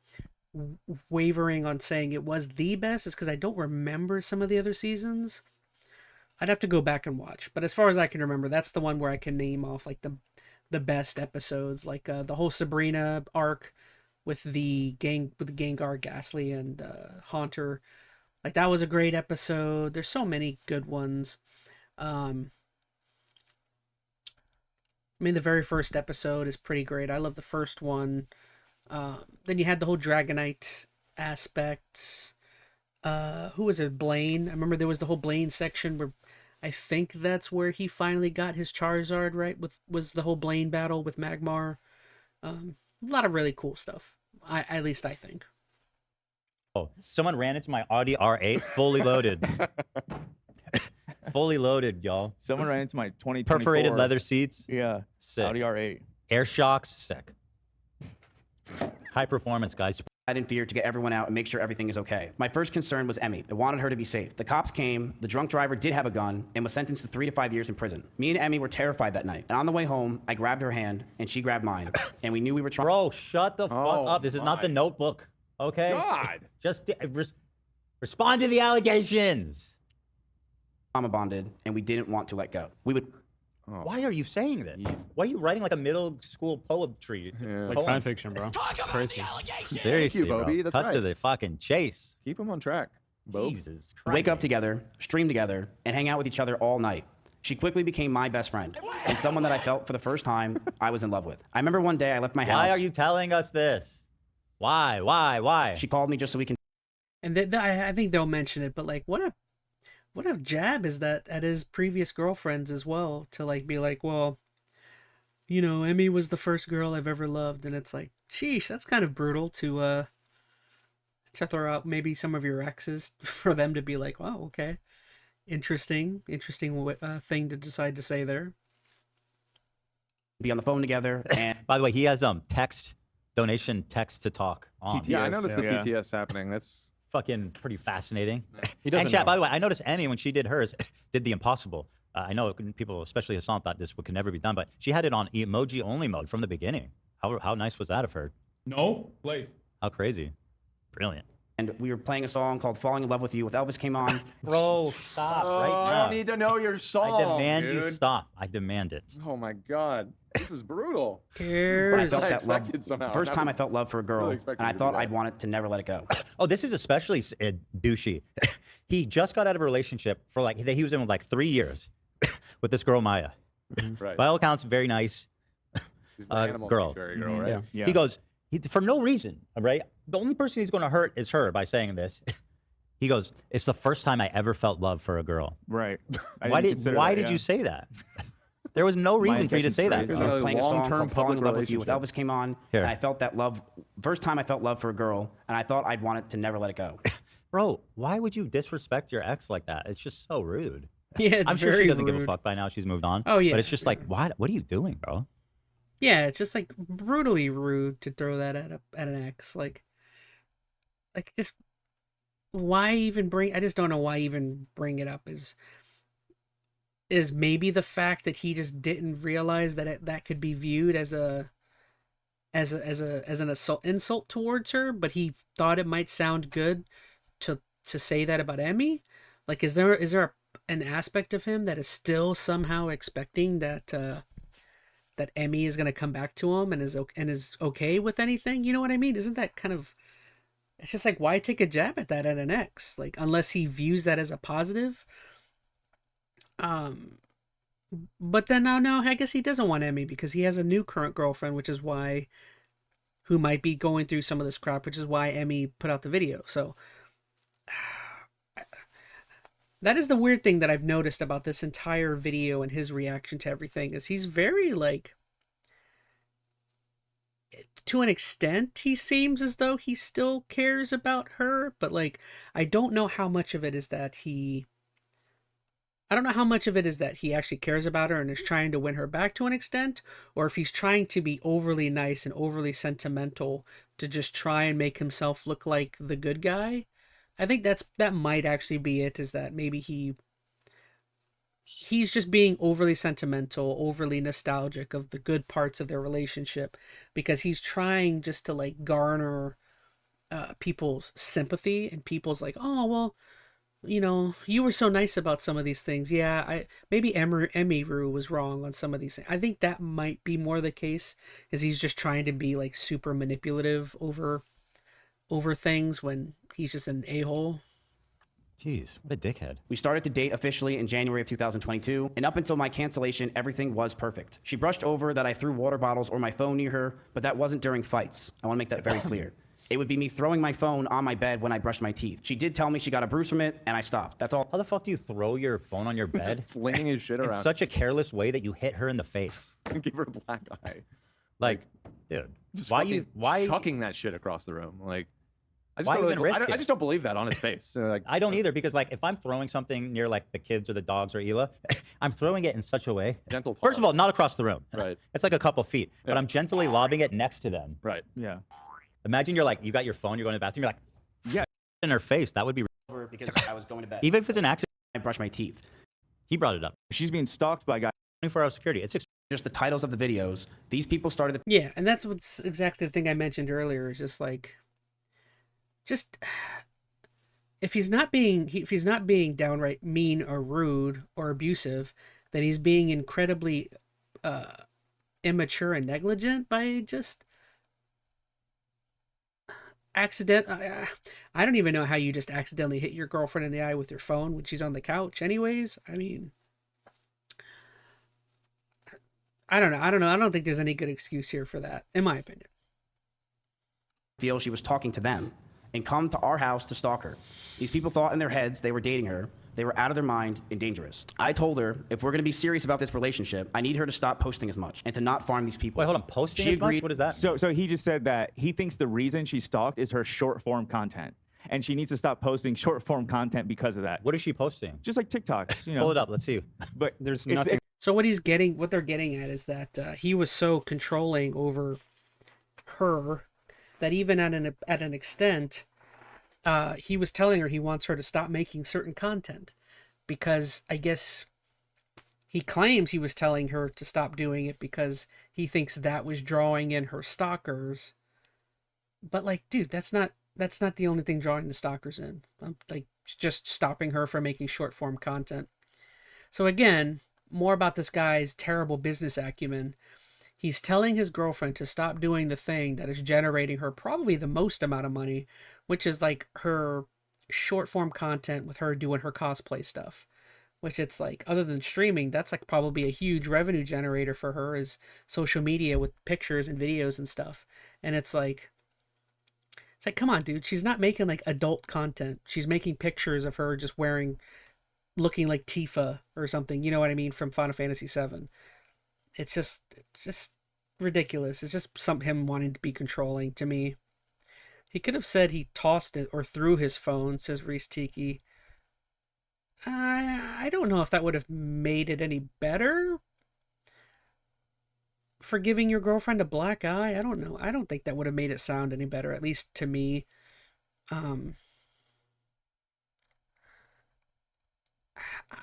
wavering on saying it was the best is because I don't remember some of the other seasons. I'd have to go back and watch. But as far as I can remember, that's the one where I can name off like the best episodes, like the whole Sabrina arc with the Gengar, Ghastly, and Haunter. Like, that was a great episode. There's so many good ones. I mean, the very first episode is pretty great. I love the first one. Then you had the whole Dragonite aspect. Who was it? Blaine. I remember there was the whole Blaine section where I think that's where he finally got his Charizard, right? Was the whole Blaine battle with Magmar. A lot of really cool stuff. At least I think. Oh, someone ran into my Audi R8 fully loaded. Fully loaded, y'all. Someone ran into my 2024 perforated leather seats. Yeah. Sick. Audi R8. Air shocks. Sick. High performance, guys. I didn't fear to get everyone out and make sure everything is okay. My first concern was Emmy. I wanted her to be safe. The cops came, the drunk driver did have a gun, and was sentenced to 3 to 5 years in prison. Me and Emmy were terrified that night. And on the way home, I grabbed her hand, and she grabbed mine. And we knew we were trying. Bro, shut the fuck up. This is not the Notebook, okay? God. Just Respond to the allegations. Trauma bonded, and we didn't want to let go. We would. Oh. Why are you saying this? Why are you writing like a middle school poetry? Like fan fiction, bro. Crazy. Seriously, Thank you, Bobby. bro. That's Cut to right. the fucking chase. Keep him on track. Bo. Jesus Christ. Wake up together, stream together, and hang out with each other all night. She quickly became my best friend and someone that I felt for the first time I was in love with. I remember one day I left my house. Why are you telling us this? Why? Why? She called me just so we can. And I think they'll mention it, but like, what a jab is that at his previous girlfriends as well, to like be like, well, you know, Emmy was the first girl I've ever loved, and it's like, sheesh, that's kind of brutal to throw out maybe some of your exes for them to be like, wow, okay, interesting thing to decide to say there. Be on the phone together. And By the way, he has donation text to talk on. Yeah, I noticed the yeah. TTS happening. That's Fucking pretty fascinating. He doesn't And chat, know. by the way, I noticed Annie, when she did hers, did the impossible. I know people, especially Hassan, thought this could never be done, but she had it on emoji only mode from the beginning. How nice was that of her? No, please. How crazy. Brilliant. and we were playing a song called "Falling in Love with You" with Elvis came on. Bro, stop right now. I don't need to know your song. I demand you dude. stop. I demand it. Oh my god, this is brutal. I Cares. felt I that love. expected somehow. First I time I was felt love for a girl, really expecting and I you to thought do that. I'd wanted to never let it go. Oh, this is especially douchey. He just got out of a relationship for like, he was in like 3 years with this girl, Maya. Right. By all accounts, very nice She's the animal girl. sanctuary girl, right? Yeah. He goes, for no reason, right? The only person he's going to hurt is her by saying this. He goes, it's the first time I ever felt love for a girl. Right. I Why didn't did consider why that, did yeah. you say that? There was no reason for you to say that. intention's We great. were playing a song long-term called "Falling in public Love with You" with relationship. Elvis came on, Here. and I felt that love. First time I felt love for a girl, and I thought I'd wanted to never let it go. Bro, why would you disrespect your ex like that? It's just so rude. Yeah, it's I'm sure very she doesn't give a rude. fuck by now. She's moved on. Oh, yeah. But it's just like, what are you doing, bro? Yeah, it's just like brutally rude to throw that at an ex. Like just why even bring? I just don't know why even bring it up. Is maybe the fact that he just didn't realize that that could be viewed as an insult towards her, but he thought it might sound good to say that about Emmy. Like, is there an aspect of him that is still somehow expecting that Emmy is going to come back to him and is okay with anything? You know what I mean? Isn't that kind of? It's just like, why take a jab at that at an ex? Like, unless he views that as a positive. But then no, I guess he doesn't want Emmy because he has a new current girlfriend, which is why, who might be going through some of this crap, which is why Emmy put out the video. So that is the weird thing that I've noticed about this entire video and his reaction to everything is he's very like, to an extent, he seems as though he still cares about her, but like, I don't know how much of it is that he actually cares about her and is trying to win her back to an extent, or if he's trying to be overly nice and overly sentimental to just try and make himself look like the good guy. I think that might actually be it, is that maybe he's just being overly sentimental, overly nostalgic of the good parts of their relationship, because he's trying just to like garner people's sympathy, and people's like, oh, well, you know, you were so nice about some of these things. Yeah, maybe Emmy Rue was wrong on some of these things. I think that might be more the case, is he's just trying to be like super manipulative over things when he's just an a-hole. Jeez, what a dickhead. We started to date officially in January of 2022, and up until my cancellation, everything was perfect. She brushed over that I threw water bottles or my phone near her, but that wasn't during fights. I want to make that very clear. It would be me throwing my phone on my bed when I brushed my teeth. She did tell me she got a bruise from it, and I stopped. That's all. How the fuck do you throw your phone on your bed? Flinging his shit In around. such a careless way that you hit her in the face. Give her a black eye. Like, dude, Just why chucking that shit across the room? Like, I just, Why don't, even risk I it? just don't believe that on his face. Like, I don't either, because like if I'm throwing something near like the kids or the dogs or Hila, I'm throwing it in such a way. Gentle First of all, not across the room. Right. It's like a couple feet, but Yeah. I'm gently lobbing it next to them. Right. Yeah. Imagine you're like, you got your phone, you're going to the bathroom, you're like, Yeah. in her face. That would be, Over because I was going to bed. even if it's an accident. I brushed my teeth. He brought it up. She's being stalked by guys. 24-hour security. It's Just the titles of the videos. These people started the Yeah, and that's what's exactly the thing I mentioned earlier, is just like, if he's not being downright mean or rude or abusive, then he's being incredibly immature and negligent by just I don't even know how you just accidentally hit your girlfriend in the eye with your phone when she's on the couch anyways. I mean, I don't know. I don't think there's any good excuse here for that, in my opinion. Feel she was talking to them and come to our house to stalk her. These people thought in their heads they were dating her. They were out of their mind and dangerous. I told her, if we're going to be serious about this relationship, I need her to stop posting as much and to not farm these people. Wait, hold on. Posting She as much? agreed. What is that? So he just said that he thinks the reason she stalked is her short form content, and she needs to stop posting short form content because of that. What is she posting? Just like TikToks, you know. Pull it up. Let's see. But There's it's- nothing. So what they're getting at is that he was so controlling over her that even at an extent, he was telling her he wants her to stop making certain content, because I guess he claims he was telling her to stop doing it because he thinks that was drawing in her stalkers. But like, dude, that's not the only thing drawing the stalkers in. Like, just stopping her from making short form content. So again, more about this guy's terrible business acumen. He's telling his girlfriend to stop doing the thing that is generating her probably the most amount of money, which is like her short form content with her doing her cosplay stuff. Which it's like, other than streaming, that's like probably a huge revenue generator for her, is social media with pictures and videos and stuff. And it's like, come on, dude. She's not making like adult content. She's making pictures of her just looking like Tifa or something. You know what I mean? From Final Fantasy VII. It's just ridiculous. It's just him wanting to be controlling to me. He could have said he tossed it or threw his phone, says Reese Tiki. I don't know if that would have made it any better. For giving your girlfriend a black eye, I don't know. I don't think that would have made it sound any better, at least to me.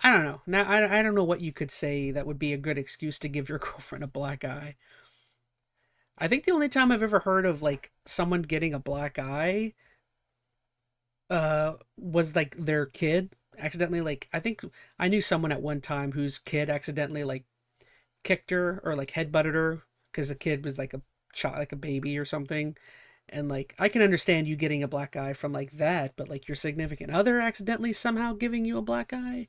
I don't know. Now, I don't know what you could say that would be a good excuse to give your girlfriend a black eye. I think the only time I've ever heard of like someone getting a black eye was like their kid accidentally, like, I think I knew someone at one time whose kid accidentally like kicked her or like headbutted her because the kid was like a child, like a baby or something. And like, I can understand you getting a black eye from like that, but like your significant other accidentally somehow giving you a black eye,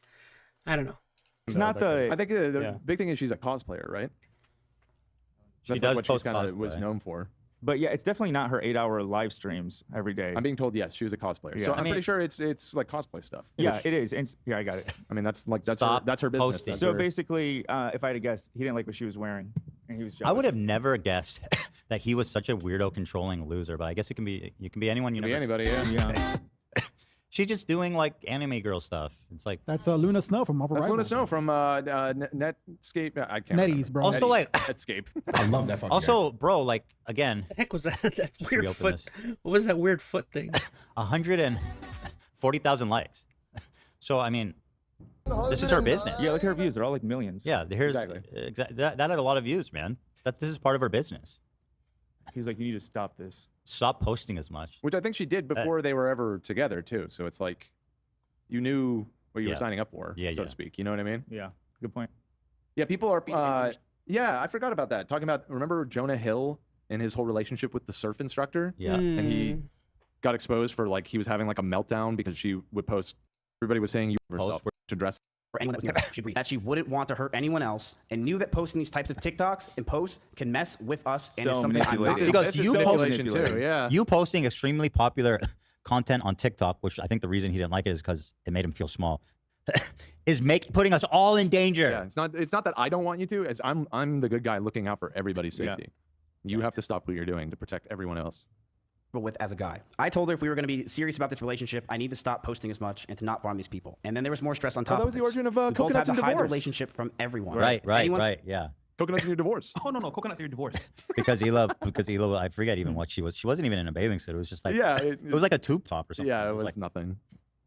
I don't know. It's not the. I think the big thing is she's a cosplayer, right? She That's does like what post she kind of was cosplay. known for. But yeah, it's definitely not her 8-hour live streams every day. I'm being told yes, she was a cosplayer. Yeah. So I I'm mean- pretty sure it's like cosplay stuff. Yeah, it is. And yeah, I got it. I mean that's her Stop business. posting. That's So her- basically, if I had to guess, he didn't like what she was wearing, and he was jealous. I would have never guessed that he was such a weirdo, controlling loser. But I guess you can be anyone. You Could be never. anybody. Yeah. Yeah. She's just doing like anime girl stuff. It's like That's Luna Snow from Marvel That's Luna Rivals. Snow from Netscape. I can't. NetEase, bro. also like Netscape. I love that fucking also, bro, like again, The heck was that? That weird reopen foot. What was that weird foot thing? 140,000 likes. So I mean, this is her business. Yeah, look at her views. They're all like millions. Yeah, here's Exactly. that had a lot of views, man. This is part of her business. He's like, you need to stop this. Stop posting as much. Which I think she did before they were ever together too. So it's like, you knew what you were Yeah. signing up for, Yeah, so yeah. to speak. You know what I mean? Yeah. Good point. Yeah, people are. Yeah, I forgot about that. Talking about, remember Jonah Hill and his whole relationship with the surf instructor? Yeah. And he got exposed for like he was having like a meltdown because she would post. Everybody was saying you herself to dress. For anyone that was she agreed that she wouldn't want to hurt anyone else, and knew that posting these types of TikToks and posts can mess with us, and So it's something I'm not manipulative. Because This is you manipulation manipulative. too. Yeah. You posting extremely popular content on TikTok, which I think the reason he didn't like it is because it made him feel small, is putting us all in danger. Yeah, it's not that I don't want you to. As I'm the good guy looking out for everybody's Yeah. safety. You have to stop what you're doing to protect everyone else. with as a guy. I told her if we were going to be serious about this relationship, I need to stop posting as much and to not farm these people. And then there was more stress on top. that was of the this. origin of We both coconuts had and to hide the divorce. relationship from everyone. Right, Anyone- yeah. Coconuts in your divorce. Oh no, coconuts are your divorce. Because Hila, I forget even what she was. She wasn't even in a bathing suit. It was just like Yeah, it was like a tube top or something. Yeah, it was like nothing.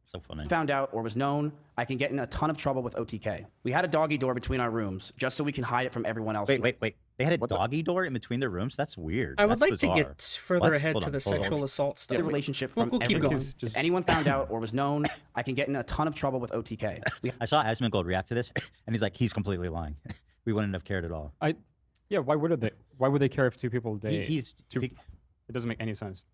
so funny. Found out or was known, I can get in a ton of trouble with OTK. We had a doggy door between our rooms just so we can hide it from everyone else. Wait. They had a doggy door in between their rooms. That's weird. I would That's like to bizarre. get further What? ahead Hold to on, the hold on. sexual assault stuff. The relationship We'll from keep every- going. If anyone found out or was known, I can get in a ton of trouble with OTK. I saw Asmongold react to this, and he's like, he's completely lying. We wouldn't have cared at all. Yeah, why would they? Why would they care if two people date? It doesn't make any sense.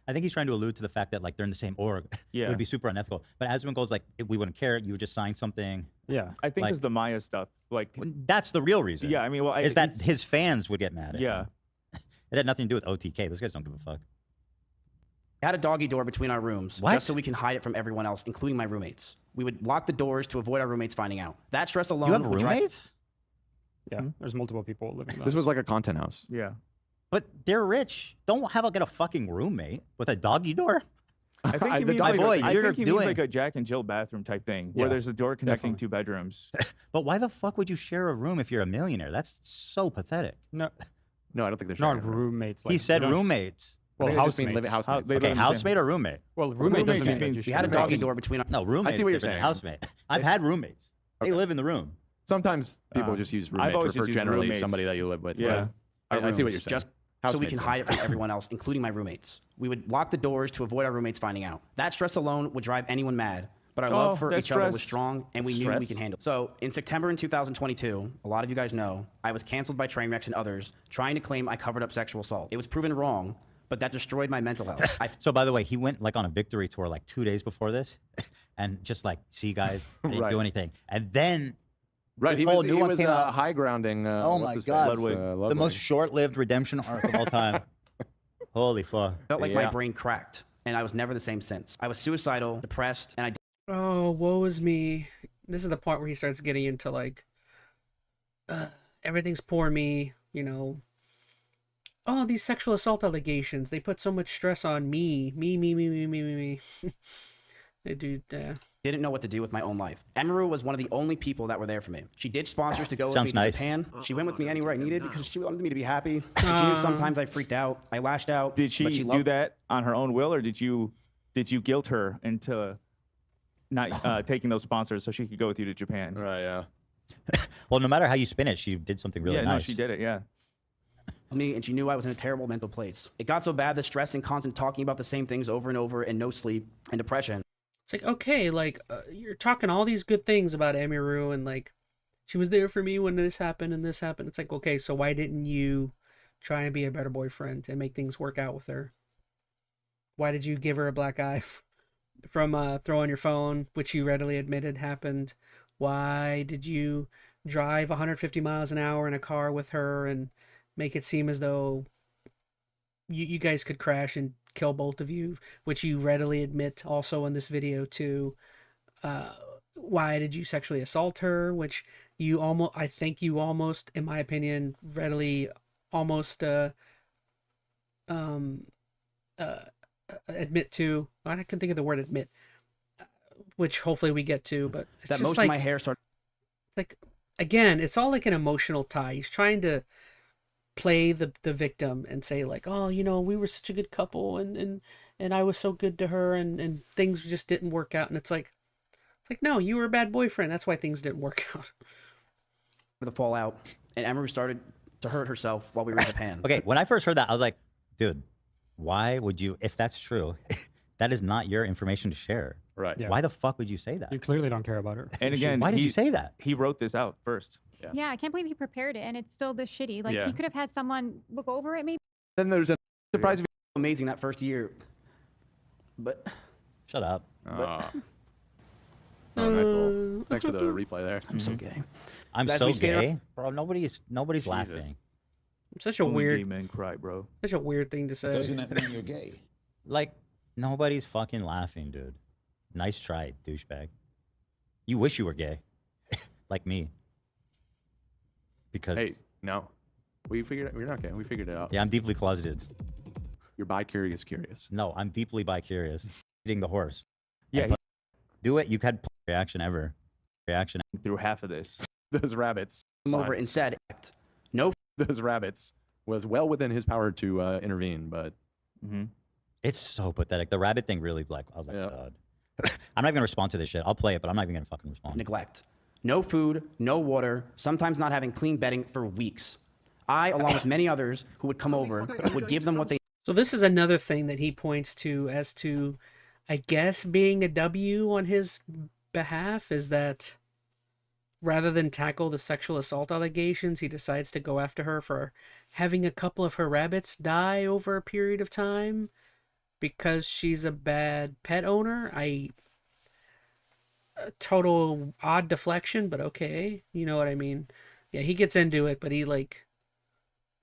I think he's trying to allude to the fact that like they're in the same org. It Yeah. would be super unethical. But Asmongold's like, we wouldn't care. You would just sign something. Yeah. I think Like- it's the Maya stuff. Like, That's the real reason. yeah, I mean, well, is that he's- his fans would get mad at Yeah. him. It had nothing to do with OTK. Those guys don't give a fuck. I had a doggy door between our rooms What? just so we can hide it from everyone else, including my roommates. We would lock the doors to avoid our roommates finding out. That stress alone. You have would drive- roommates? Yeah, there's multiple people living there. This was like a content house. Yeah. But they're rich. Don't get a fucking roommate with a doggy door. I think he The means dog- like, boy, I you're think he means doing- like a Jack and Jill bathroom type thing, where Yeah, there's a door connecting definitely. two bedrooms. But why the fuck would you share a room if you're a millionaire? That's so pathetic. No, No, I don't think they're not sharing a room. roommates. He said they don't- roommates. Well, I think they just mean housemates. living housemates. They Okay, live in the same- housemate or roommate? Well, roommate Roommate doesn't just mean means We had a Right. doggy door between our. No, roommate. I see what you're different than saying. housemate. I've had roommates. They live in the room. Sometimes people Uh, just use I've roommate to always refer just used generally roommates. somebody that you live with. Yeah. but I see what you're saying. Just so we Housemates can then. hide it from everyone else, including my roommates. We would lock the doors to avoid our roommates finding out. That stress alone would drive anyone mad. But our love for that each other was stress. strong, and we knew we could handle it. So, in September in 2022, a lot of you guys know, I was canceled by Trainwrecks and others, trying to claim I covered up sexual assault. It was proven wrong, but that destroyed my mental health. So by the way, he went like on a victory tour like 2 days before this, and just like, see guys, they didn't do Right. anything. And then Right, this he whole was, new he one was came out. high grounding. Oh what's my his God. name? Ludwig. the most short-lived redemption arc of all time. Holy fuck. felt like my Yeah. brain cracked, and I was never the same since. I was suicidal, depressed, and I Oh, woe is me. This is the part where he starts getting into like, everything's poor me, you know. Oh, these sexual assault allegations, they put so much stress on me. Me. They do, didn't know what to do with my own life. Emiru was one of the only people that were there for me. She did sponsors to go with Sounds me to nice. Japan. She went with me anywhere I needed because she wanted me to be happy. She knew sometimes I freaked out. I lashed out. Did she but do loved- that on her own will, or did you guilt her into not taking those sponsors so she could go with you to Japan? Right, yeah. Well, no matter how you spin it, she did something really yeah, nice. no, she did it. Yeah. me, and she knew I was in a terrible mental place. It got so bad that stress and constant talking about the same things over and over, and no sleep and depression. It's like, okay, like, you're talking all these good things about Emiru, and like, she was there for me when this happened and this happened. It's like, okay, so why didn't you try and be a better boyfriend and make things work out with her? Why did you give her a black eye from throwing your phone, which you readily admitted happened? Why did you drive 150 miles an hour in a car with her and make it seem as though you guys could crash and kill both of you, which you readily admit also in this video too? Why did you sexually assault her, which I think you almost, in my opinion, readily almost admit to. I can think of the word admit, which hopefully we get to, but it's That just most like, of my hair started. like, again, it's all like an emotional tie. He's trying to play the victim and say like, oh, you know, we were such a good couple, and I was so good to her, and things just didn't work out. And it's like, no, you were a bad boyfriend. That's why things didn't work out. The fallout, and Emery started to hurt herself while we were in Japan. Okay, when I first heard that, I was like, dude, why would you, if that's true, that is not your information to share. Right. Yeah. Why the fuck would you say that? You clearly don't care about her. And again, Why did you say that? He wrote this out first. Yeah, I can't believe he prepared it, and it's still this shitty. Like, Yeah. he could have had someone look over it, maybe. Then there's a surprise. Amazing that first year, but Shut up. Oh, nice little. Thanks for the replay there. I'm so gay. I'm As so we stand gay, bro. Nobody's Jesus. laughing. Such a Only gay weird, men cry, bro. such a weird thing to say. Doesn't that mean you're gay? Like nobody's fucking laughing, dude. Nice try, douchebag. You wish you were gay, like me. Because Hey, no, we figured we're not gay. We figured it out. yeah, I'm deeply closeted. You're bi-curious, curious. No, I'm deeply bi-curious. Eating the horse. Yeah, And do it. You had reaction ever. Reaction. through half of this. Those rabbits. Came over and said, "No, Those rabbits was well within his power to intervene, but It's so pathetic. The rabbit thing really, like, I was like, Yeah. God. I'm not even gonna respond to this shit. I'll play it, but I'm not even gonna fucking respond. neglect. No food, no water, sometimes not having clean bedding for weeks. I, along with many others who would come over, would give them what they So this is another thing that he points to as to, I guess, being a W on his behalf, is that rather than tackle the sexual assault allegations, he decides to go after her for having a couple of her rabbits die over a period of time because she's a bad pet owner. A total odd deflection, but okay. You know what I mean? Yeah, he gets into it, but he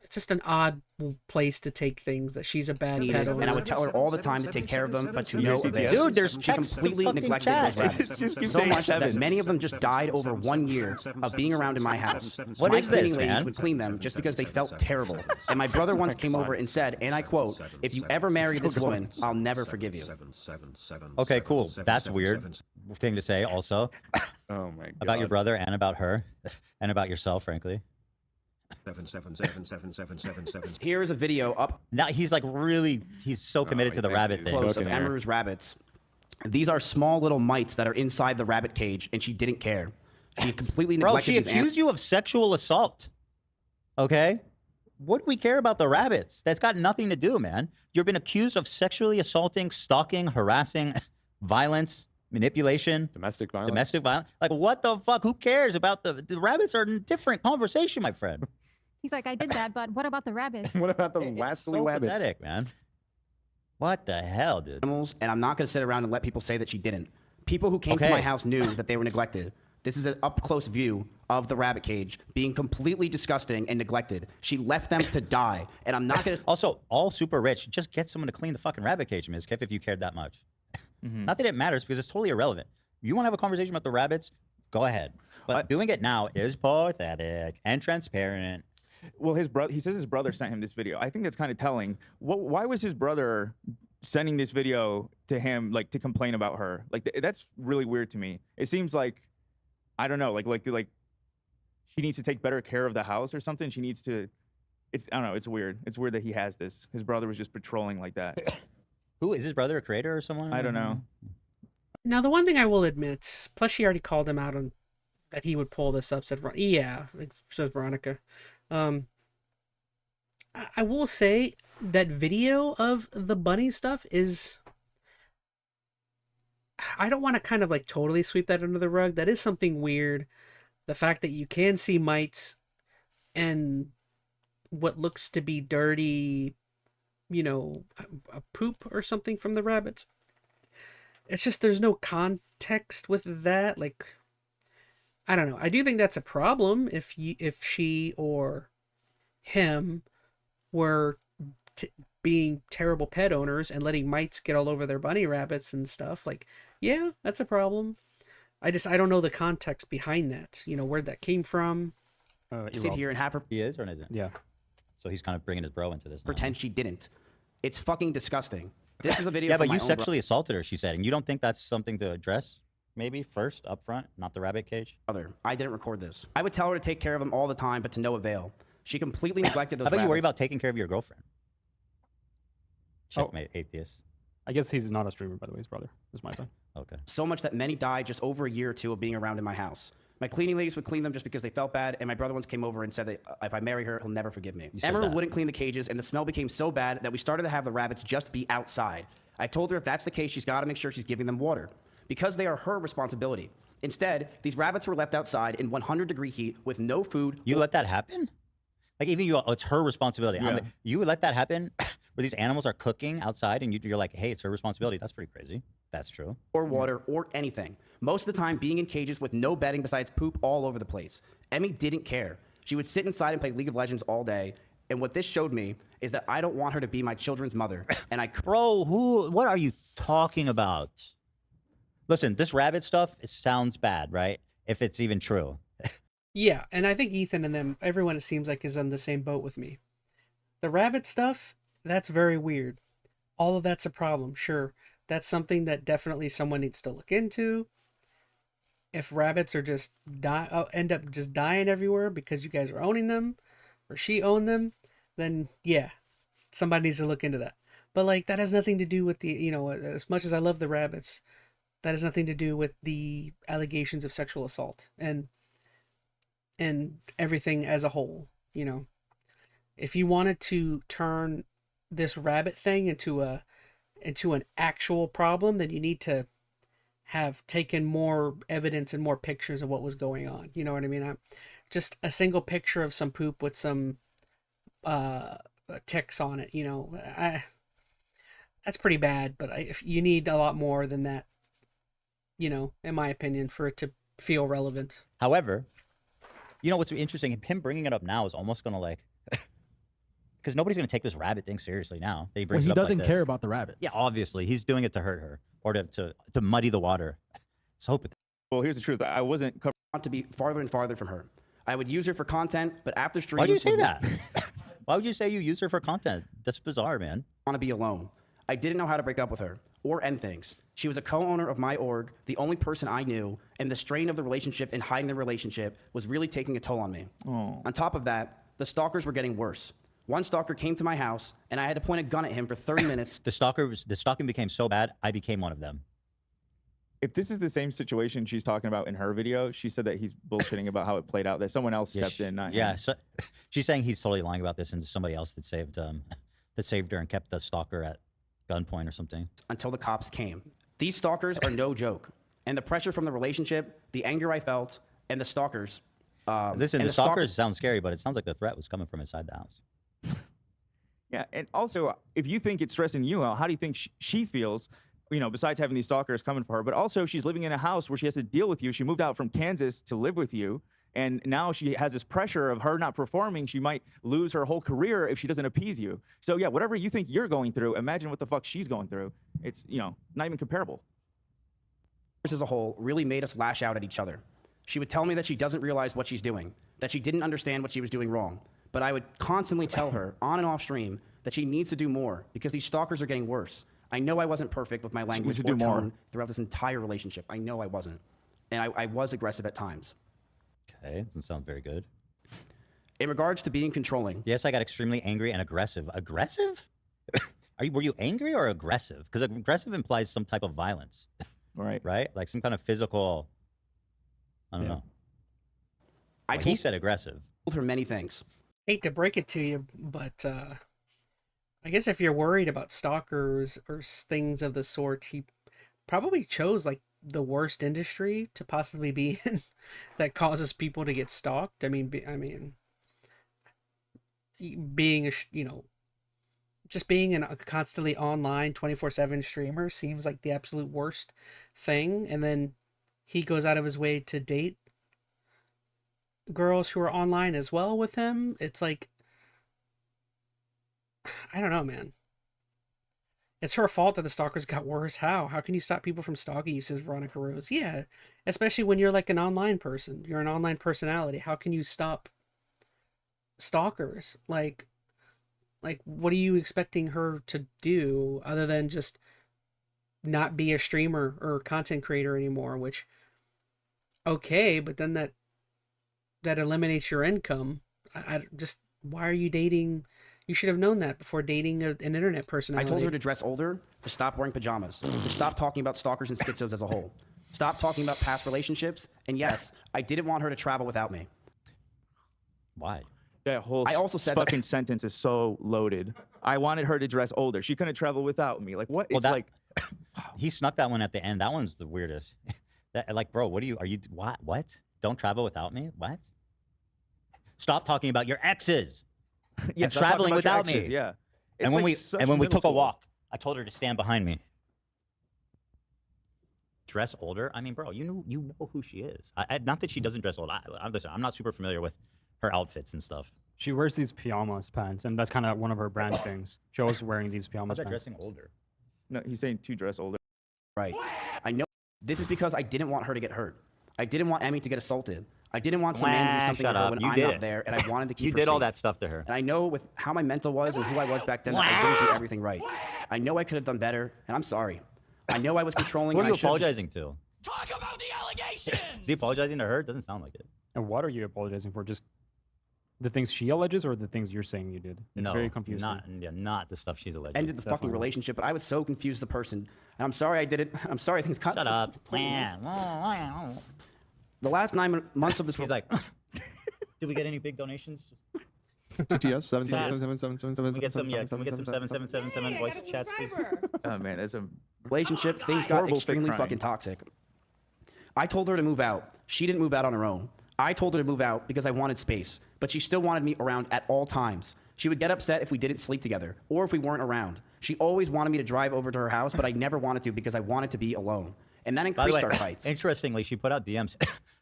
it's just an odd place to take things, that she's a bad pet owner. and I would tell her all the time to take care of them, but to no avail. Dude, there's She checks completely fucking neglected chat. those rabbits. Just keep So saying much that 7. many of them just died over 1 year of being around in my house. What My is this, cleaning ladies man? would clean them just because they felt terrible. And my brother once came over and said, and I quote, "If you ever marry this woman, I'll never forgive you." Okay, cool. That's weird thing to say also Oh my god. about your brother and about her and about yourself, frankly. Here is a video up Now he's like he's so committed to the rabbit thing. close of Joking here. Emeru's rabbits. These are small little mites that are inside the rabbit cage, and she didn't care. She completely Bro, neglected she these accused you of sexual assault. Okay? What do we care about the rabbits? That's got nothing to do, man. You've been accused of sexually assaulting, stalking, harassing, violence, manipulation, Domestic violence. domestic violence. Like, what the fuck? Who cares about the rabbits? Are in a different conversation, my friend. He's like, I did that, but what about the rabbits? What about the It's wascally so rabbits? pathetic, man. What the hell, dude? animals, and I'm not going to sit around and let people say that she didn't. People who came to Okay. my house knew that they were neglected. This is an up-close view of the rabbit cage being completely disgusting and neglected. She left them to die, and I'm not going to... Also, all super rich. Just get someone to clean the fucking rabbit cage, Ms. Kiff, if you cared that much. Not that it matters, because it's totally irrelevant. You want to have a conversation about the rabbits? Go ahead. But doing it now is pathetic and transparent. Well, he says his brother sent him this video. I think that's kind of telling. Why was his brother sending this video to him, like, to complain about her? Like, that's really weird to me. It seems like, I don't know, like she needs to take better care of the house or something. She needs to. I don't know. It's weird. It's weird that he has this. His brother was just patrolling like that. Who is his brother? A creator or someone? I don't know. Now, the one thing I will admit, plus she already called him out on that he would pull this up, said Veronica. I will say that video of the bunny stuff is... I don't want to kind of like totally sweep that under the rug. That is something weird. The fact that you can see mites and what looks to be dirty, a poop or something from the rabbits. It's just there's no context with that. Like, I don't know. I do think that's a problem if she or him were being terrible pet owners and letting mites get all over their bunny rabbits and stuff. Like, yeah, that's a problem. I don't know the context behind that. Where that came from. sit here and have her He is or isn't? Yeah. So he's kind of bringing his bro into this. now. pretend she didn't. It's fucking disgusting. This is a video Yeah, from but my you own sexually assaulted her, she said, and you don't think that's something to address? Maybe first, up front, not the rabbit cage? brother. I didn't record this. I would tell her to take care of them all the time, but to no avail. She completely neglected those How about you worry rabbits. about taking care of your girlfriend? Checkmate, atheist. I guess he's not a streamer, by the way. His brother. That's my friend. Okay. So much that many died just over a year or two of being around in my house. My cleaning ladies would clean them just because they felt bad, and my brother once came over and said that if I marry her, he'll never forgive me. said Emma that. wouldn't clean the cages, and the smell became so bad that we started to have the rabbits just be outside. I told her if that's the case, she's got to make sure she's giving them water, because they are her responsibility. Instead, these rabbits were left outside in 100-degree heat with no food. You let that happen? Like, even it's her responsibility. Yeah. You would let that happen where these animals are cooking outside and you're like, hey, it's her responsibility. That's pretty crazy. That's true. Or water or anything. Most of the time being in cages with no bedding besides poop all over the place. Emmy didn't care. She would sit inside and play League of Legends all day. And what this showed me is that I don't want her to be my children's mother. And Bro, what are you talking about? Listen, this rabbit stuff, it sounds bad, right? If it's even true. Yeah, and I think Ethan and them, everyone it seems like is on the same boat with me. The rabbit stuff, that's very weird. All of that's a problem, sure. That's something that definitely someone needs to look into. If rabbits are just end up just dying everywhere because you guys are owning them, or she owned them, then yeah, somebody needs to look into that. But like, that has nothing to do with the, as much as I love the rabbits, that has nothing to do with the allegations of sexual assault and everything as a whole, if you wanted to turn this rabbit thing into an actual problem, then you need to have taken more evidence and more pictures of what was going on. You know what I mean? Just a single picture of some poop with some ticks on it. You know, that's pretty bad. But if you need a lot more than that, you know, in my opinion, for it to feel relevant. However, you know what's interesting? Him bringing it up now is almost gonna like, because nobody's gonna take this rabbit thing seriously now. That he brings Well, he it up doesn't like care this. about the rabbits. Yeah, obviously he's doing it to hurt her or to muddy the water. So Well, here's the truth. I wasn't covered. Want to be farther and farther from her. I would use her for content, but after streams. Why do you say that? Why would you say you use her for content? That's bizarre, man. Want to be alone. I didn't know how to break up with her or end things. She was a co-owner of my org, the only person I knew, and the strain of the relationship and hiding the relationship was really taking a toll on me. Oh. On top of that, the stalkers were getting worse. One stalker came to my house, and I had to point a gun at him for 30 minutes. The stalking became so bad, I became one of them. If this is the same situation she's talking about in her video, she said that he's bullshitting about how it played out, that someone else stepped in, not him. So, she's saying he's totally lying about this and somebody else that saved her and kept the stalker at gunpoint or something. Until the cops came. These stalkers are no joke. And the pressure from the relationship, the anger I felt, and the stalkers. Listen, the stalkers sound scary, but it sounds like the threat was coming from inside the house. Yeah, and also, if you think it's stressing you out, how do you think she feels, you know, besides having these stalkers coming for her? But also, she's living in a house where she has to deal with you. She moved out from Kansas to live with you. And now she has this pressure of her not performing. She might lose her whole career if she doesn't appease you. So yeah, whatever you think you're going through, imagine what the fuck she's going through. It's, you know, not even comparable. As a whole really made us lash out at each other. She would tell me that she doesn't realize what she's doing, that she didn't understand what she was doing wrong. But I would constantly tell her on and off stream that she needs to do more because these stalkers are getting worse. I know I wasn't perfect with my language or tone throughout this entire relationship. I know I wasn't. And I was aggressive at times. Okay, doesn't sound very good. In regards to being controlling. Yes, I got extremely angry and aggressive. Aggressive? Were you angry or aggressive? Because aggressive implies some type of violence. Right. Right? Like some kind of physical, I don't know. He said aggressive. Told her many things. Hate to break it to you, but I guess if you're worried about stalkers or things of the sort, he probably chose like the worst industry to possibly be in that causes people to get stalked. I mean, being just being a constantly online 24/7 streamer seems like the absolute worst thing. And then he goes out of his way to date girls who are online as well with him. It's like, I don't know, man. It's her fault that the stalkers got worse. How can you stop people from stalking you, says Veronica Rose? Yeah, especially when you're like an online person. You're an online personality. How can you stop stalkers? Like what are you expecting her to do other than just not be a streamer or content creator anymore? Which, okay, but then that eliminates your income. Why are you dating? You should have known that before dating an internet personality. I told her to dress older, to stop wearing pajamas, to stop talking about stalkers and schizos as a whole. Stop talking about past relationships. And yes, I didn't want her to travel without me. Why? That whole I also said fucking sentence is so loaded. I wanted her to dress older. She couldn't travel without me. Like what? It's like he snuck that one at the end. That one's the weirdest. Like, bro, what? What? Don't travel without me? What? Stop talking about your exes. Yeah, and traveling without me. Yeah. And when we took a walk, I told her to stand behind me. Dress older? I mean, bro, you know who she is. Not that she doesn't dress old. Listen, I'm not super familiar with her outfits and stuff. She wears these pajamas pants, and that's kind of one of her brand things. She always wearing these pajamas How's that pants. dressing older? No, he's saying to dress older. Right. I know this is because I didn't want her to get hurt. I didn't want Emmy to get assaulted. I didn't want some man to do something to her when I'm not there, and I wanted to keep her You did all safe. that stuff to her. And I know with how my mental was and who I was back then, that I didn't do everything right. I know I could have done better, and I'm sorry. I know I was controlling. What are you and I should've apologizing to? Talk about the allegations! Is he apologizing to her? It doesn't sound like it. And what are you apologizing for? Just the things she alleges, or the things you're saying you did? It's very confusing. Not the stuff she's alleging. ended the fucking relationship, but I was so confused as a person. And I'm sorry I did it. I'm sorry things got. Shut up. The last 9 months of this. He's like, did we get any big donations? TTS seven Chat. seven seven seven seven seven Can we get some? Yeah. Can seven we get some seven 7777 voice chats, please? Oh man, that's a Relationship, things got Horrible fake extremely crying. fucking toxic. I told her to move out. She didn't move out on her own. I told her to move out because I wanted space, but she still wanted me around at all times. She would get upset if we didn't sleep together or if we weren't around. She always wanted me to drive over to her house, but I never wanted to because I wanted to be alone. And that By the increased way, our fights. interestingly, she put out DMs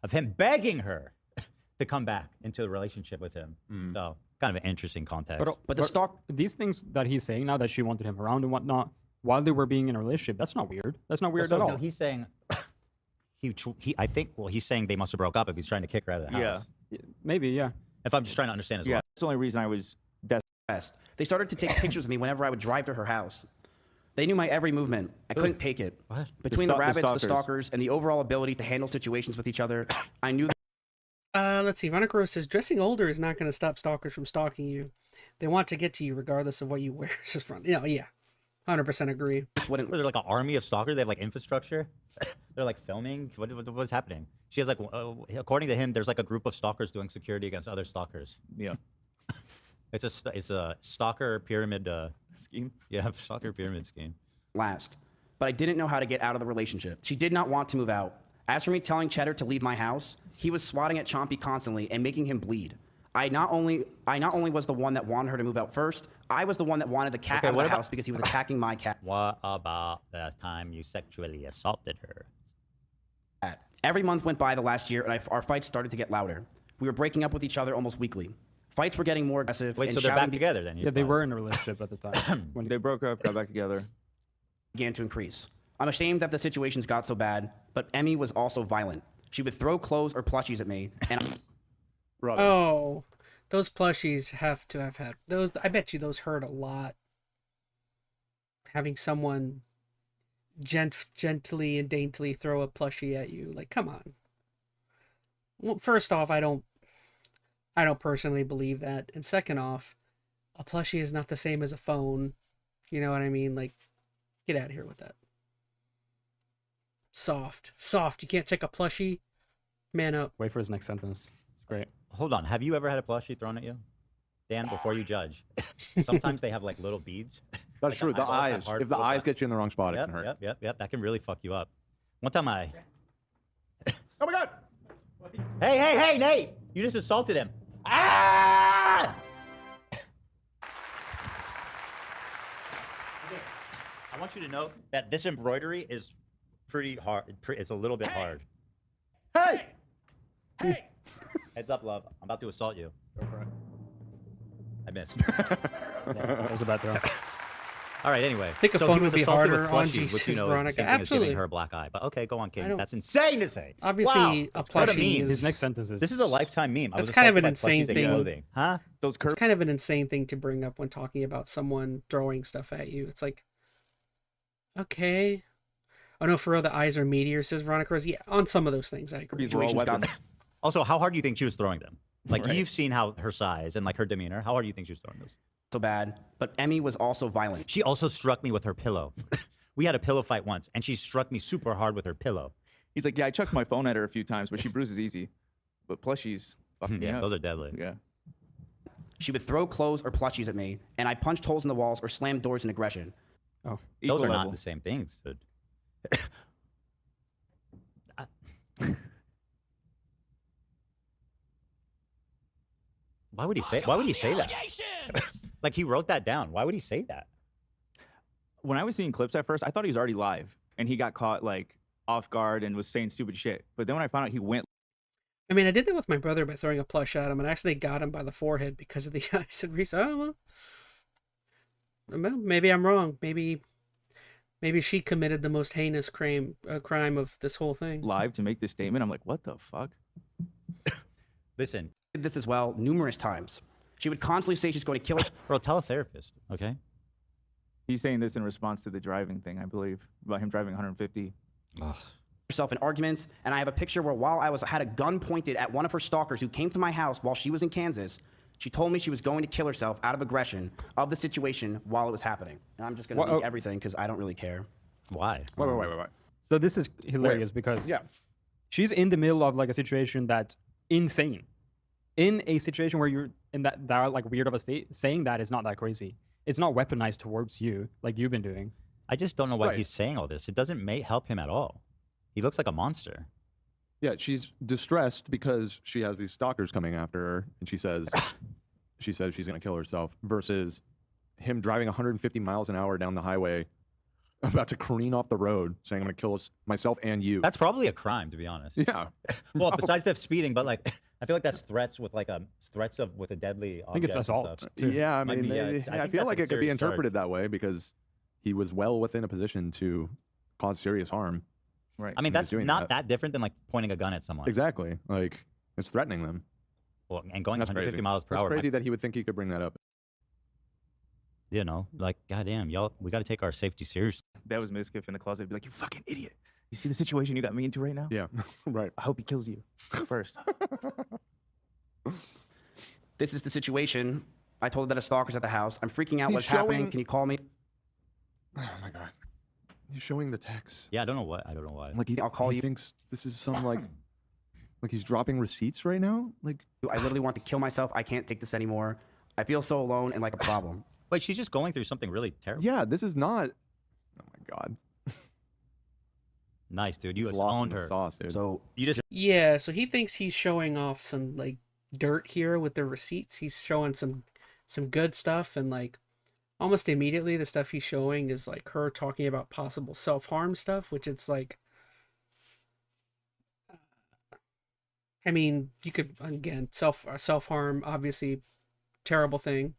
of him begging her to come back into the relationship with him. So kind of an interesting context. But the stalk, these things that he's saying now, that she wanted him around and whatnot, while they were being in a relationship, that's not weird. That's not weird So, at no, all. he's saying I think he's saying they must have broke up if he's trying to kick her out of the house. Maybe, yeah. If I'm just trying to understand as well. That's the only reason I was best. They started to take pictures of me whenever I would drive to her house. They knew my every movement. I couldn't take it. What? Between the rabbits, the stalkers. stalkers, and the overall ability to handle situations with each other, I knew Let's see. Veronica says dressing older is not going to stop stalkers from stalking you. They want to get to you regardless of what you wear. Just front. Yeah. 100% agree. wouldn't. Was there like an army of stalkers? They have like infrastructure. They're like filming. What's happening? She has like, according to him, there's like a group of stalkers doing security against other stalkers. Yeah. It's a stalker pyramid scheme. Yeah, stalker pyramid scheme. Last. But I didn't know how to get out of the relationship. She did not want to move out. As for me telling Cheddar to leave my house, he was swatting at Chompy constantly and making him bleed. I not only was the one that wanted her to move out first, I was the one that wanted the cat out of the house because he was attacking my cat. What about the time you sexually assaulted her? Every month went by the last year, and our fights started to get louder. We were breaking up with each other almost weekly. Fights were getting more aggressive. Wait, and so they're back shouting together then? Yeah, they were in a relationship at the time. When they broke up, got back together. Began to increase. I'm ashamed that the situations got so bad, but Emmy was also violent. She would throw clothes or plushies at me, and Oh, those plushies have to have had those. I bet you those hurt a lot. Having someone gently and daintily throw a plushie at you, like, come on. Well, first off, I don't personally believe that, and second off, a plushie is not the same as a phone. You know what I mean? Like, get out of here with that. Soft. You can't take a plushie. Man up. Wait for his next sentence. It's great. Hold on. Have you ever had a plushie thrown at you? Dan, before you judge. Sometimes they have like little beads. That's true. The eyes. If the eyes get you in the wrong spot, it can hurt. Yep. That can really fuck you up. One time Oh my God! Hey, Nate! You just assaulted him. Ah! I want you to know that this embroidery is pretty hard. It's a little bit hard. Hey! Heads up, love. I'm about to assault you. Go for it. I missed. That was a bad throw. All right, anyway. I think a So phone he was would be assaulted with harder on plushies, which, Jesus, you know, is the Veronica. same thing as Absolutely. giving her a black eye. But okay, go on, I King. don't- That's insane to say. Obviously, wow, a that's what a plushie meme. is- His next sentence is... This is a lifetime meme. I That's was kind of an assaulted by insane plushies and thing. clothing. Huh? Those It's kind of an insane thing to bring up when talking about someone throwing stuff at you. It's like, okay. Oh no, for real, the eyes are meteors, says Veronica Rose. Yeah, on some of those things, I agree. These were all situations got weapons. Also, how hard do you think she was throwing them? Like, Right. you've seen how her size and like her demeanor. How hard do you think she was throwing those? so bad. But Emmy was also violent. She also struck me with her pillow. We had a pillow fight once, and she struck me super hard with her pillow. He's like, yeah, I chucked my phone at her a few times, but she bruises easy. But plushies, fuck me Yeah, up. those are deadly. Yeah. She would throw clothes or plushies at me, and I punched holes in the walls or slammed doors in aggression. Oh. Equal Those are level. not the same things, dude. Why would he say that? Like, he wrote that down. Why would he say that? When I was seeing clips at first, I thought he was already live, and he got caught like off guard and was saying stupid shit. But then when I found out he went, I mean, I did that with my brother by throwing a plush at him and actually got him by the forehead because of the eyes. And Reese, oh, well, maybe I'm wrong. Maybe she committed the most heinous crime of this whole thing. live to make this statement, I'm like, what the fuck? Listen, Did this as well numerous times. She would constantly say she's going to kill her. bro, tell a therapist, okay? He's saying this in response to the driving thing, I believe, about him driving 150. herself in arguments, and I have a picture where while I had a gun pointed at one of her stalkers who came to my house while she was in Kansas, she told me she was going to kill herself out of aggression of the situation while it was happening. And I'm just going to leak everything because I don't really care. Why? Wait. So this is hilarious because she's in the middle of like a situation that's insane. In a situation where you're in that like weird of a state, saying that is not that crazy. It's not weaponized towards you like you've been doing. I just don't know why Right. he's saying all this. It doesn't help him at all. He looks like a monster. Yeah, she's distressed because she has these stalkers coming after her, and she says she's gonna kill herself. Versus him driving 150 miles an hour down the highway, about to careen off the road, saying I'm gonna kill myself and you. That's probably a crime, to be honest. Yeah. Well, besides the speeding, but like I feel like that's threats with like with a deadly. I think it's object and assault, stuff. too. Yeah, I Might mean, be, I I think feel that's like a it could be serious charge. interpreted that way because he was well within a position to cause serious harm. Right. I mean, He was that's doing not that different than like pointing a gun at someone. Exactly. Like it's threatening them. Well, and going That's 150 crazy. miles per That's hour. crazy that he would think he could bring that up. You know, like goddamn, y'all, we got to take our safety seriously. That was Miskiff in the closet. Be like, you fucking idiot. You see the situation you got me into right now? Yeah. Right. I hope he kills you first. This is the situation. I told her that a stalker's at the house. I'm freaking out. He's What's happening? showing- Can you call me? Oh my god. He's showing the text. Yeah, I don't know why. Like I'll call he you. thinks this is some like he's dropping receipts right now. Like I literally want to kill myself. I can't take this anymore. I feel so alone and like a problem. Wait, she's just going through something really terrible. yeah, this is not. Oh my god. Nice, dude. You He's lost in owned the her. sauce, dude. So You just Yeah, so he thinks he's showing off some like dirt here with the receipts. He's showing some good stuff, and like almost immediately the stuff he's showing is like her talking about possible self-harm stuff, which it's like I mean, you could again self-harm, obviously terrible thing,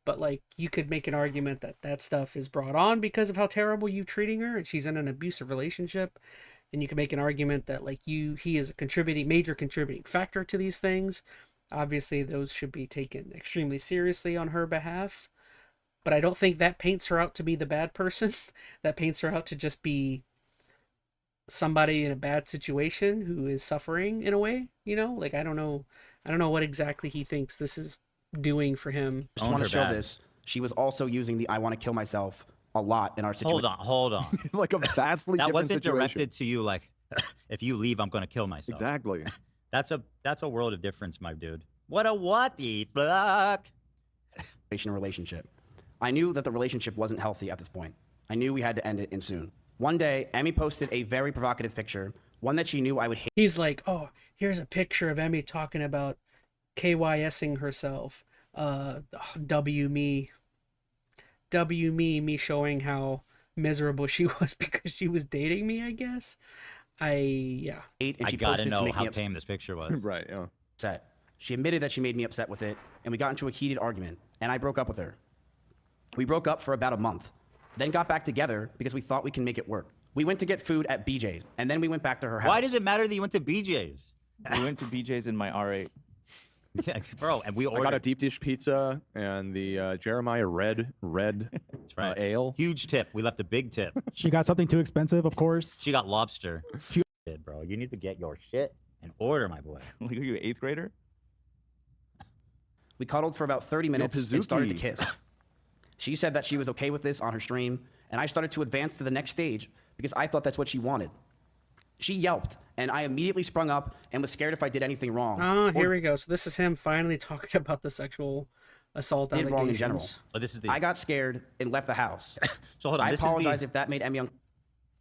but like you could make an argument that that stuff is brought on because of how terrible you treating her and she's in an abusive relationship, and you can make an argument that like he is a major contributing factor to these things. Obviously those should be taken extremely seriously on her behalf, but I don't think that paints her out to be the bad person. That paints her out to just be somebody in a bad situation who is suffering in a way, you know? Like I don't know what exactly he thinks this is doing for him. just Owned want her to show bad. this. She was also using the "I want to kill myself" a lot in our situation. hold on. like a vastly That different wasn't situation. directed to you. Like, if you leave, I'm gonna kill myself. Exactly. That's a world of difference, my dude. What the fuck? Relationship. I knew that the relationship wasn't healthy at this point. I knew we had to end it, and soon. One day, Emmy posted a very provocative picture, one that she knew I would hate. He's like, "Oh, here's a picture of Emmy talking about KYSing herself. Me showing how miserable she was because she was dating me, I guess." Yeah. And I she gotta posted it to know make how me tame this picture was. Right. Yeah. upset. She admitted that she made me upset with it, and we got into a heated argument, and I broke up with her. We broke up for about a month, then got back together because we thought we can make it work. We went to get food at BJ's, and then we went back to her house. Why does it matter that you went to BJ's? We went to BJ's in my R8. Yeah, bro, and we I got a ordered. deep dish pizza and the Jeremiah red That's right. ale. Huge tip. We left a big tip. She got something too expensive, of course. She got lobster. Shit, bro. You need to get your shit and order, my boy. Like, are you an 8th grader? We cuddled for about 30 minutes and started to Pazuki. kiss. She said that she was okay with this on her stream, and I started to advance to the next stage because I thought that's what she wanted. She yelped, and I immediately sprung up and was scared if I did anything wrong. Oh, or here we go. So this is him finally talking about the sexual assault did wrong in general. allegations. Oh, this is the. I got scared and left the house. So hold on. I This apologize is the. if that made Emmy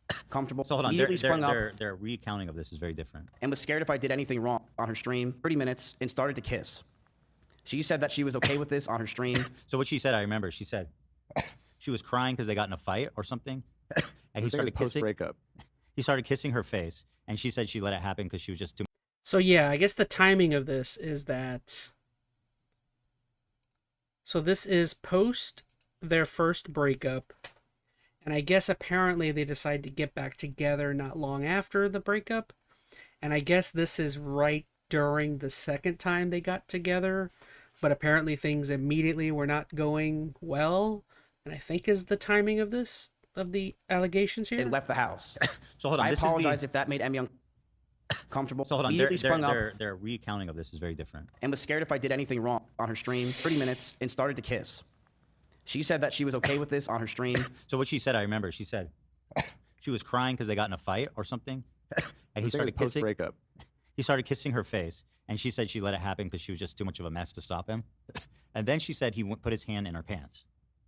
uncomfortable. So hold on. Immediately sprung up Their recounting of this is very different. and was scared if I did anything wrong on her stream. 30 minutes and started to kiss. She said that she was okay with this on her stream. So what she said, I remember. She said she was crying because they got in a fight or something, and he started post kissing. breakup. He started kissing her face, and she said she let it happen because she was just too. So yeah, I guess the timing of this is that. So this is post their first breakup, and I guess apparently they decide to get back together not long after the breakup, and I guess this is right during the second time they got together, but apparently things immediately were not going well, and I think is the timing of this of the allegations here. And left the house. So hold on. I This apologize is the. if that made Emmy uncomfortable. So hold on. Immediately sprung up Their recounting of this is very different. and was scared if I did anything wrong on her stream. 30 minutes and started to kiss. She said that she was okay with this on her stream. So what she said, I remember. She said she was crying because they got in a fight or something, and he started post kissing. breakup. He started kissing her face, and and she said she let it happen because she was just too much of a mess to stop him. And then she said he put his hand in her pants.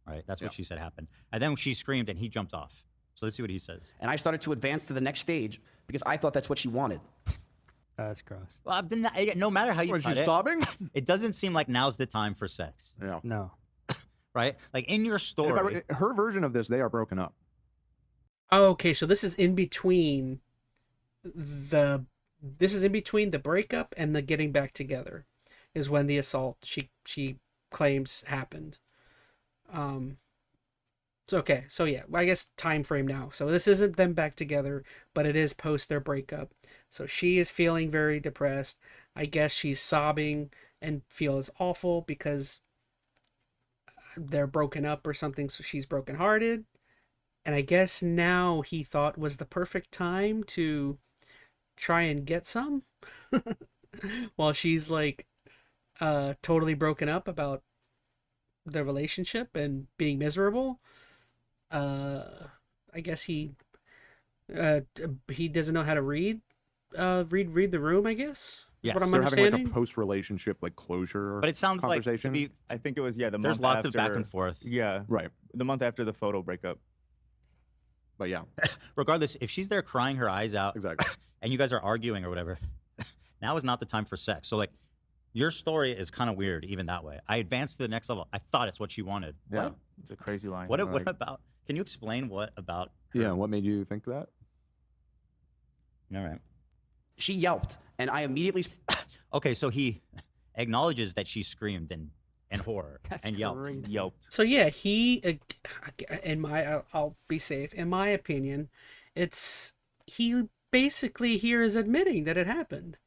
Right? That's what she said happened. And then she screamed and he jumped off. So let's see what he says. And I started to advance to the next stage because I thought that's what she wanted. That's gross. Well, no matter how you Was cut she it, sobbing? it doesn't seem like now's the time for sex. Yeah. No. Right? Like in your story. Her version of this, they are broken up. Oh, okay, so this is in between the breakup and the getting back together is when the assault she claims happened. So okay, so yeah, I guess time frame now. So this isn't them back together, but it is post their breakup. So she is feeling very depressed. I guess she's sobbing and feels awful because they're broken up or something, so she's brokenhearted. And I guess now he thought was the perfect time to try and get some while she's like totally broken up about the relationship and being miserable. I guess he doesn't know how to read the room, I guess. Is what I'm they're understanding. having like a post-relationship like closure. But it sounds like to conversation. be, I think it was the there's month lots after, of back and forth. Yeah, right. The month after the photo breakup. But yeah, Regardless, if she's there crying her eyes out, exactly, and you guys are arguing or whatever, now is not the time for sex. So like, your story is kind of weird, even that way. I advanced to the next level. I thought it's what she wanted. Yeah. What? It's a crazy line. What about? Can you explain what about? Yeah, what made you think that? All right. She yelped, and I immediately. Okay, so he acknowledges that she screamed and horror That's and yelped. crazy. Yelped. So yeah, he, I'll be safe. In my opinion, he basically here is admitting that it happened.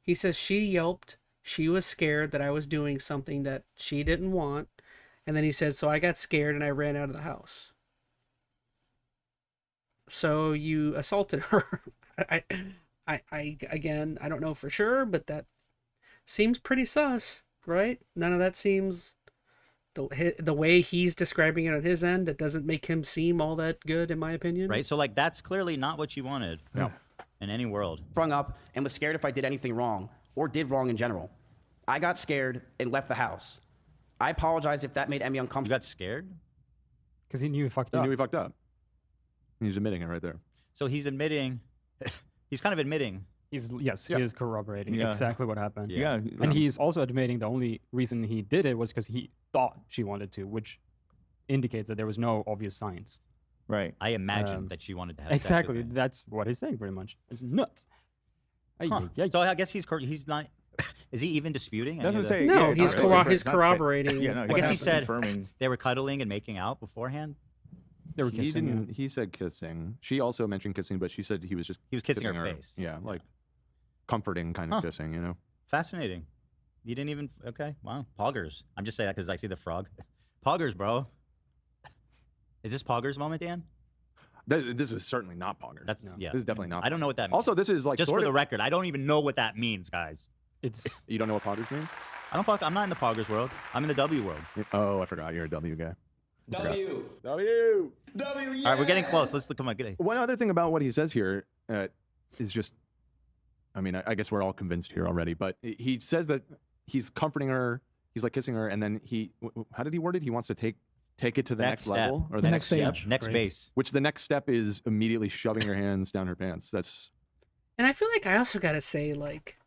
He says she yelped. She was scared that I was doing something that she didn't want, and then he said, so I got scared and I ran out of the house. So you assaulted her. I again, I don't know for sure, but that seems pretty sus, right? None of that seems the way he's describing it on his end. It doesn't make him seem all that good, in my opinion. Right. So like, that's clearly not what you wanted. No. In any world. Sprung up and was scared if I did anything wrong or did wrong in general. I got scared and left the house. I apologize if that made Emmy You uncomfortable. got scared. Because he knew he fucked He up. knew he fucked up. He's admitting it right there. So he's admitting. He's kind of admitting. He Yeah. is corroborating Yeah. exactly what happened. Yeah. And he's also admitting the only reason he did it was because he thought she wanted to, which indicates that there was no obvious signs. Right. I imagined that she wanted to have Exactly. sex with me. That's what he's saying pretty much. It's nuts. Huh. So I guess he's not. Is he even disputing? That's any what of I'm the- saying. No, Yeah, he's not- corro- it's he's not- corroborating. Yeah, no, I what guess he happened. said confirming. they were cuddling and making out beforehand. They were He kissing. yeah. didn't. He said kissing. She also mentioned kissing, but she said he was just Kissing her face. Yeah, like comforting kind of kissing, you know. Fascinating. You didn't even. Okay. Wow. Poggers. I'm just saying that because I see the frog. Poggers, bro. Is this Poggers moment, Dan? This is certainly not Pogger. That's No. yeah. This is definitely not. I don't know what that means. Also, this is like just sort for the of- record, I don't even know what that means, guys. It's You don't know what Poggers means? I'm not in the Poggers world. I'm in the W world. Oh, I forgot. You're a W guy. W. W. W. All right, we're getting close. Let's look at my. One other thing about what he says here is just, I mean, I guess we're all convinced here already, but he says that he's comforting her, he's like kissing her, and then how did he word it? He wants to take it to the next step. level or The the next step, stage. Next Crazy. base. which the next step is immediately shoving your hands down her pants. That's And I feel like I also gotta say, like,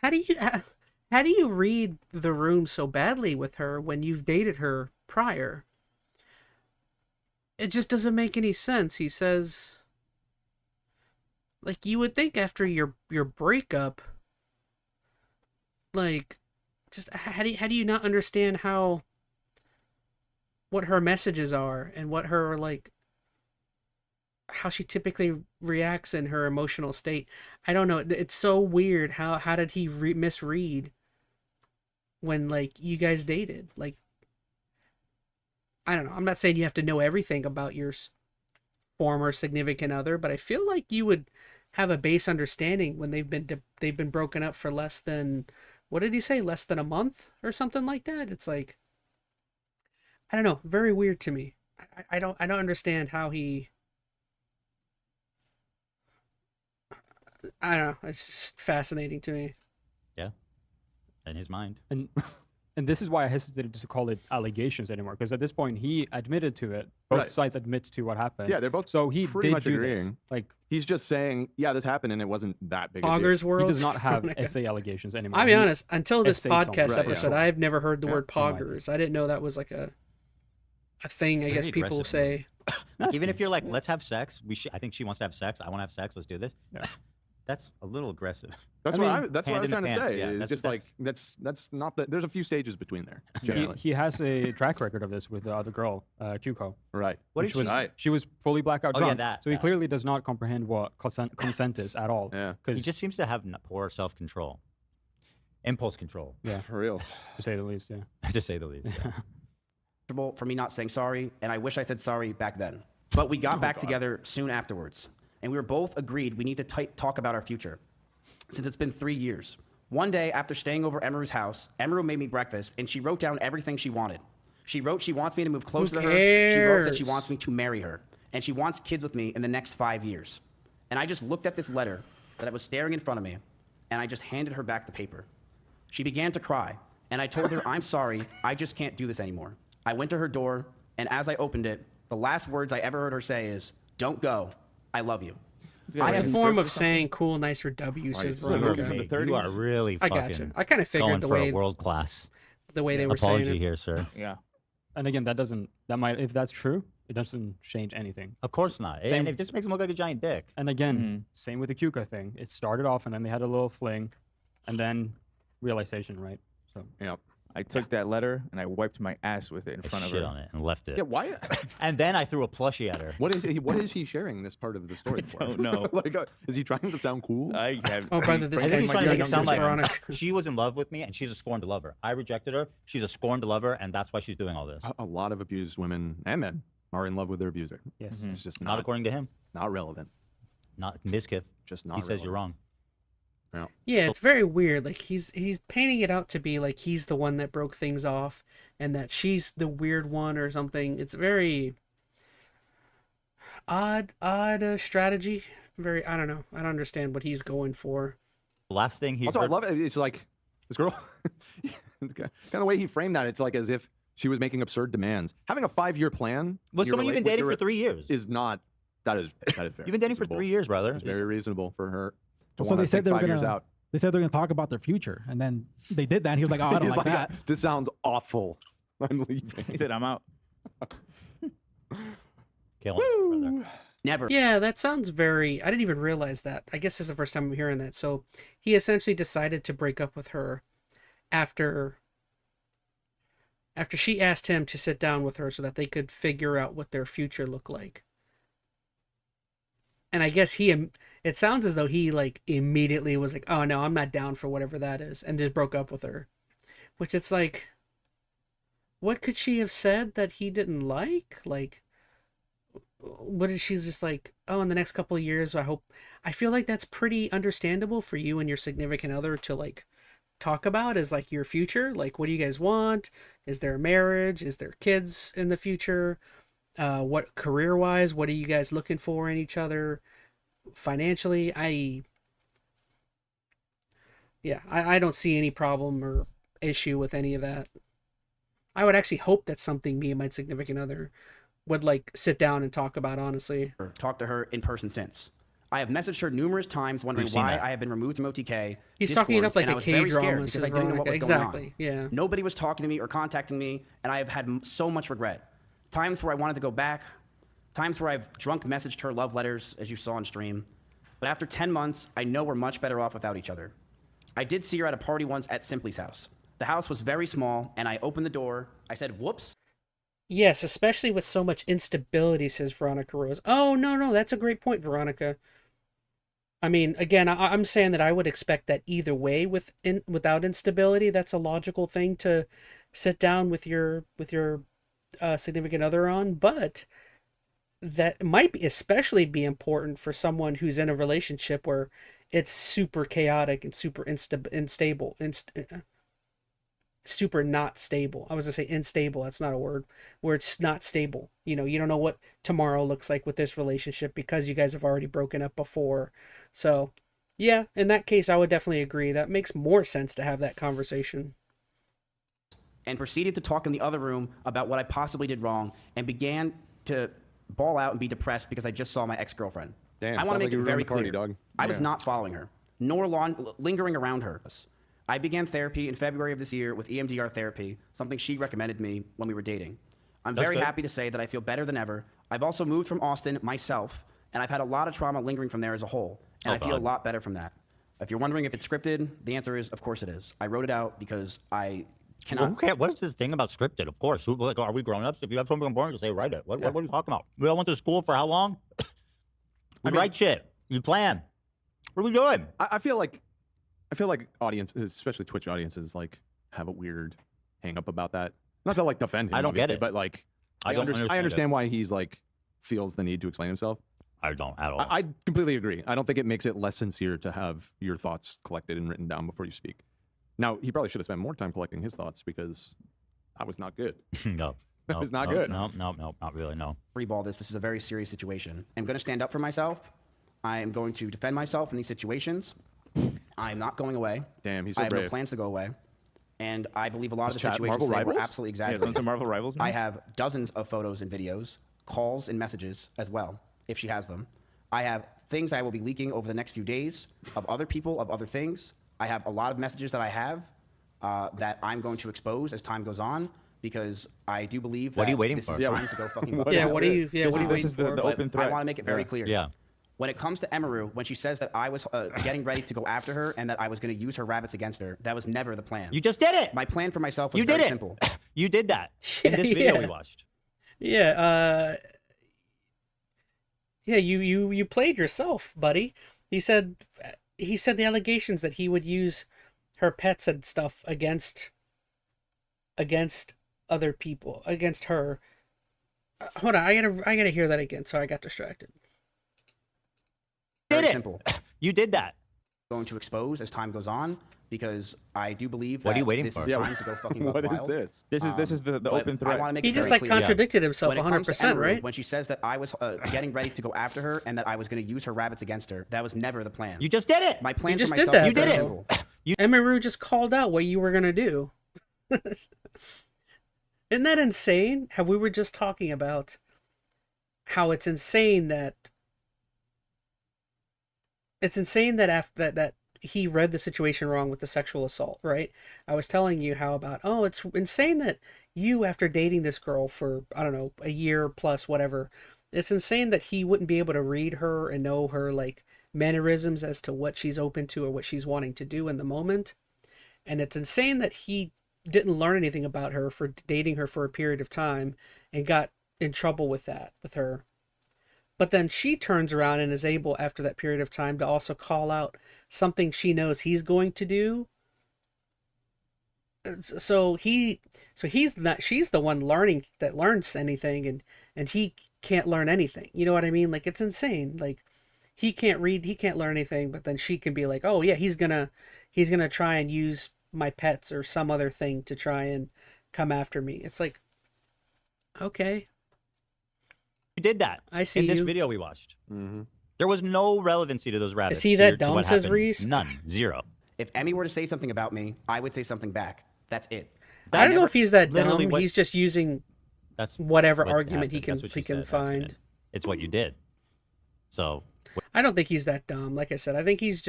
how do you read the room so badly with her when you've dated her prior? It just doesn't make any sense. He says, like, you would think after your breakup, like, just how do you not understand what her messages are and what her, like, how she typically reacts in her emotional state? I don't know. It's so weird. How did he misread when, like, you guys dated? Like, I don't know. I'm not saying you have to know everything about your former significant other, but I feel like you would have a base understanding when they've been broken up for less than, what did he say? Less than a month or something like that. It's like, I don't know. Very weird to me. I don't understand how he. I don't know. It's just fascinating to me. Yeah, in his mind. And this is why I hesitated to call it allegations anymore, because at this point he admitted to it. Both Right. sides admit to what happened. Yeah, they're both so he pretty did much do this. agreeing. Like He's just saying, yeah, this happened and it wasn't that big a deal. Poggers world. he does not have SA allegations anymore. I'll be He honest. Until this essayed something. podcast Right, yeah. episode, I've never heard the Yeah, word in my opinion. poggers. I didn't know that was like a thing. I guess Very people aggressive say. Even if you're like, let's have sex. I think she wants to have sex. I want to have sex. Let's do this. Yeah. That's a little aggressive. That's I what mean, that's what I hand was in trying the to pants, say. yeah, It's that's- just like that's not the. There's a few stages between there. He, Generally. he has a track record of this with the other girl, Kyuko. Right. What which did was she- Right. she was fully blackout Oh, yeah, drunk. that, so he that. clearly does not comprehend what consent is at all. Yeah. He Because just seems to have poor self-control, impulse control, yeah, For real. to say the least, yeah. to say the least. Yeah. Comfortable for me not saying sorry, and I wish I said sorry back then. But we got back together soon afterwards, and we were both agreed we need to talk about our future, since it's been 3 years. One day, after staying over Emeru's house, Emeru made me breakfast, and she wrote down everything she wanted. She wrote she wants me to move closer to her. She wrote that she cares? wants me to marry her, and she wants kids with me in the next 5 years. And I just looked at this letter that was staring in front of me, and I just handed her back the paper. She began to cry, and I told her, I'm sorry, I just can't do this anymore. I went to her door, and as I opened it, the last words I ever heard her say is, don't go, I love you. got It's a some form script of saying "cool, nicer W." Says It's Look at Veronica. from the me. You are 30s. really I fucking gotcha. I kind of figured going the for way a world class they were saying apology it. here, sir. Yeah. And again, that might, if that's true, it doesn't change anything. Of course not. Same- And it just makes him look like a giant dick. And again, Mhm. same with the Kyuka thing. It started off and then they had a little fling, and then realization, right? So Yep. I took that letter and I wiped my ass with it in I front of shit her. on it and left it. Yeah. Why? And then I threw a plushie at her. What is he sharing this part of the story for? don't know. Like, is he trying to sound cool? I have. Oh, brother, this I think guy's he's trying to make it this sound is like Veronica. she was in love with me and she's a scorned lover. I rejected her. She's a scorned lover, and that's why she's doing all this. A lot of abused women and men are in love with their abuser. yes, It's just Not not according to him. not relevant. Not Mizkif. Just not. He says you're wrong. Yeah. Yeah, it's very weird. Like he's painting it out to be like he's the one that broke things off, and that she's the weird one or something. It's very odd strategy. Very, I don't know. I don't understand what he's going for. The last thing he Also, I heard- love it. It's like this girl, kind of the way he framed that. It's like as if she was making absurd demands. Having a 5-year plan with in your someone you've been with dating your- for 3 years. is not. That is fair. You've been dating for Reasonable. 3 years, brother. It's very reasonable for her. To So wanna they said take they were 5 years gonna. out. They said they're gonna talk about their future, and then they did that. And he was like, "Oh, I don't He's like that." This sounds awful. I'm leaving. He said, I'm out. Kill him, brother. Never. Yeah, that sounds very. I didn't even realize that. I guess this is the first time I'm hearing that. So he essentially decided to break up with her after she asked him to sit down with her so that they could figure out what their future looked like. And I guess it sounds as though he like immediately was like, "Oh no, I'm not down for whatever that is," and just broke up with her. Which it's like, what could she have said that he didn't like? Like, what is she's just like, oh, in the next couple of years, I feel like that's pretty understandable for you and your significant other to like talk about is like your future. Like, what do you guys want? Is there a marriage? Is there kids in the future? What career-wise, what are you guys looking for in each other? Financially, I don't see any problem or issue with any of that. I would actually hope that's something me and my significant other would like sit down and talk about, honestly. Talked to her in person since. I have messaged her numerous times wondering We've seen why that. I have been removed from OTK. He's talking it up Discords, like and I a was very scared K-drama, because says I didn't know what was Veronica. going on. Exactly, yeah. Nobody was talking to me or contacting me, and I have had so much regret. Times where I wanted to go back, times where I've drunk messaged her love letters, as you saw on stream. But after 10 months, I know we're much better off without each other. I did see her at a party once at Simply's house. The house was very small, and I opened the door. I said, whoops. Yes, especially with so much instability, says Veronica Rose. Oh, no, that's a great point, Veronica. I mean, again, I'm saying that I would expect that either way without instability. That's a logical thing to sit down with your significant other on, but that might be especially be important for someone who's in a relationship where it's super chaotic and super unstable, super not stable. I was gonna say unstable. That's not a word. Where it's not stable. You know, you don't know what tomorrow looks like with this relationship because you guys have already broken up before. So Yeah, in that case, I would definitely agree. That makes more sense to have that conversation. And proceeded to talk in the other room about what I possibly did wrong and began to bawl out and be depressed because I just saw my ex-girlfriend. Damn, I want sounds to like make you it were very in the party, clear. dog. I was Yeah. not following her, nor lingering around her. I began therapy in February of this year with EMDR therapy, something she recommended me when we were dating. I'm That's very good. happy to say that I feel better than ever. I've also moved from Austin myself, and I've had a lot of trauma lingering from there as a whole, and Oh, I feel a God. lot better from that. If you're wondering if it's scripted, the answer is, of course it is. I wrote it out because I cannot... Well, who cares? What is this thing about scripted? Of course. Like, are we grown-ups? If you have something important to say, write it. What are you talking about? We all went to school for how long? We write shit. You plan. What are we doing? I feel like audiences, especially Twitch audiences, like have a weird hang up about that. Not to like defend him. I don't get obviously, it. but like I don't understand I it. understand why he's like feels the need to explain himself. I don't at all. I completely agree. I don't think it makes it less sincere to have your thoughts collected and written down before you speak. Now, he probably should have spent more time collecting his thoughts because that was not good. No. That was not good. No, not really, no. Freeball this. This is a very serious situation. I'm going to stand up for myself. I am going to defend myself in these situations. I'm not going away. Damn, he's I so have brave. no plans to go away. And I believe a lot of the Chat situations Marvel today were Rivals? absolutely Yeah, exaggerated. someone's a Marvel Rivals now? I have dozens of photos and videos, calls and messages as well, if she has them. I have things I will be leaking over the next few days of other people, of other things. I have a lot of messages that I have that I'm going to expose as time goes on because I do believe that What are you waiting this for? is Yeah, time to go fucking what Yeah, is what are you? this? Yeah, what are you This waiting is the for? but open threat. I want to make it very clear. Yeah. When it comes to Emaru, when she says that I was getting ready to go after her and that I was going to use her rabbits against her, that was never the plan. You just did it. My plan for myself was You did very it. simple. You did that in this video we watched. Yeah, yeah, you played yourself, buddy. He said the allegations that he would use her pets and stuff against other people, against her. Hold on, I gotta hear that again. Sorry, I got distracted. You Very did it. simple. You did that. Going to expose as time goes on because I do believe that What are you waiting this for? is Yeah, time to go fucking what is wild. this? This is the But open I threat. want to make He it just very like clear. contradicted himself When it comes to 100%, Emaru, right? When she says that I was getting ready to go after her and that I was going to use her rabbits against her, that was never the plan. You just did it. My plan You just for did myself that, was You did very it. simple. Emaru just called out what you were gonna do. Isn't that insane? How we were just talking about how it's insane that after that he read the situation wrong with the sexual assault, right? I was telling you how about, oh, it's insane that you, after dating this girl for, I don't know, a year plus, whatever, it's insane that he wouldn't be able to read her and know her, like, mannerisms as to what she's open to or what she's wanting to do in the moment. And it's insane that he didn't learn anything about her for dating her for a period of time and got in trouble with her. But then she turns around and is able, after that period of time, to also call out something she knows he's going to do. So she's the one that learns anything, and he can't learn anything. You know what I mean? Like, it's insane. Like, he can't read, he can't learn anything, but then she can be like, oh yeah, he's gonna try and use my pets or some other thing to try and come after me. It's like, okay. You did that. I see in this you. video we watched. Mm-hmm. There was no relevancy to those rabbits. he that to what dumb, says happened. Reese? None. Zero. If Emmy were to say something about me, I would say something back. That's it. I don't know if he's that literally dumb. what- He's just using That's whatever what argument he happened. can That's what he you can said, actually. find. It's what you did. So I don't think he's that dumb. Like I said, I think he's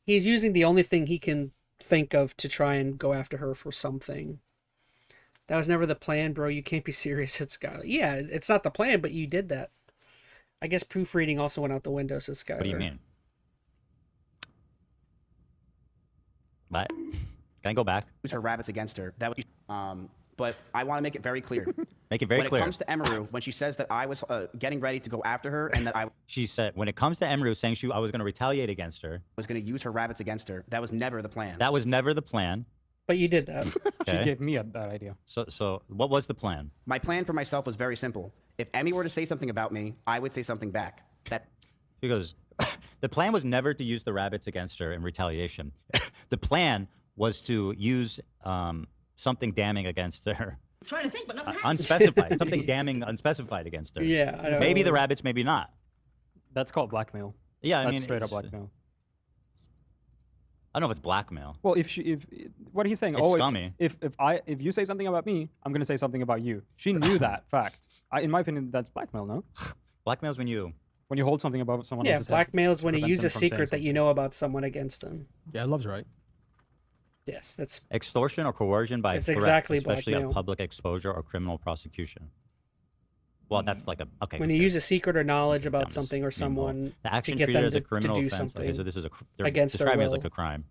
using the only thing he can think of to try and go after her for something. That was never the plan, bro. You can't be serious. It's Skylar. Yeah, it's not the plan, but you did that. I guess proofreading also went out the window, says Skylar. what do you mean? What? Can I go back? Use her rabbits against her. That was, but I want to make it very clear. Make it very when clear. it comes to Emaru, when she says that I was getting ready to go after her and that I She said when it comes to Emaru saying I was going to retaliate against her. was going to use her rabbits against her, that was never the plan. That was never the plan. But you did that. She gave me a bad idea. So what was the plan? My plan for myself was very simple. If Emmy were to say something about me, I would say something back. She goes, the plan was never to use the rabbits against her in retaliation. The plan was to use something damning against her. I'm trying to think, but nothing Unspecified. Something damning unspecified against her. Yeah, I don't Maybe know. the rabbits, maybe not. That's called blackmail. Yeah, I That's mean, straight up it's- blackmail. I don't know if it's blackmail. Well, if what he's saying, It's oh, scummy. If you say something about me, I'm gonna say something about you. She knew that fact. In my opinion, that's blackmail, no? Blackmail's when you hold something above someone Yeah, else's head blackmail is to when you prevent use them a from saying secret that you something. know about someone against them. Yeah, love's right. Yes, that's extortion or coercion by It's threats, exactly especially blackmail. of public exposure or criminal prosecution. Well, that's like a okay. when who you cares? use a secret or knowledge I'm about just something or being bold. someone The to action get treated them as a to criminal do offense. something Okay, so this is they're against their describing it as will. like a crime.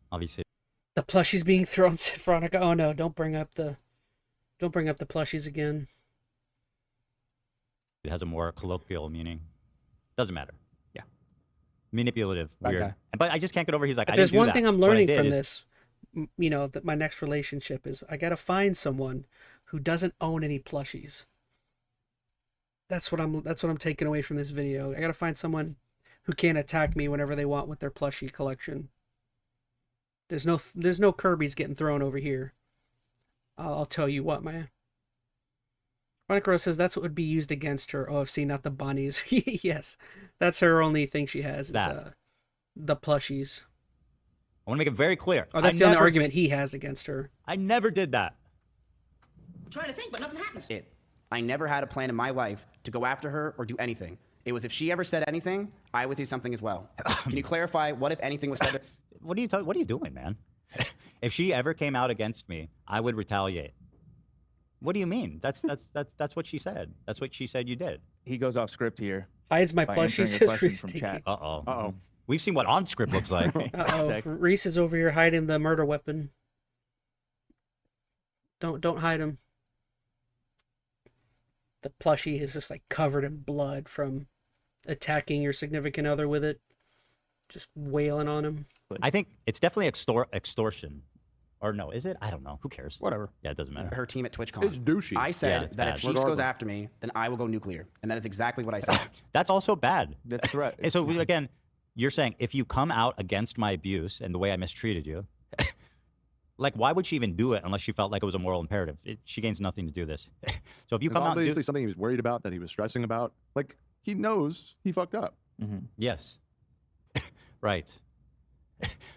Obviously, The plushies being thrown, Veronica. Oh no! Don't bring up the plushies again. it has a more colloquial meaning. Doesn't matter. Yeah. Manipulative, Bad weird. guy. But I just can't get over. He's like, If I there's didn't do one that. thing I'm What I learning did from is- this, that my next relationship is I gotta find someone who doesn't own any plushies. That's what I'm taking away from this video. I gotta find someone who can't attack me whenever they want with their plushie collection. There's no Kirby's getting thrown over here. I'll tell you what, man. Veronica Rose says that's what would be used against her. OFC, not the bunnies. Yes, that's her only thing she has. Is, That. the plushies. I want to make it very clear. Oh, that's I the only never- argument he has against her. I never did that. I'm trying to think, but nothing happens. I never had a plan in my life to go after her or do anything. It was if she ever said anything, I would say something as well. Can you clarify what, if anything, was said? What are you doing, man? If she ever came out against me, I would retaliate. What do you mean? That's what she said. That's what she said you did. He goes off script here. Hides my by plushie, answering a says question Reese from Tiki. chat. Uh-oh. We've seen what on script looks like. Uh-oh. Reese is over here hiding the murder weapon. Don't hide him. The plushie is just like covered in blood from attacking your significant other with it. Just wailing on him. I think it's definitely extortion. Or no, is it? I don't know. Who cares? Whatever. Yeah, it doesn't matter. Her team at TwitchCon. It's douchey. I said Yeah, it's that bad. if she goes after me, then I will go nuclear. And that is exactly what I said. That's also bad. That's right. And so again, you're saying if you come out against my abuse and the way I mistreated you, like why would she even do it unless she felt like it was a moral imperative? She gains nothing to do this. So if you It's come out and obviously do, something he was worried about, that he was stressing about. Like, he knows he fucked up. Mm-hmm. yes, right.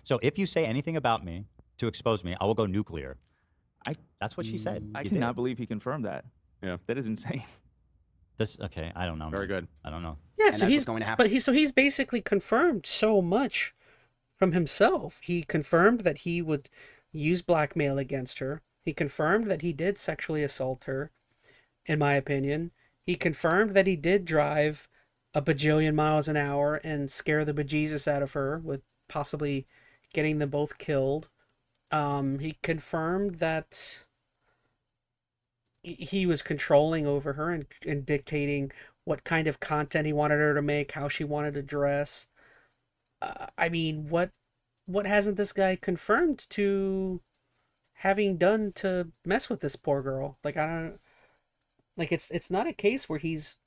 So if you say anything about me to expose me, I will go nuclear. That's what she said. I You cannot did. believe he confirmed that. Yeah. That is insane. Okay, I don't know. Very good. I don't know. Yeah, And so that's he's what's going to happen. he's basically confirmed so much from himself. He confirmed that he would use blackmail against her. He confirmed that he did sexually assault her, in my opinion. He confirmed that he did drive a bajillion miles an hour and scare the bejesus out of her with possibly getting them both killed. He confirmed that he was controlling over her and dictating what kind of content he wanted her to make, how she wanted to dress. I mean, what hasn't this guy confirmed to having done to mess with this poor girl? Like, I don't, like, it's not a case where he's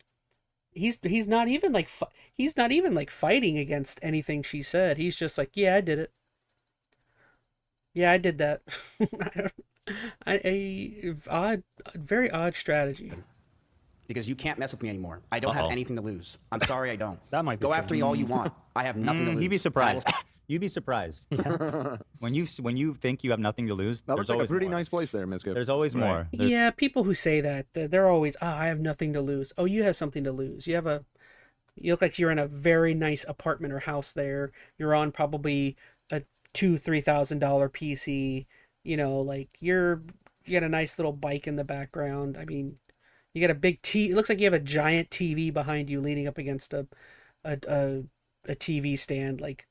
not even like he's not even like fighting against anything she said. He's just like, yeah, I did it. Yeah, I did that. Very odd strategy. Because you can't mess with me anymore. I don't have anything to lose. I'm sorry I don't. That might be Go true. after me all you want. I have nothing to lose. You'd be I will surprised. You'd be surprised. When you think you have nothing to lose, That there's looks like a always pretty more. nice place there, Miska. There's always Right. more. There's- Yeah, people who say that, they're always, I have nothing to lose. Oh, you have something to lose. You look like you're in a very nice apartment or house there. You're on probably a $2,000-$3,000 PC. You know, like you got a nice little bike in the background. I mean, you got a big T. It looks like you have a giant TV behind you, leaning up against a TV stand. Like,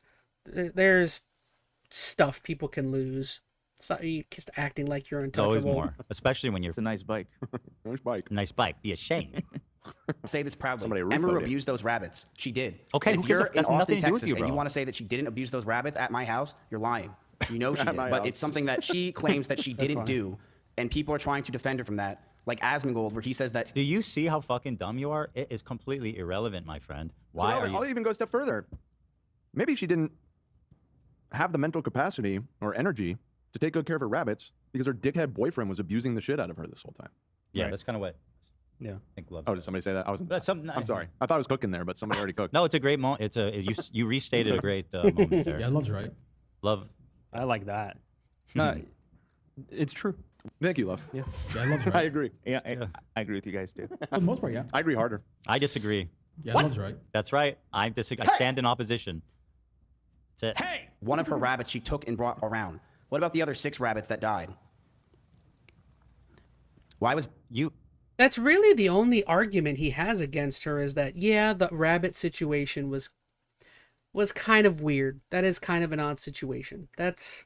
there's stuff people can lose. It's not you just acting like you're There's always untouchable. more, especially when you're It's a nice bike. Nice bike. nice bike. Be ashamed. say this proudly. Somebody Emma repoed it. abused those rabbits. She did. Okay, if who gives a you're f- in that's Austin, nothing to do with Texas, you, and you bro. want to say that she didn't abuse those rabbits at my house, you're lying. You know she At did, my but house. it's something that she claims that she didn't fine. do, and people are trying to defend her from that. Like Asmongold, where he says that Do you see how fucking dumb you are? It is completely irrelevant, my friend. Why So are I'll you? even go a step further. Maybe she didn't have the mental capacity or energy to take good care of her rabbits because her dickhead boyfriend was abusing the shit out of her this whole time. Yeah, Right. that's kind of what. Yeah. I think gloves. Oh, did somebody say that? I wasn't. But I'm sorry. I thought I was cooking there, but somebody already cooked. No, it's a great moment. It's a you restated a great moment there. Yeah, love's right. Love. I like that. No, it's true. Thank you, love. Yeah. Yeah, love's I right. agree. Yeah, I agree with you guys too. For the most part, yeah. I agree harder. I disagree. Yeah, love's right. That's right. I disagree. I stand in opposition. That's it. Hey! One of her rabbits she took and brought around. What about the other 6 rabbits that died? Why was You. That's really the only argument he has against her is that, yeah, the rabbit situation was kind of weird. That is kind of an odd situation. That's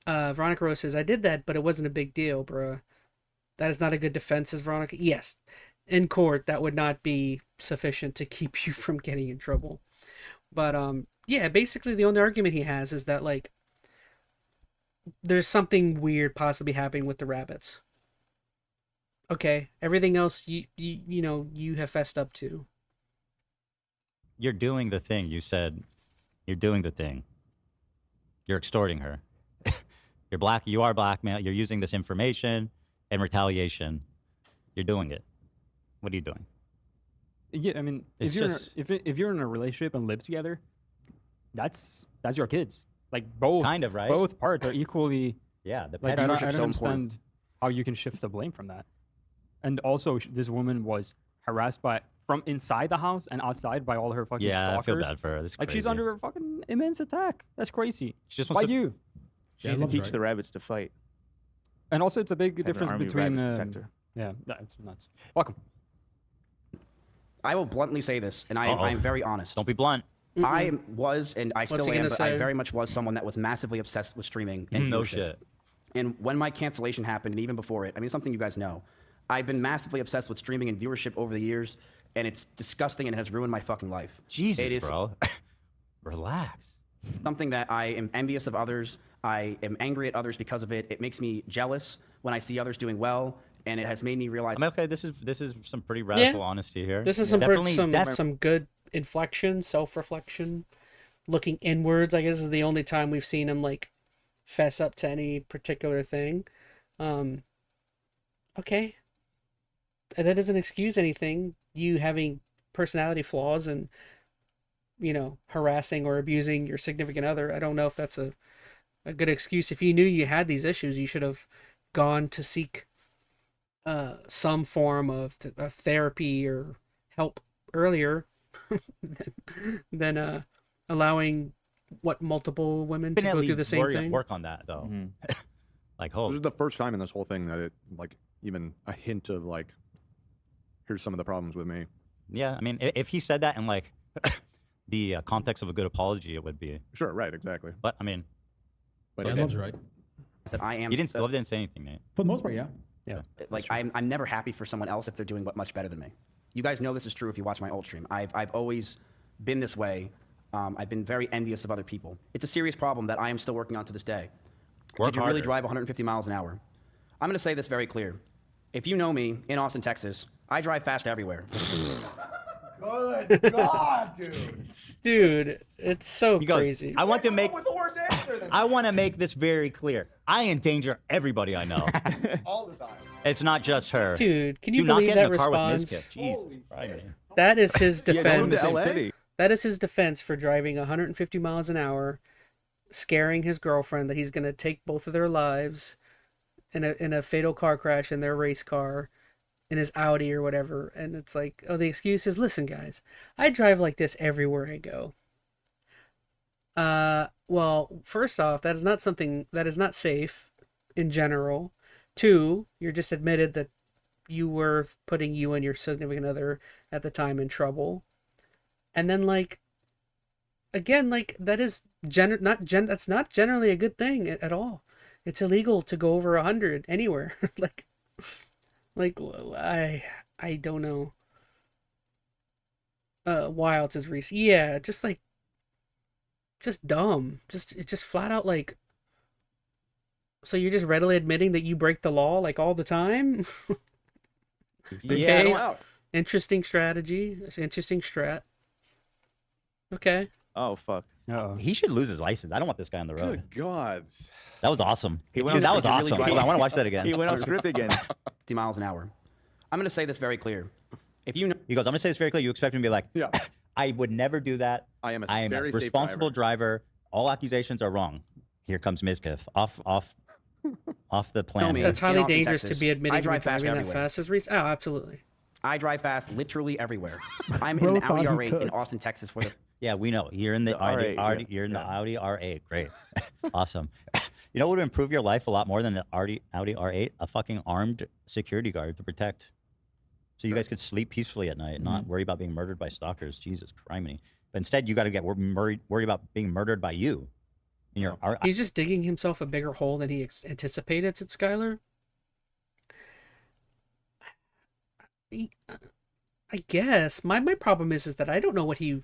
Veronica Rose says, I did that, but it wasn't a big deal, bruh. That is not a good defense, says Veronica. Yes, in court, that would not be sufficient to keep you from getting in trouble. But, yeah, basically the only argument he has is that, like, there's something weird possibly happening with the rabbits. Okay, everything else you know you have fessed up to. You're doing the thing. You said you're doing the thing. You're extorting her. You're black. You are blackmail. You're using this information and retaliation. You're doing it. What are you doing? Yeah, I mean, It's if you're in a relationship and live together, that's your kids. Like both, Kind of, right? Both parts are equally. Yeah, the Like pet I don't viewership's so important. understand how you can shift the blame from that. And also, this woman was harassed from inside the house and outside by all her fucking Yeah, stalkers. I feel bad for her. This is Like she's crazy. under a fucking immense attack. That's crazy. She just Why wants to. you? She Yeah, needs to love's teach right. the rabbits to fight. And also, it's a big Have an difference army of between. rabbits protect her. Yeah, that's nuts. Welcome. I will bluntly say this, and I'm very honest. Don't be blunt. I was, and I What's still he am, gonna but I say? very much was someone that was massively obsessed with streaming and No viewership. shit. And when my cancellation happened, and even before it, I mean, it's something you guys know. I've been massively obsessed with streaming and viewership over the years, and it's disgusting and has ruined my fucking life. Jesus, It is bro. Relax. something that I am envious of others. I am angry at others because of it. It makes me jealous when I see others doing well, and it has made me realize. I mean, okay, this is some pretty radical honesty here. This is Definitely- some good inflection, self-reflection, looking inwards. I guess is the only time we've seen him like fess up to any particular thing. Okay, that doesn't excuse anything. You having personality flaws and harassing or abusing your significant other. I don't know if that's a good excuse. If you knew you had these issues, you should have gone to seek some form of therapy or help earlier than allowing multiple women to go through the same thing. Work on that though. Like, This is the first time in this whole thing that it like even a hint of like, here's some of the problems with me. Yeah, I mean, if he said that in like the context of a good apology, it would be. Sure, right, exactly. But I mean, But Yeah, okay. love's right. That I am. Love didn't say anything, mate. For the most part, yeah. Yeah. Like I'm never happy for someone else if they're doing much better than me. You guys know this is true if you watch my old stream. I've always been this way. I've been very envious of other people. It's a serious problem that I am still working on to this day. Work Did you really harder. drive 150 miles an hour? I'm going to say this very clear. If you know me in Austin, Texas, I drive fast everywhere. Good God, dude. Dude, it's so He goes, crazy. I want to make. the worst answer then. I want to make this very clear. I endanger everybody I know. All the time. It's not just her. Dude, can you Do not believe get in that a car with response? Miskiff. Jesus Christ. That is his Yeah, go to defense. LA. City. That is his defense for driving 150 miles an hour, scaring his girlfriend that he's going to take both of their lives in a fatal car crash in their race car, in his Audi or whatever. And it's like, oh, the excuse is, listen, guys, I drive like this everywhere I go. Well, first off, that is not something that is not safe in general. Two, you're just admitted that you were putting you and your significant other at the time in trouble. And then, like, again, like, that is that's not generally a good thing at all. It's illegal to go over 100 anywhere. like I don't know. Why else is Reese? Yeah, just dumb. It's just flat out like. So you're just readily admitting that you break the law like all the time? Yeah, Okay. Interesting strategy. Interesting strat. Okay. Oh fuck. Uh-oh. He should lose his license. I don't want this guy on the road. Good God. That was awesome. He went Dude, on that was script. awesome. Really Hold on, I want to watch that again. He went off script again. 50 miles an hour. I'm gonna say this very clear. If you know, He goes, I'm gonna say this very clear. You expect me to be like, Yeah. I would never do that. I am a I am a very safe responsible driver. All accusations are wrong. Here comes Mizkif off the plan. me. here. That's in highly Austin, dangerous Texas, to be I admitting to drive fast driving that everywhere. fast as recent. Oh, absolutely. I drive fast literally everywhere. I'm Bro in an thought Audi he R8 in could. Austin, Texas for the Yeah, we know. You're in the, Audi, R8, yeah. you're in the Audi R8. Great. Awesome. You know what would improve your life a lot more than the Audi R8? A fucking armed security guard to protect. So you guys could sleep peacefully at night and not worry about being murdered by stalkers. Jesus criminy. But instead, you got to get worried about being murdered by you. In your He's just digging himself a bigger hole than he anticipated, said Skylar. I guess my problem is that I don't know what he.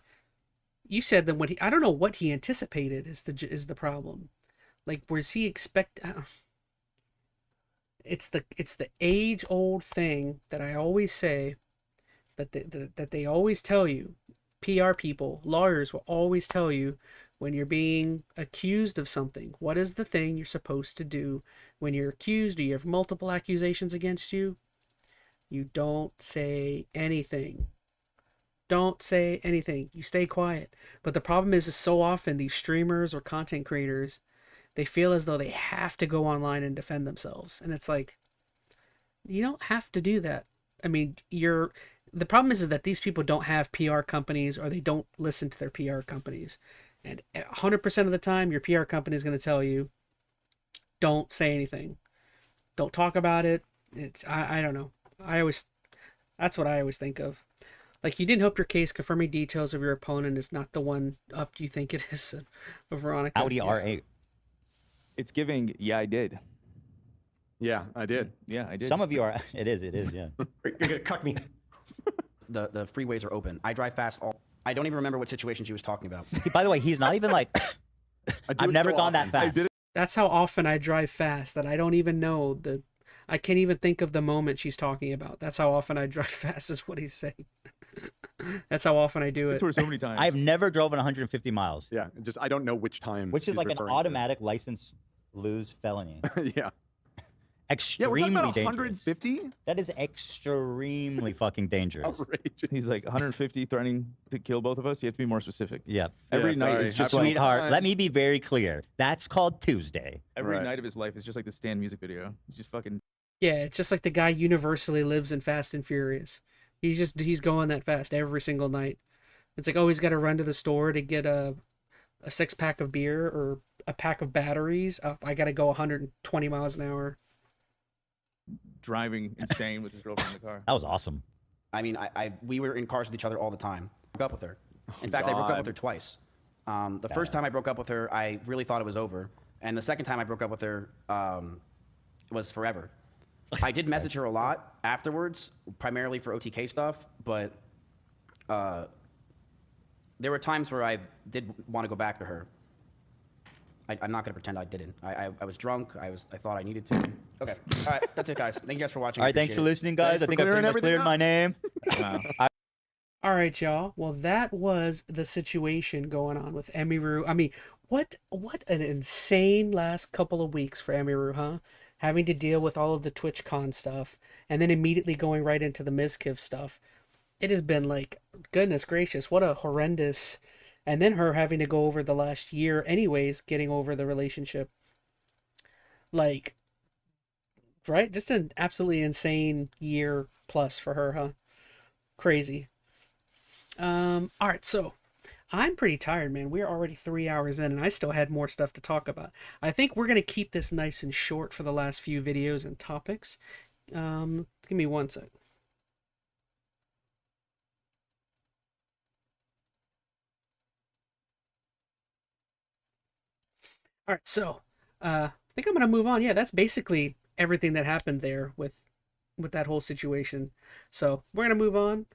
You said that what he. I don't know what he anticipated is the problem. Like, where's he expect? It's the age old thing that I always say. That they always tell you, PR people, lawyers will always tell you when you're being accused of something. What is the thing you're supposed to do when you're accused or you have multiple accusations against you? You don't say anything. Don't say anything. You stay quiet. But the problem is so often these streamers or content creators, they feel as though they have to go online and defend themselves. And it's like, you don't have to do that. I mean, the problem is that these people don't have PR companies or they don't listen to their PR companies. And 100% of the time, your PR company is going to tell you, don't say anything. Don't talk about it. I don't know. That's what I always think of. Like, you didn't hope your case confirming details of your opponent is not the one up you think it is, Veronica. Audi R8. It's giving, yeah, I did. Yeah, I did. Yeah, I did. Some of you are. It is, yeah. You're gonna cuck me. the freeways are open. I drive fast I don't even remember what situation she was talking about. By the way, he's not even like. I've never gone that fast. That's how often I drive fast that I don't even know I can't even think of the moment she's talking about. That's how often I drive fast is what he's saying. That's how often I do it. So many times. I've never driven 150 miles. Yeah, I don't know which time. Which is she's like an referring to. automatic license lose felony. Yeah. Extremely we're talking about dangerous. 150? That is extremely fucking dangerous. Outrageous. He's like 150 threatening to kill both of us. You have to be more specific. Yeah. Every night sorry. is just Have like, Sweetheart, let me be very clear. That's called Tuesday. every Right. night of his life is just like the Stan music video. He's just fucking. Yeah, it's just like the guy universally lives in Fast and Furious. He's going that fast every single night. It's like, oh, he's got to run to the store to get a 6-pack of beer or a pack of batteries. I got to go 120 miles an hour. Driving insane with his girlfriend in the car. That was awesome. I mean, we were in cars with each other all the time. I broke up with her. In fact, I broke up with her twice. The first time I broke up with her, I really thought it was over. And the second time I broke up with her was forever. I did message her a lot afterwards, primarily for OTK stuff, but there were times where I did want to go back to her. I'm not going to pretend I didn't. I was drunk. I thought I needed to. Okay. All right. That's it, guys. Thank you guys for watching. All right, thanks for listening, guys. Thanks I for think I pretty clearing much everything cleared up. my name. Wow. All right, y'all. Well, that was the situation going on with Emiru. I mean, what an insane last couple of weeks for Emiru, huh? Having to deal with all of the TwitchCon stuff and then immediately going right into the Mizkiv stuff. It has been like, goodness gracious, what a horrendous... And then her having to go over the last year anyways, getting over the relationship. Like, right? Just an absolutely insane year plus for her, huh? Crazy. All right, so I'm pretty tired, man. We're already 3 hours in, and I still had more stuff to talk about. I think we're going to keep this nice and short for the last few videos and topics. Give me one sec. All right, so I think I'm gonna move on. Yeah, that's basically everything that happened there with that whole situation. So we're gonna move on.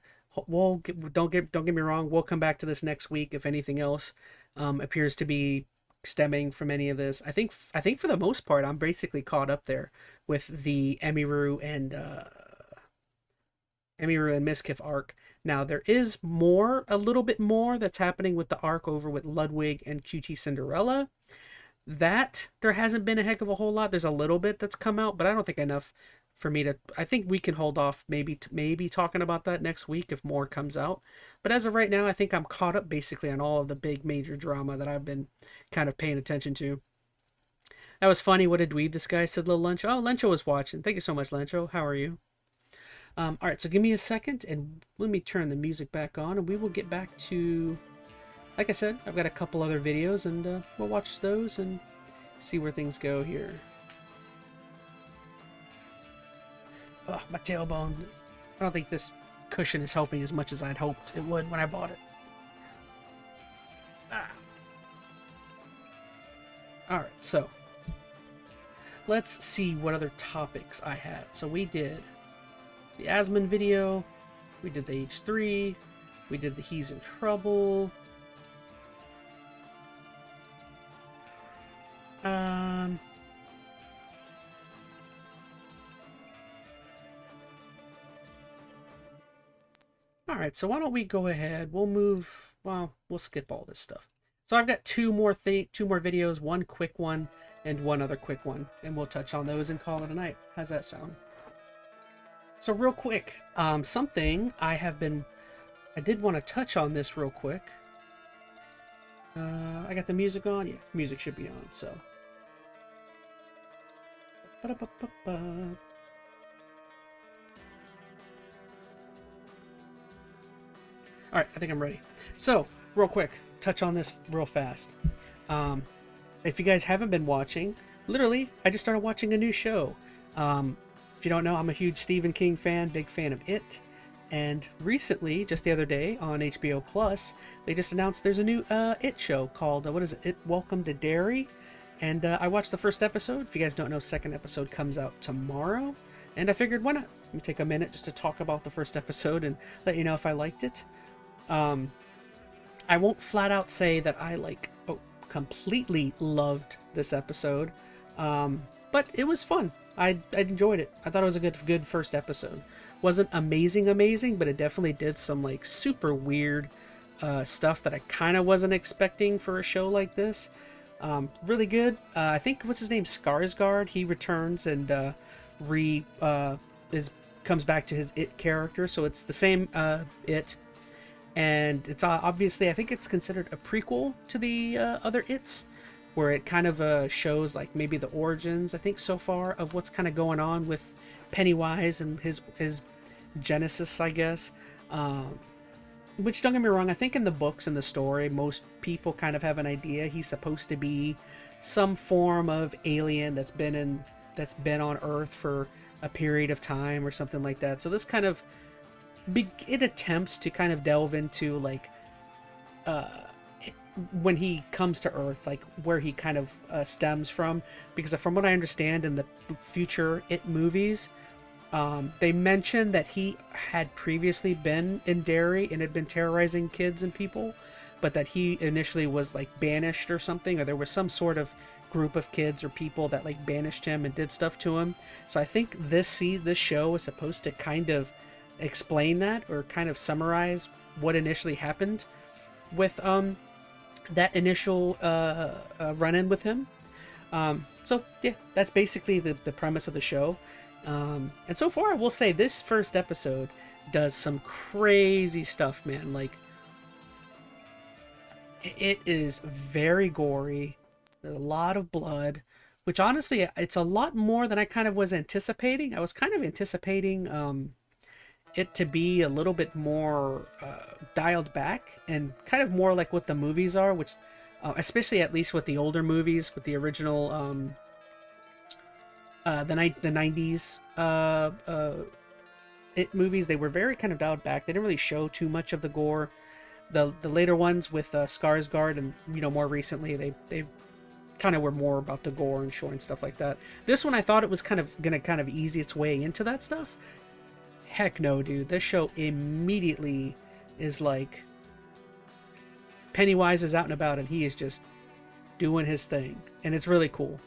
Don't get me wrong. We'll come back to this next week if anything else appears to be stemming from any of this. I think for the most part, I'm basically caught up there with the Emiru and Mizkif arc. Now there is a little bit more that's happening with the arc over with Ludwig and QT Cinderella. That there hasn't been a heck of a whole lot. There's a little bit that's come out, but I don't think enough for me to. I think we can hold off maybe talking about that next week if more comes out. But as of right now, I think I'm caught up basically on all of the big major drama that I've been kind of paying attention to. That was funny. What a dweeb this guy said, Little Lencho. Oh, Lencho was watching. Thank you so much, Lencho. How are you? All right, so give me a second and let me turn the music back on and we will get back to, like I said, I've got a couple other videos and we'll watch those and see where things go here. Oh, my tailbone. I don't think this cushion is helping as much as I'd hoped it would when I bought it. Ah. Alright, so let's see what other topics I had. So we did the ChazmaN video, we did the H3, we did the He's in Trouble. Alright, so why don't we go ahead, we'll skip all this stuff. So I've got two more videos, one quick one and one other quick one, and we'll touch on those and call it a night. How's that sound? So real quick, something I did want to touch on this real quick. I got the music on? Yeah, music should be on, so. Alright, I think I'm ready. So, real quick, touch on this real fast. If you guys haven't been watching, literally, I just started watching a new show. If you don't know, I'm a huge Stephen King fan, big fan of It. And recently, just the other day on HBO Plus, they just announced there's a new It show called, what is it? It Welcome to Derry. And I watched the first episode. If you guys don't know, second episode comes out tomorrow. And I figured, why not? Let me take a minute just to talk about the first episode and let you know if I liked it. I won't flat out say that I completely loved this episode, but it was fun. I enjoyed it. I thought it was a good first episode. Wasn't amazing, but it definitely did some super weird stuff that I kind of wasn't expecting for a show like this. Really good. I think what's his name, Skarsgård. He returns and comes back to his It character, so it's the same It. And it's obviously, I think it's considered a prequel to the other It's, where it kind of shows maybe the origins, I think so far, of what's kind of going on with Pennywise and his genesis, I guess. Which, don't get me wrong, I think in the books and the story, most people kind of have an idea he's supposed to be some form of alien that's been on Earth for a period of time or something like that. So this kind of it attempts to kind of delve into when he comes to Earth, where he kind of stems from, because from what I understand in the future It movies, they mentioned that he had previously been in Derry and had been terrorizing kids and people, but that he initially was banished or something, or there was some sort of group of kids or people that banished him and did stuff to him. So I think this show is supposed to kind of explain that, or kind of summarize what initially happened with that initial run-in with him. So yeah, that's basically the premise of the show. And so far I will say this first episode does some crazy stuff, man. It is very gory. There's a lot of blood, which honestly, it's a lot more than I kind of was anticipating. I was kind of anticipating it to be a little bit more dialed back and kind of more like what the movies are, which especially at least with the older movies, with the original the 90s It movies, they were very kind of dialed back. They didn't really show too much of the gore. The later ones with Skarsgård and more recently, they kind of were more about the gore and showing stuff like that. This one I thought it was kind of gonna ease its way into that stuff. Heck no, dude. This show immediately is Pennywise is out and about and he is just doing his thing, and it's really cool.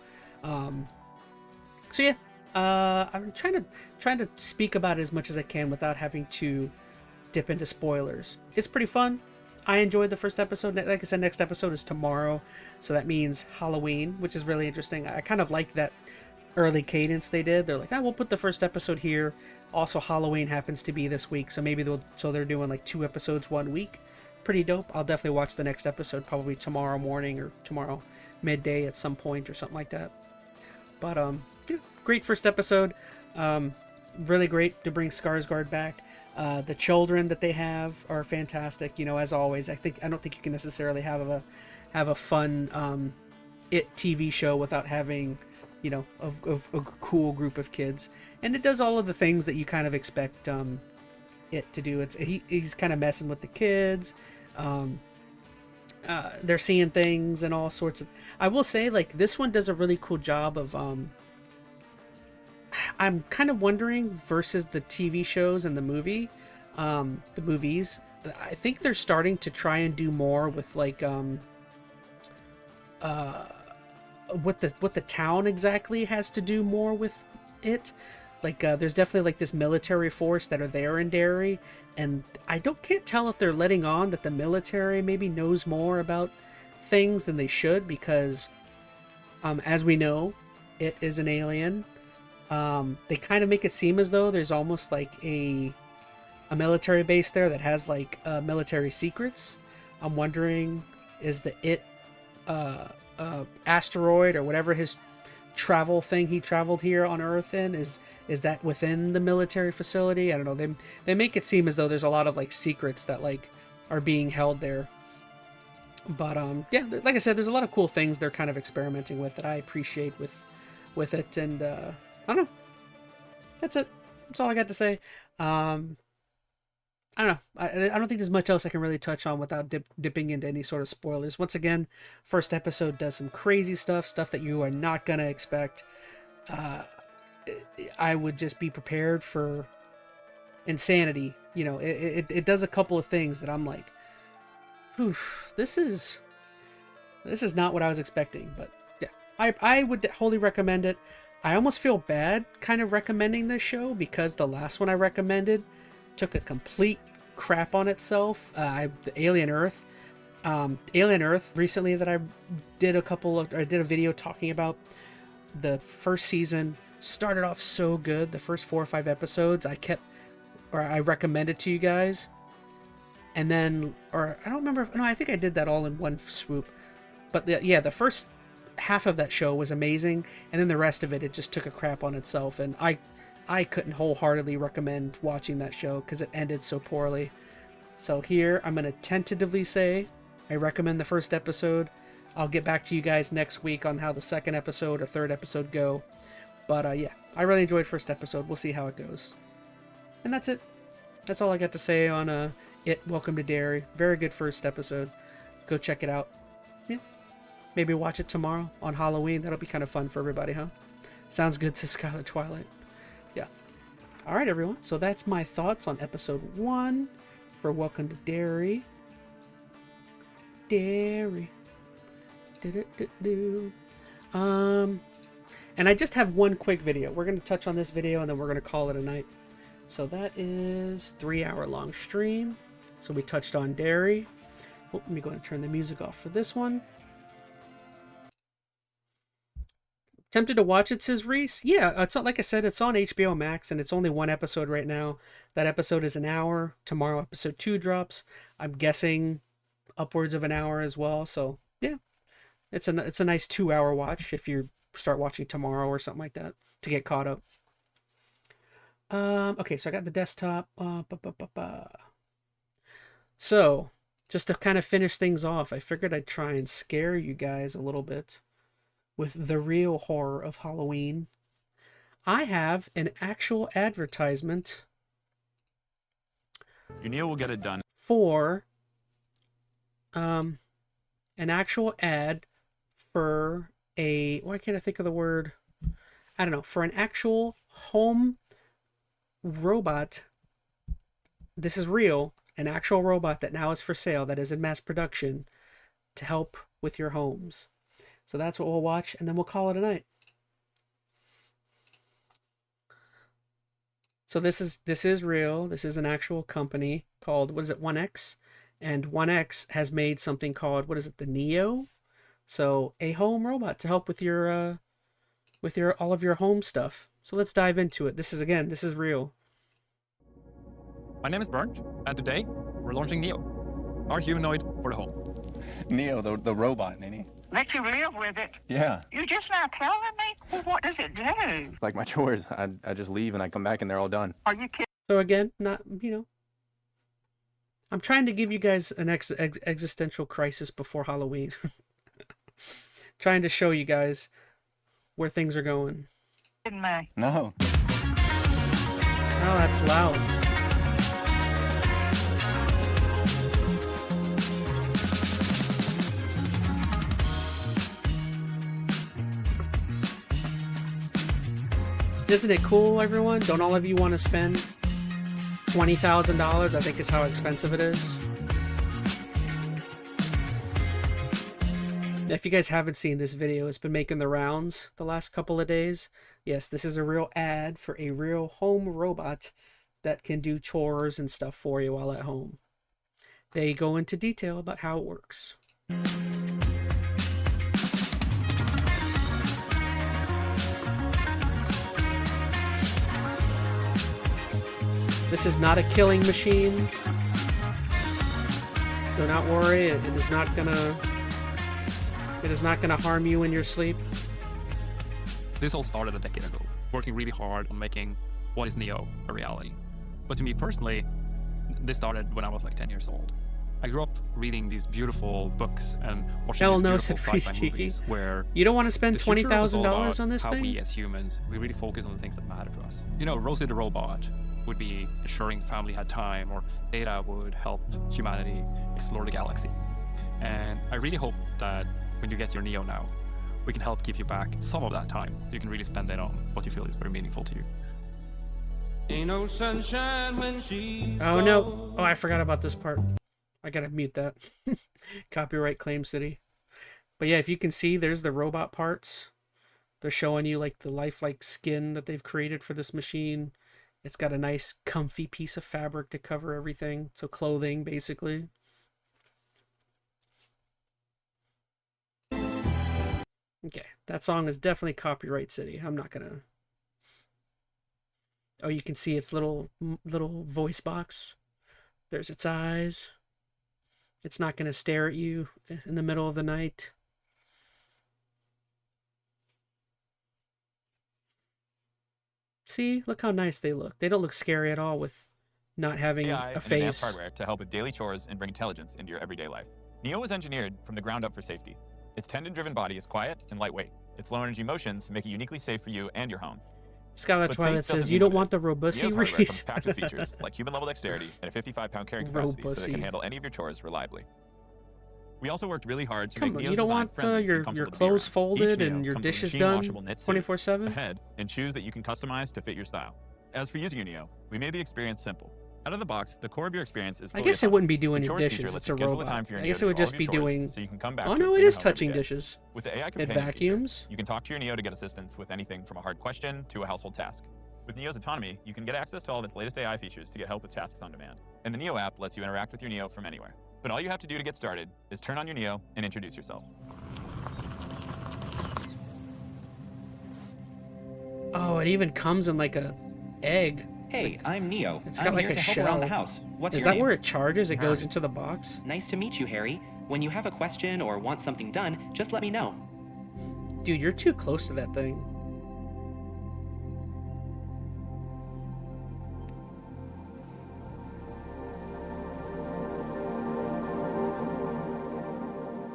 So yeah, I'm trying to speak about it as much as I can without having to dip into spoilers. It's pretty fun. I enjoyed the first episode. Like I said, next episode is tomorrow, so that means Halloween, which is really interesting. I kind of like that early cadence they did. They're like, we'll put the first episode here. Also, Halloween happens to be this week, so maybe they're doing like 2 episodes 1 week. Pretty dope. I'll definitely watch the next episode probably tomorrow morning or tomorrow midday at some point or something like that. But yeah, great first episode. Really great to bring Skarsgård back. The children that they have are fantastic. As always, I don't think you can necessarily have a fun It TV show without having a cool group of kids, and it does all of the things that you kind of expect it to do. He's kind of messing with the kids. They're seeing things and all sorts of. I will say, like, this one does a really cool job of. I'm kind of wondering versus the TV shows and the movies. I think they're starting to try and do more with like what the town exactly has to do more with it. Like there's definitely like this military force that are there in Derry, and can't tell if they're letting on that the military maybe knows more about things than they should, because as we know, it is an alien. They kind of make it seem as though there's almost like a military base there that has like military secrets. I'm wondering, is the asteroid or whatever his travel thing he traveled here on Earth in, is that within the military facility? I don't know. They make it seem as though there's a lot of like secrets that like are being held there. But yeah, like I said, there's a lot of cool things they're kind of experimenting with that I appreciate with it, and I don't know. That's it. That's all I got to say. I don't know. I don't think there's much else I can really touch on without dipping into any sort of spoilers. Once again, first episode does some crazy stuff that you are not going to expect. I would just be prepared for insanity. It does a couple of things that I'm like, whew, this is not what I was expecting. But yeah, I would wholly recommend it. I almost feel bad kind of recommending this show because the last one I recommended took a complete crap on itself. The Alien Earth recently that I did a video talking about. The first season started off so good. The first 4 or 5 episodes I recommended to you guys, and then, or I don't remember. No, I think I did that all in one swoop. But the first half of that show was amazing, and then the rest of it just took a crap on itself, and I couldn't wholeheartedly recommend watching that show because it ended so poorly. So here, I'm going to tentatively say I recommend the first episode. I'll get back to you guys next week on how the second episode or third episode go. But yeah, I really enjoyed first episode. We'll see how it goes. And that's it. That's all I got to say on Welcome to Derry. Very good first episode. Go check it out. Yeah. Maybe watch it tomorrow on Halloween. That'll be kind of fun for everybody, huh? Sounds good to Skylar Twilight. Yeah. All right, everyone. So that's my thoughts on episode 1 for Welcome to Derry. Derry. And I just have one quick video. We're going to touch on this video and then we're going to call it a night. So that is 3-hour-long stream. So we touched on Derry. Oh, let me go ahead and turn the music off for this one. Tempted to watch it, says Reese. Yeah, it's like I said, it's on HBO Max, and it's only 1 episode right now. That episode is an hour. Tomorrow, episode 2 drops. I'm guessing upwards of an hour as well. So yeah, it's a nice 2-hour watch if you start watching tomorrow or something like that to get caught up. Okay, so I got the desktop. So just to kind of finish things off, I figured I'd try and scare you guys a little bit with the real horror of Halloween. I have an actual advertisement. Your Neil will get it done. For an actual ad for why can't I think of the word? I don't know, for an actual home robot. This is real, an actual robot that now is for sale, that is in mass production to help with your homes. So that's what we'll watch, and then we'll call it a night. So this is real. This is an actual company called, what is it, 1X? And 1X has made something called, what is it, the Neo? So a home robot to help with your with all of your home stuff. So let's dive into it. This is real. My name is Bernd, and today we're launching Neo, our humanoid for the home. Neo, the robot, Nini. Let you live with it? Yeah. You're just not telling me? Well, what does it do? Like my chores, I just leave and I come back and they're all done. Are you kidding? So again, I'm trying to give you guys an existential crisis before Halloween. Trying to show you guys where things are going. No. Oh, that's loud. Isn't it cool, everyone? Don't all of you want to spend $20,000? I think is how expensive it is. If you guys haven't seen this video, it's been making the rounds the last couple of days. Yes, this is a real ad for a real home robot that can do chores and stuff for you while at home. They go into detail about how it works. This is not a killing machine. Do not worry, it is not gonna harm you in your sleep. This all started a decade ago, working really hard on making what is Neo a reality. But to me personally, this started when I was like 10 years old. I grew up reading these beautiful books and watching these beautiful sci-fi movies where you don't want to spend the future was all $20,000 about on this how thing? we as humans, we really focus on the things that matter to us. You know, Rosie the robot would be ensuring family had time, or Data would help humanity explore the galaxy. And I really hope that when you get your Neo now, we can help give you back some of that time so you can really spend it on what you feel is very meaningful to you. Ain't no sunshine when she's Oh no. Oh, I forgot about this part. I gotta mute that. Copyright claim city. But yeah, if you can see, there's the robot parts. They're showing you like the lifelike skin that they've created for this machine. It's got a nice comfy piece of fabric to cover everything. So clothing, basically. Okay, that song is definitely copyright city. I'm not gonna... Oh, you can see its little voice box. There's its eyes. It's not gonna stare at you in the middle of the night. See, look how nice they look. They don't look scary at all with not having AI a and face. advanced hardware to help with daily chores and bring intelligence into your everyday life. Neo was engineered from the ground up for safety. Its tendon-driven body is quiet and lightweight. Its low-energy motions make it uniquely safe for you and your home. Skylar But Twilight safe doesn't says, mean you don't limited. want the robustcy Neo's hardware Reese. comes packed with features like human-level dexterity and a 55-pound carrying capacity so that it Robustcy. can handle any of your chores reliably. We also worked really hard to Come make on, Neo's you don't design want friendly and your comfortable to be clothes around. folded Each and Neo your comes with dishes machine done washable knit suit, 24/7? a head, and shoes that you can customize to fit your style. As for using your Neo, we made the experience simple. Out of the box, the core of your experience is I fully guess it wouldn't be autonomous. doing The your chores dishes. feature lets It's a you schedule the robot. time for your I Neo guess to it do would all of just your be chores, doing... so you can come back Oh to a no, it cleaner is home every touching day. dishes. With the AI It companion vacuums. feature, you can talk to your Neo to get assistance with anything from a hard question to a household task. With Neo's autonomy, you can get access to all of its latest AI features to get help with tasks on demand. And the Neo app lets you interact with your Neo from anywhere. But all you have to do to get started is turn on your Neo and introduce yourself. Oh, it even comes in like a egg. Hey, I'm Neo. It's got I'm like here a to help shell. around the house. What's Is your that name? where it charges? It goes into the box? Nice to meet you, Harry. When you have a question or want something done, just let me know. Dude, you're too close to that thing.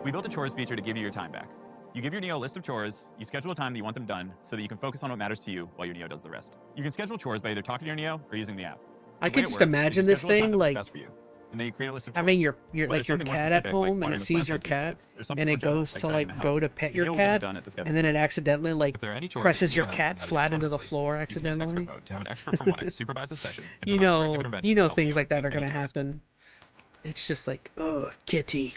We built a chores feature to give you your time back. You give your Neo a list of chores, you schedule a time that you want them done so that you can focus on what matters to you while your Neo does the rest. You can schedule chores by either talking to your Neo or using the app. I The way could it just works is imagine you this schedule a time thing that's like best for you, and then you create a list of having chores. your Whether like it's your something more cat at specific, like home and watering it the sees plant your like cat this, or something and more it general, goes like to tidying like the go house. to pet The your Neo will get it cat done at the scheduled and then it time. accidentally like If there are any chores presses that your you have cat that are flat into the autonomously, floor you can use expert accidentally. mode to have an expert from Wise supervise the session and You provide corrective know, intervention you to know help things you like that are with any gonna task. happen. It's just like, oh, kitty.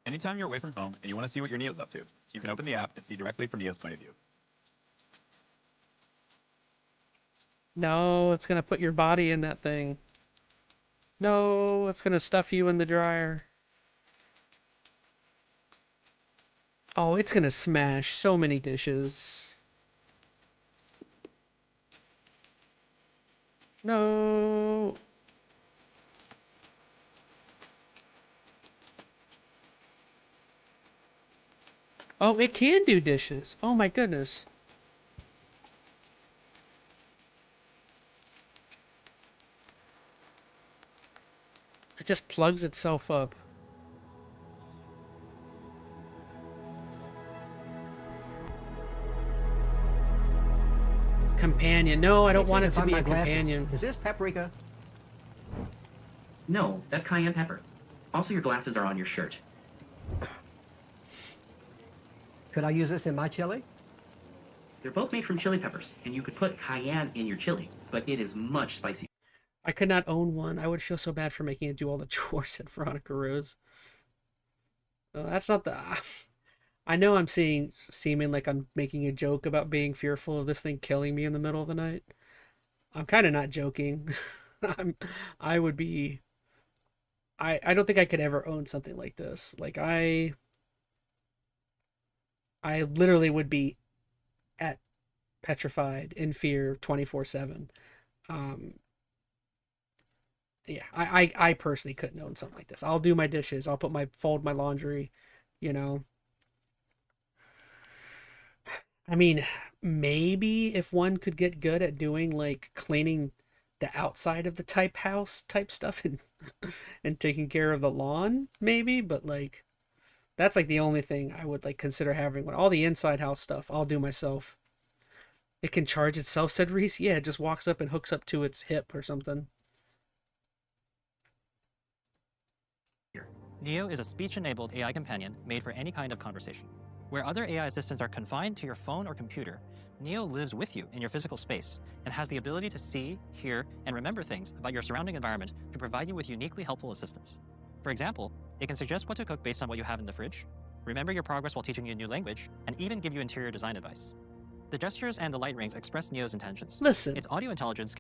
Anytime you're away from home and you want to see what your Neo's up to, you can open the app and see directly from Neo's point of view. No, it's gonna put your body in that thing. No, it's gonna stuff you in the dryer. Oh, it's gonna smash so many dishes. No. Oh, it can do dishes. Oh my goodness. It just plugs itself up. Companion. No, I don't want it to be a companion. Is this paprika? No, that's cayenne pepper. Also, your glasses are on your shirt. Could I use this in my chili? They're both made from chili peppers, and you could put cayenne in your chili, but it is much spicier. I could not own one. I would feel so bad for making it do all the chores at Veronica Rose. That's not the... I know I'm seeming like I'm making a joke about being fearful of this thing killing me in the middle of the night. I'm kind of not joking. I would be... I don't think I could ever own something like this. Like, I literally would be petrified in fear 24/7. Yeah, I personally couldn't own something like this. I'll do my dishes. I'll fold my laundry, you know. I mean, maybe if one could get good at doing like cleaning the outside of the house type stuff and taking care of the lawn, maybe, but like that's like the only thing I would like consider having. When all the inside house stuff, I'll do myself. It can charge itself, said Reese. Yeah, it just walks up and hooks up to its hip or something. Neo is a speech-enabled AI companion made for any kind of conversation. Where other AI assistants are confined to your phone or computer, Neo lives with you in your physical space and has the ability to see, hear, and remember things about your surrounding environment to provide you with uniquely helpful assistance. For example, it can suggest what to cook based on what you have in the fridge, remember your progress while teaching you a new language, and even give you interior design advice. The gestures and the light rings express Neo's intentions. Listen. Its audio intelligence...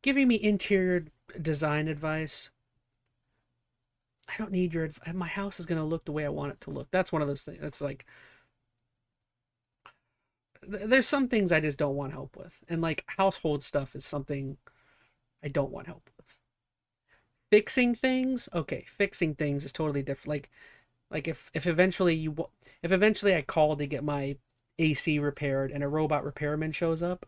Giving me interior design advice... I don't need your advice. My house is going to look the way I want it to look. That's one of those things. It's like... There's some things I just don't want help with. And like household stuff is something I don't want help with. Fixing things? Okay, fixing things is totally different. Like if eventually I call to get my AC repaired and a robot repairman shows up,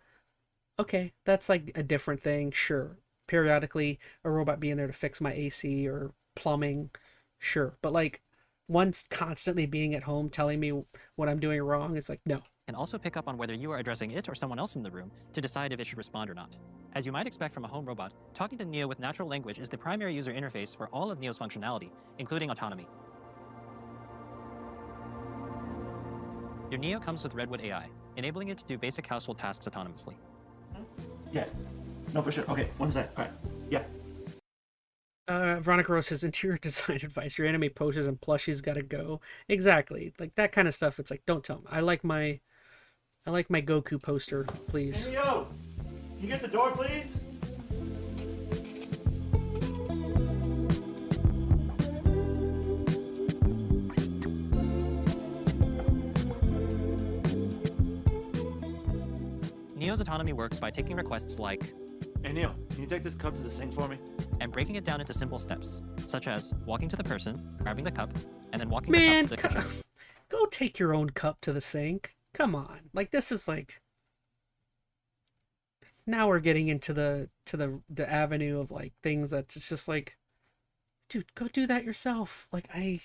okay, that's like a different thing, sure. Periodically, a robot being there to fix my AC or plumbing, sure. But like once constantly being at home telling me what I'm doing wrong, it's like, no. Can also pick up on whether you are addressing it or someone else in the room to decide if it should respond or not. As you might expect from a home robot, talking to Neo with natural language is the primary user interface for all of Neo's functionality, including autonomy. Your Neo comes with Redwood AI, enabling it to do basic household tasks autonomously. Yeah. No, for sure. Okay, what is that? All right. Yeah. Veronica Rose says interior design advice. Your anime posters and plushies gotta go. Exactly. Like that kind of stuff. It's like, don't tell me. I like my Goku poster, please. Hey, Neo, can you get the door, please? Neo's autonomy works by taking requests like, "Hey Neo, can you take this cup to the sink for me?" and breaking it down into simple steps, such as walking to the person, grabbing the cup, and then walking Man, the cup to the kitchen. Go take your own cup to the sink. Come on. Like this is like now we're getting into the avenue of like things that it's just like, dude, go do that yourself. Like I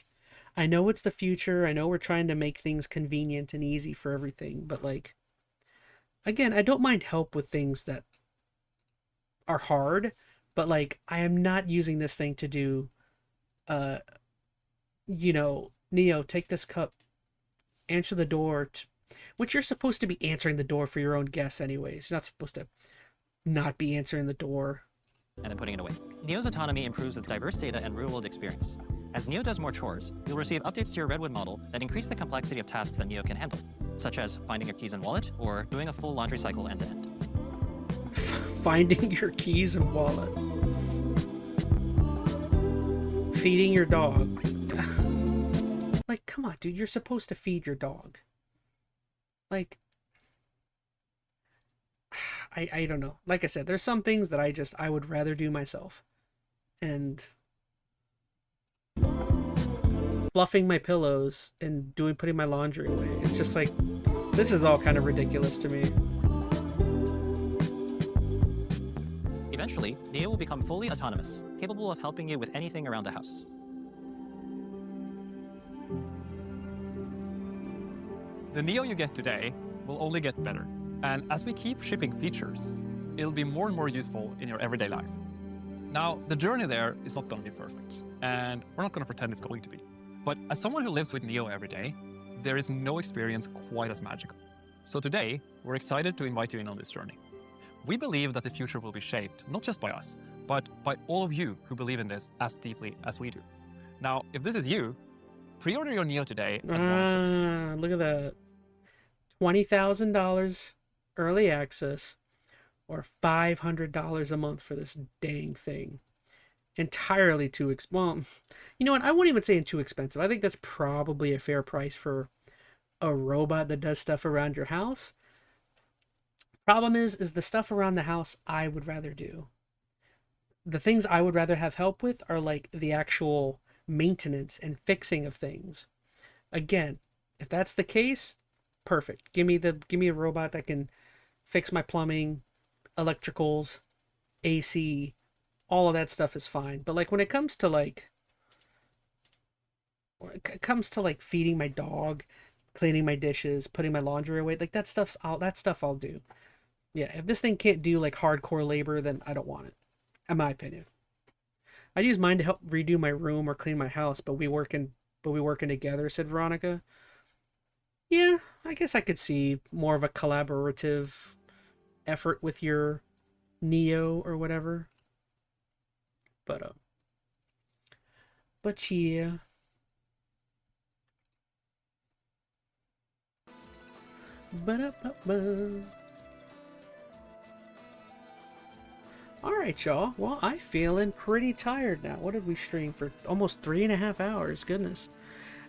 know it's the future. I know we're trying to make things convenient and easy for everything, but like again, I don't mind help with things that are hard, but like I am not using this thing to do you know, Neo, take this cup, answer the door, which you're supposed to be answering the door for your own guests anyways. You're not supposed to not be answering the door. And then putting it away. Neo's autonomy improves with diverse data and real-world experience. As Neo does more chores, you'll receive updates to your Redwood model that increase the complexity of tasks that Neo can handle, such as finding your keys and wallet or doing a full laundry cycle end-to-end. Finding your keys and wallet. Feeding your dog. Like, come on, dude, you're supposed to feed your dog. Like, I don't know. Like I said, there's some things that I would rather do myself. And fluffing my pillows and putting my laundry away. It's just like, this is all kind of ridiculous to me. Eventually, Neo will become fully autonomous, capable of helping you with anything around the house. The Neo you get today will only get better. And as we keep shipping features, it'll be more and more useful in your everyday life. Now, the journey there is not going to be perfect, and we're not going to pretend it's going to be. But as someone who lives with Neo every day, there is no experience quite as magical. So today, we're excited to invite you in on this journey. We believe that the future will be shaped not just by us, but by all of you who believe in this as deeply as we do. Now, if this is you, pre-order your Neo today. Look at that. $20,000 early access or $500 a month for this dang thing. Entirely too well, you know what? I won't even say too expensive. I think that's probably a fair price for a robot that does stuff around your house. Problem is the stuff around the house I would rather do. The things I would rather have help with are like the actual maintenance and fixing of things. Again, if that's the case, perfect. Give me a robot that can fix my plumbing, electricals, AC, all of that stuff is fine. But like when it comes to like feeding my dog, cleaning my dishes, putting my laundry away, like that stuff I'll do. Yeah, if this thing can't do like hardcore labor, then I don't want it. In my opinion. I'd use mine to help redo my room or clean my house, but we working together, said Veronica. Yeah, I guess I could see more of a collaborative effort with your Neo or whatever. But yeah. Ba-da-ba-ba. Alright, y'all. Well, I'm feeling pretty tired now. What did we stream for? Almost 3.5 hours. Goodness.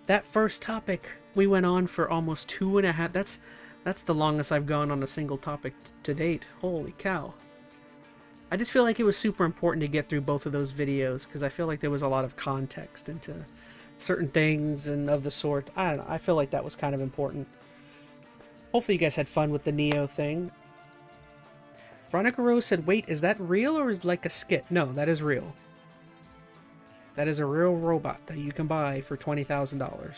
That first topic, we went on for almost 2.5. That's the longest I've gone on a single topic to date. Holy cow. I just feel like it was super important to get through both of those videos because I feel like there was a lot of context into certain things and of the sort. I don't know. I feel like that was kind of important. Hopefully you guys had fun with the Neo thing. Veronica Rose said, wait, is that real or is it like a skit? No, that is real. That is a real robot that you can buy for $20,000.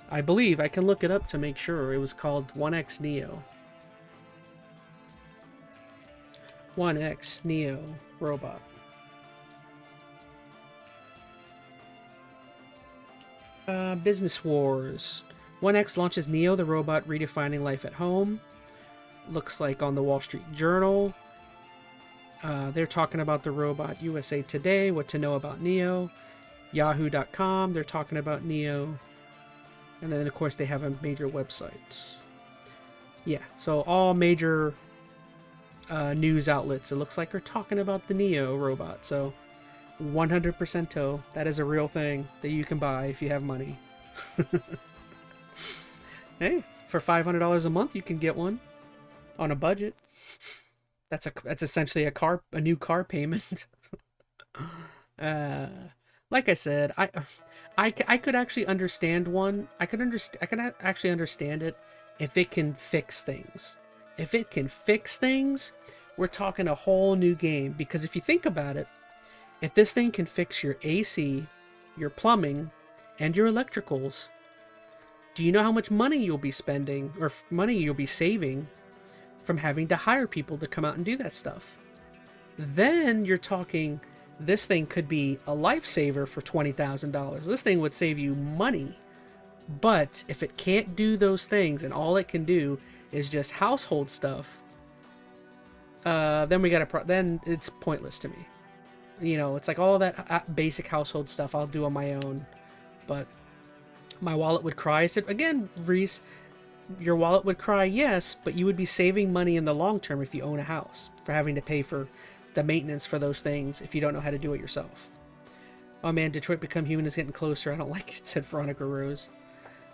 I believe I can look it up to make sure. It was called 1X Neo. 1X Neo robot. Business Wars. 1X launches Neo the robot redefining life at home. Looks like on the Wall Street Journal. They're talking about the robot. USA Today, what to know about Neo. Yahoo.com, they're talking about Neo. And then, of course, they have a major website. Yeah, so all major news outlets, it looks like, are talking about the Neo robot. So 100% that is a real thing that you can buy if you have money. Hey, for $500 a month, you can get one on a budget. That's essentially a new car payment. Like I said, I could actually understand one. I could actually understand it if it can fix things. If it can fix things, we're talking a whole new game. Because if you think about it, if this thing can fix your AC, your plumbing, and your electricals, do you know how much money you'll be spending or money you'll be saving from having to hire people to come out and do that stuff? Then you're talking, this thing could be a lifesaver for $20,000. This thing would save you money. But if it can't do those things and all it can do is just household stuff, then it's pointless to me. You know, it's like all that basic household stuff I'll do on my own, but my wallet would cry. I said, again, Reese, your wallet would cry, yes, but you would be saving money in the long term if you own a house, for having to pay for the maintenance for those things if you don't know how to do it yourself. Oh man, Detroit Become Human is getting closer. I don't like it, said Veronica Rose.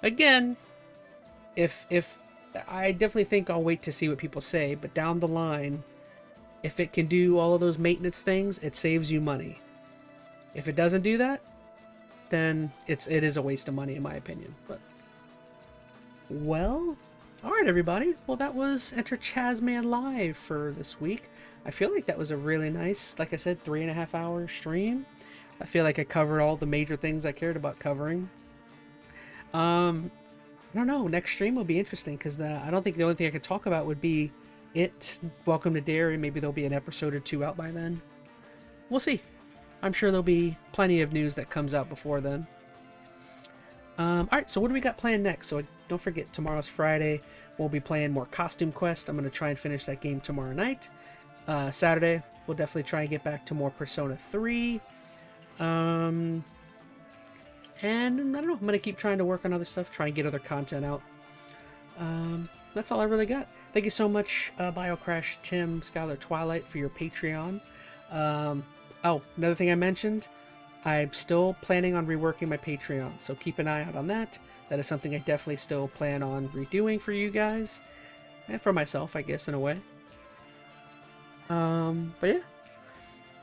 Again, if I definitely think I'll wait to see what people say, but down the line, if it can do all of those maintenance things, it saves you money. If it doesn't do that, then it is a waste of money in my opinion. But well, all right, everybody. Well, that was Enter ChazmaN Live for this week. I feel like that was a really nice, like I said, 3.5 hour stream. I feel like I covered all the major things I cared about covering. I don't know. Next stream will be interesting because I don't think the only thing I could talk about would be it. Welcome to Derry. Maybe there'll be an episode or two out by then. We'll see. I'm sure there'll be plenty of news that comes out before then. Alright, so what do we got planned next? So don't forget, tomorrow's Friday. We'll be playing more Costume Quest. I'm going to try and finish that game tomorrow night. Saturday, we'll definitely try and get back to more Persona 3. And I don't know, I'm going to keep trying to work on other stuff, try and get other content out. That's all I really got. Thank you so much, BioCrash, Tim, Skylar, Twilight, for your Patreon. Oh, another thing I mentioned, I'm still planning on reworking my Patreon, so keep an eye out on that. That is something I definitely still plan on redoing for you guys. And for myself, I guess, in a way. But yeah.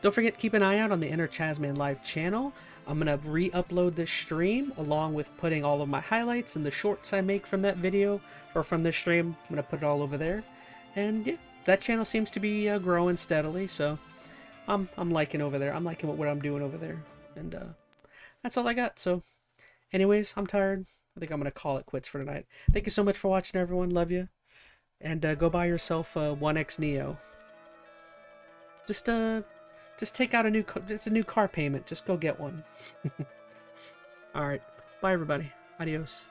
Don't forget to keep an eye out on the Enter ChazmaN Live channel. I'm going to re-upload this stream along with putting all of my highlights and the shorts I make from that video or from this stream. I'm going to put it all over there. And yeah, that channel seems to be growing steadily, so I'm liking over there. I'm liking what I'm doing over there. And that's all I got. So anyways, I'm tired. I think I'm going to call it quits for tonight. Thank you so much for watching, everyone. Love you. And go buy yourself a 1X Neo. Just take out it's a new car payment. Just go get one. All right. Bye, everybody. Adios.